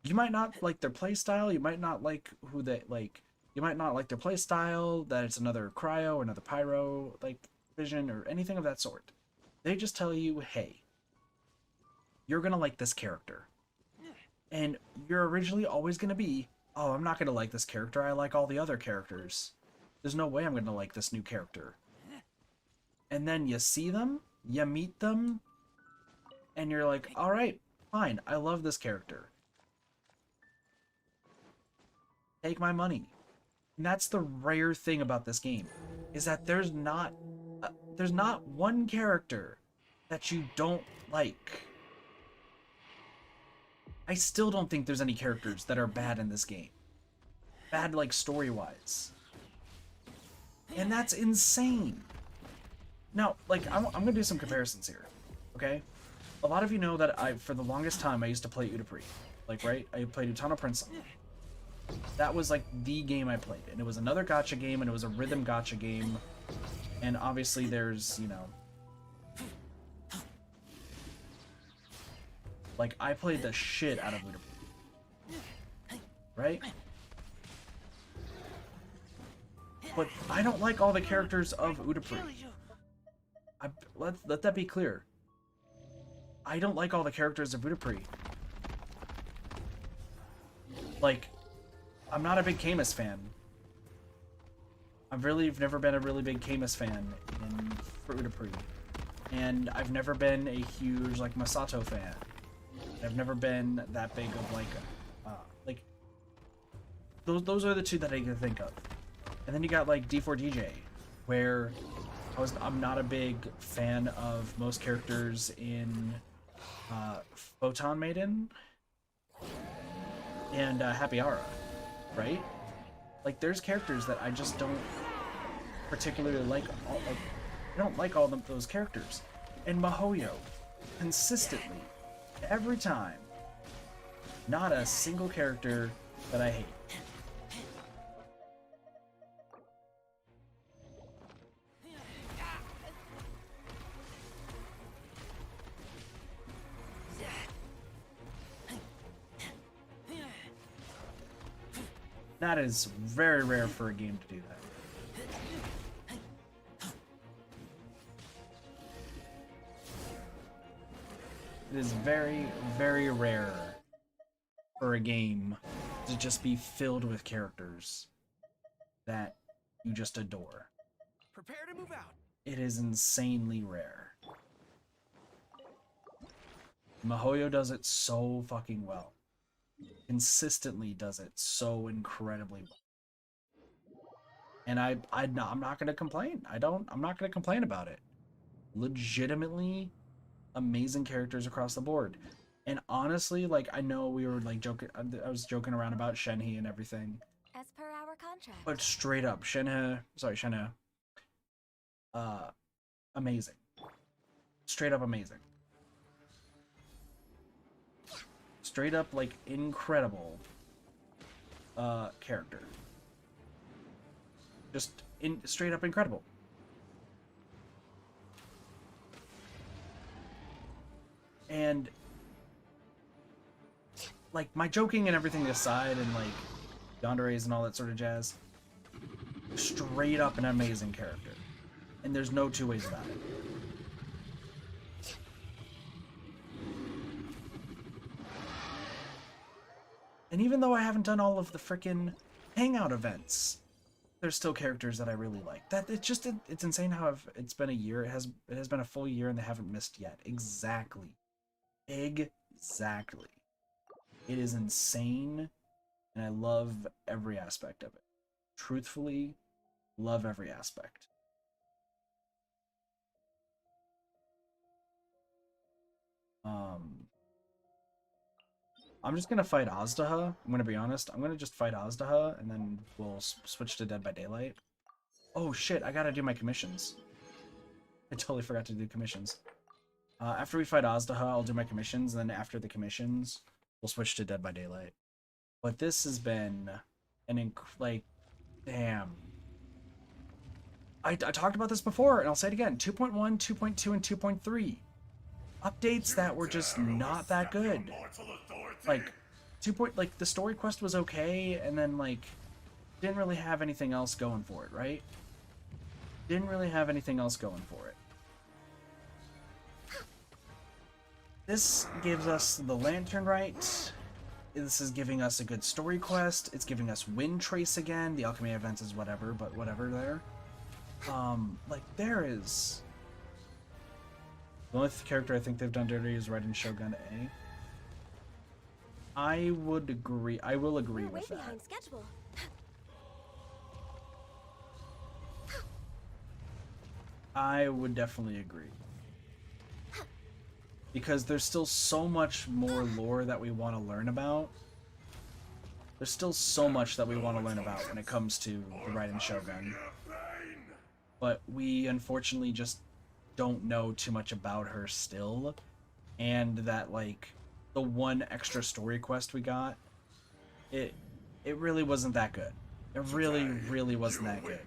You might not like their playstyle, you might not like who they like, you might not like their playstyle, that it's another Cryo or another Pyro, like, vision or anything of that sort. They just tell you, hey, you're gonna like this character. And you're originally always gonna be, oh, I'm not gonna like this character, I like all the other characters. There's no way I'm gonna like this new character. And then you see them, you meet them, and you're like, alright, fine, I love this character. Take my money. And that's the rare thing about this game, is that there's not one character that you don't like. I still don't think there's any characters that are bad in this game. Bad, like, story-wise. And that's insane. Now, like, I'm gonna do some comparisons here, okay? A lot of you know that for the longest time, I used to play Udapri. Like, right? I played Utano Prince. That was, like, the game I played. And it was another gacha game, and it was a rhythm gacha game. And obviously there's, you know... Like, I played the shit out of Udapri. Right? But I don't like all the characters of Udapri. Let that be clear. I don't like all the characters of Udapri. Like, I'm not a big Camus fan. I've never been a really big Camus fan for Udapri. And I've never been a huge, like, Masato fan. I've never been that big of, like those are the two that I can think of. And then you got, like, D4DJ, where I'm not a big fan of most characters in Photon Maiden and Happy Aura, right? Like, there's characters that I just don't particularly like. I don't like all those characters. And MiHoYo, consistently, every time, not a single character that I hate. That is very rare for a game to do that. It is very, very rare for a game to just be filled with characters that you just adore. Prepare to move out. It is insanely rare. MiHoYo does it so fucking well. Consistently does it so incredibly well. And I'm not gonna complain. I'm not gonna complain about it. Legitimately amazing characters across the board. And honestly, like, I know we were like joking, I was joking around about Shenhe and everything. As per our contract. But straight up, Shenhe, amazing. Straight up amazing. Straight up, like, incredible character. Just straight up incredible. And, like, my joking and everything aside, and, like, yanderes and all that sort of jazz, straight up an amazing character. And there's no two ways about it. And even though I haven't done all of the frickin' hangout events, there's still characters that I really like. That it's insane how it's been a year. It has been a full year and they haven't missed yet. Exactly. Exactly. It is insane, and I love every aspect of it. Truthfully, love every aspect. I'm just gonna fight Azdaha. I'm gonna be honest. I'm gonna just fight Azdaha, and then we'll switch to Dead by Daylight. Oh shit! I gotta do my commissions. I totally forgot to do commissions. After we fight Azdaha, I'll do my commissions, and then after the commissions, we'll switch to Dead by Daylight. But this has been an damn. I talked about this before, and I'll say it again. 2.1, 2.2, and 2.3. Updates that were just not that good. Like, the story quest was okay, and then, like, didn't really have anything else going for it, right? Didn't really have anything else going for it. This gives us the Lantern Rite. This is giving us a good story quest. It's giving us Wind Trace again. The Alchemy events is whatever, but whatever there. Like, there is... The only character I think they've done dirty is Raiden Shogun A. I would agree. I will agree with that. Behind schedule. I would definitely agree. Because there's still so much more lore that we want to learn about. There's still so much that we want to learn about when it comes to the Raiden Shogun. But we unfortunately just don't know too much about her still. And that, like, the one extra story quest we got, it really wasn't that good. It really wasn't that good.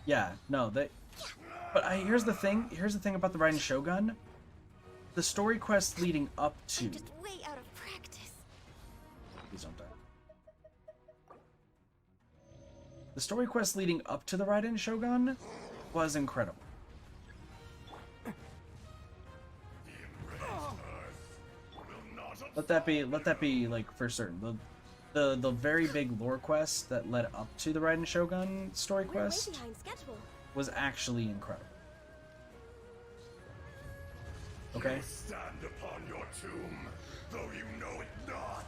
Yeah, no, but here's the thing about the Raiden Shogun. The story quest leading up to... I'm just way out of practice. Please don't die. The story quest leading up to the Raiden Shogun was incredible. Let that be like for certain. The very big lore quest that led up to the Raiden Shogun story quest was actually incredible. Okay? You stand upon your tomb, though you know it not.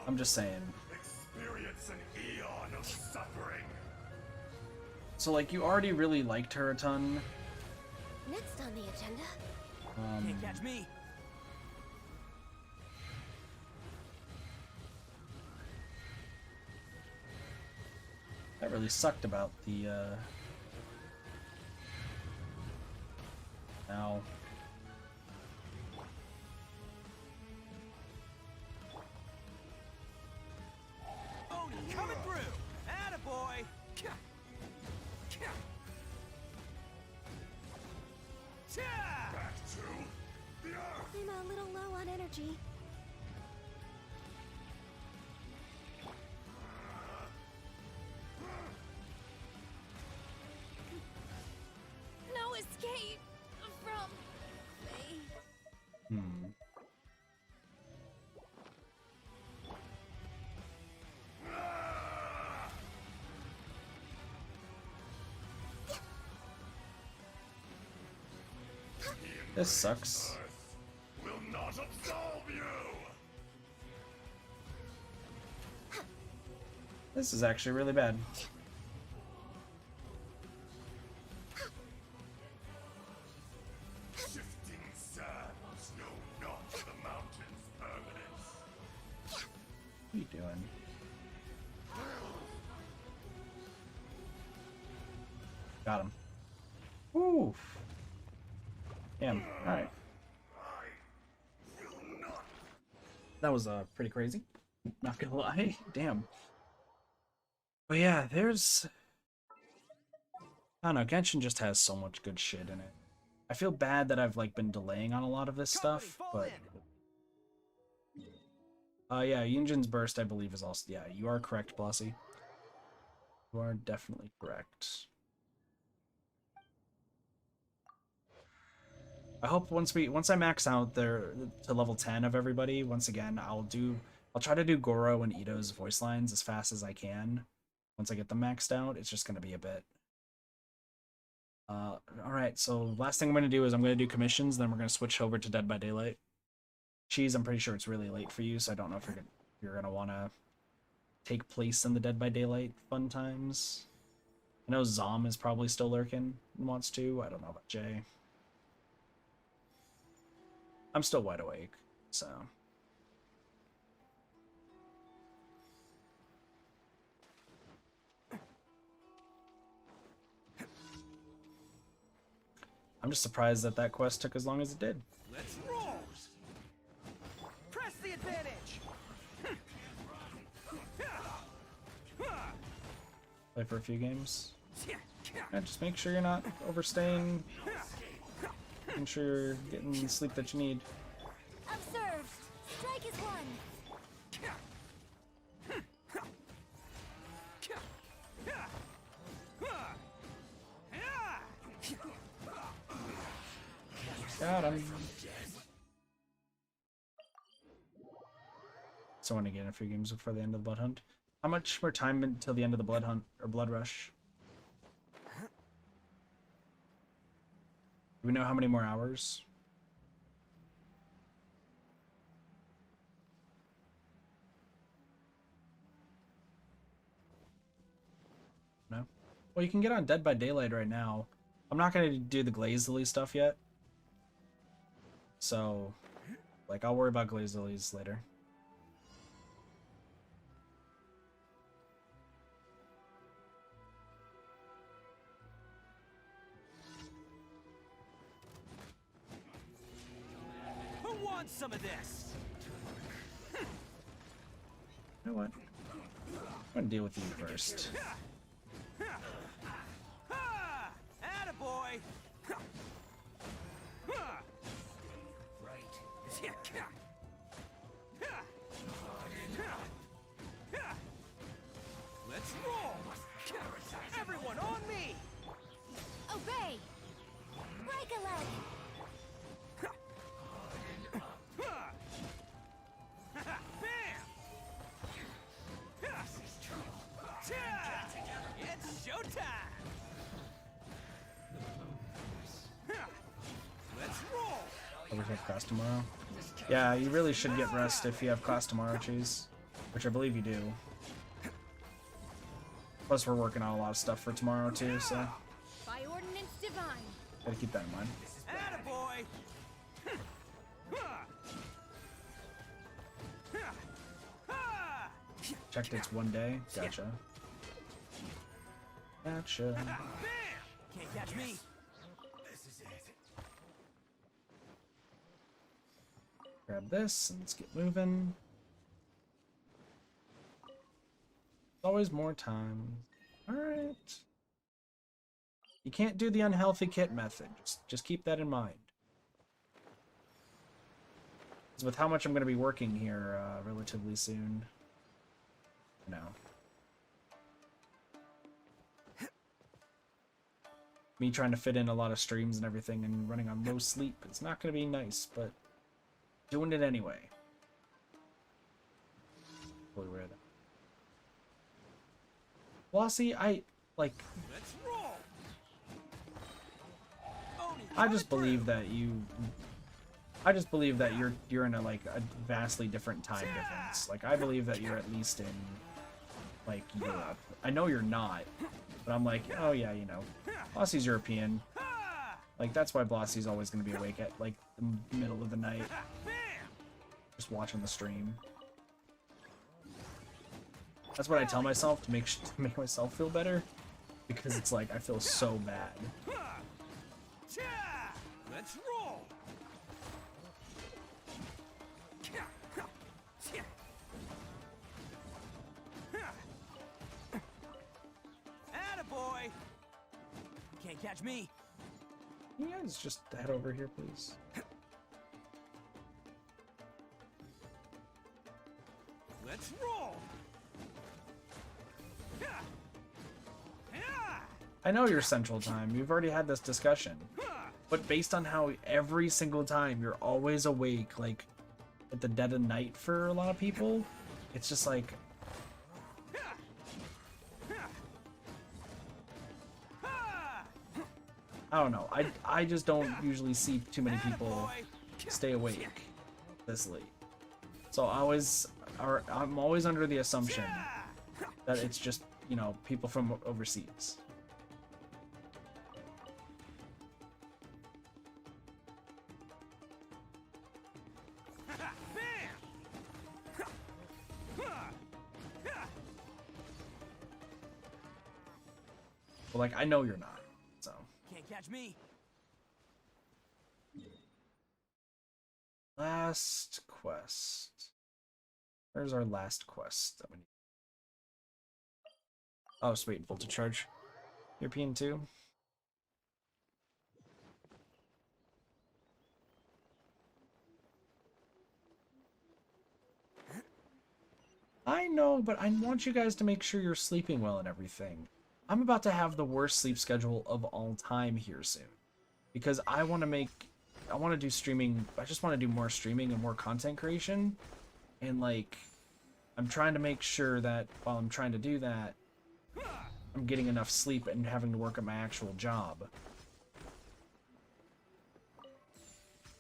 I'm just saying. Experience an eon of suffering. So, like, you already really liked her a ton. Next on the agenda. Can't catch me. That really sucked about the, Now. Oh, coming through. Attaboy. Back to the earth. I'm a little low on energy. No escape from me. This sucks. Will not absolve you. This is actually really bad. Shifting sands know not the mountain's permanence. What are you doing? Got him. Oof. Damn. Alright. That was pretty crazy. Not gonna lie. Damn. But yeah, there's... I don't know, Genshin just has so much good shit in it. I feel bad that I've, like, been delaying on a lot of this stuff, but... yeah, Yunjin's Burst, I believe, is also... Yeah, you are correct, Blossy. You are definitely correct. I hope once I max out there to level 10 of everybody, once again, I'll try to do Goro and Ito's voice lines as fast as I can. Once I get them maxed out, it's just gonna be a bit. All right, so last thing I'm gonna do is I'm gonna do commissions, then we're gonna switch over to Dead by Daylight. Cheese, I'm pretty sure it's really late for you, so I don't know if you're gonna wanna take place in the Dead by Daylight fun times. I know Zom is probably still lurking and wants to. I don't know about Jay. I'm still wide awake, so. I'm just surprised that that quest took as long as it did. Let's roll. Press the advantage. Play for a few games. Yeah, just make sure you're not overstaying. Making sure you're getting the sleep that you need. Observed. Strike is one. Got him. So I want to get in a few games before the end of the Blood Hunt. How much more time until the end of the Blood Hunt or Blood Rush? Do we know how many more hours? No? Well, you can get on Dead by Daylight right now. I'm not going to do the Glazed Lily stuff yet. So, like, I'll worry about Glazed Lilies later. Who wants some of this? You know what? I'm going to deal with you first. Attaboy! Let's roll! Everyone on me! Obey! Break a leg! It's showtime! Let's roll! Oh, we have class tomorrow? Yeah, you really should get rest if you have class tomorrow, Cheese. Which I believe you do. Plus, we're working on a lot of stuff for tomorrow, too, so. By ordinance divine. Gotta keep that in mind. Attaboy! Checked it's one day. Gotcha. Gotcha. Can't catch me! Grab this and let's get moving. Always more time. Alright. You can't do the unhealthy kit method. Just keep that in mind. Because with how much I'm going to be working here relatively soon. No. Me trying to fit in a lot of streams and everything and running on low sleep. It's not going to be nice, but doing it anyway. Fully aware of that. Flossie, I just believe that you're in a vastly different time difference. Like, I believe that you're at least in like Europe. I know you're not, but I'm like, oh yeah, you know, Flossie's European. Like, that's why Blossie's always gonna be awake at like the middle of the night, just watching the stream. That's what I tell myself to make myself feel better, because it's like I feel so bad. Let's roll! Attaboy! Can't catch me! Can you guys just head over here, please? Let's roll! I know you're Central Time. We've already had this discussion. but based on how every single time you're always awake, like at the dead of night for a lot of people, it's just like, I don't know. I just don't usually see too many people stay awake this late. So I'm always under the assumption that it's just, you know, people from overseas. But like, I know you're not, so. Can't catch me. Last quest. Where's our last quest that we need? Oh, sweet. Voltage charge. European 2. I know, but I want you guys to make sure you're sleeping well and everything. I'm about to have the worst sleep schedule of all time here soon. Because I want to do streaming. I just want to do more streaming and more content creation. And like, I'm trying to make sure that while I'm trying to do that, I'm getting enough sleep and having to work at my actual job.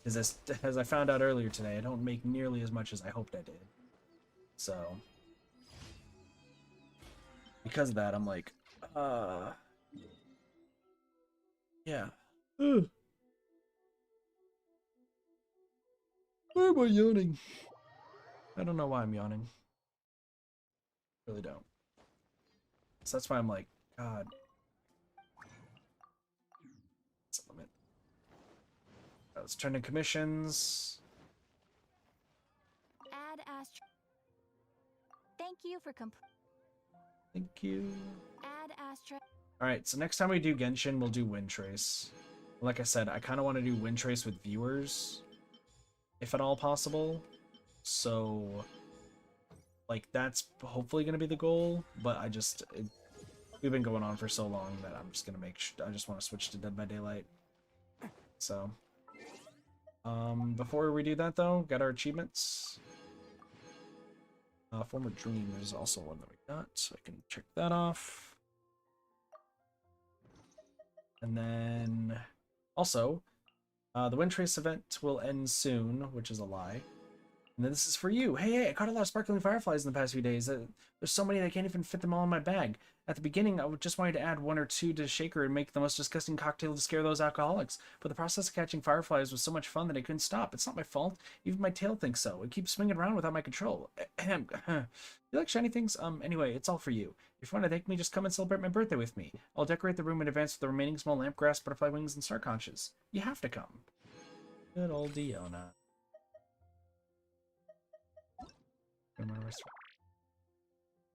As I found out earlier today, I don't make nearly as much as I hoped I did. So, because of that, I'm like, yeah. Why am I yawning? I don't know why I'm yawning. Really don't. So that's why I'm like, God. Let's turn in commissions. Add Astra. Thank you for Thank you. Add Astra. Alright, so next time we do Genshin, we'll do Wind Trace. Like I said, I kind of want to do Wind Trace with viewers, if at all possible. So, like, that's hopefully going to be the goal, but we've been going on for so long that I'm just going to I just want to switch to Dead by Daylight. So, before we do that though, got our achievements. Former Dream is also one that we got, so I can check that off. And then, also, the Wind Trace event will end soon, which is a lie. And then this is for you. Hey, I caught a lot of sparkling fireflies in the past few days. There's so many that I can't even fit them all in my bag. At the beginning, I just wanted to add 1 or 2 to the shaker and make the most disgusting cocktail to scare those alcoholics. But the process of catching fireflies was so much fun that I couldn't stop. It's not my fault. Even my tail thinks so. It keeps swinging around without my control. You like shiny things? Anyway, it's all for you. If you want to thank me, just come and celebrate my birthday with me. I'll decorate the room in advance with the remaining small lamp grass, butterfly wings, and star conches. You have to come. Good old Diona.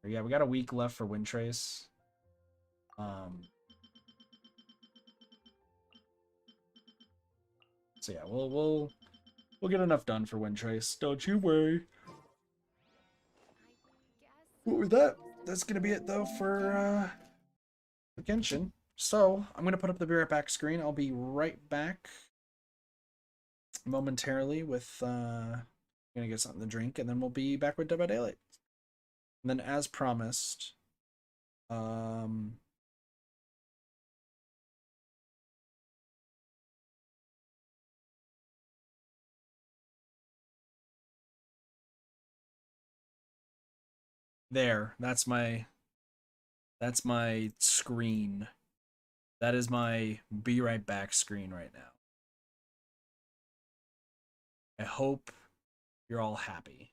Yeah, we got a week left for Wind Trace. So yeah, we'll get enough done for Wind Trace. Don't you worry. What with that? That's gonna be it though for Genshin. So I'm gonna put up the Be Right Back screen. I'll be right back momentarily with gonna get something to drink, and then we'll be back with Dead by Daylight. And then, as promised, there. That's my screen. That is my Be Right Back screen right now. I hope you're all happy.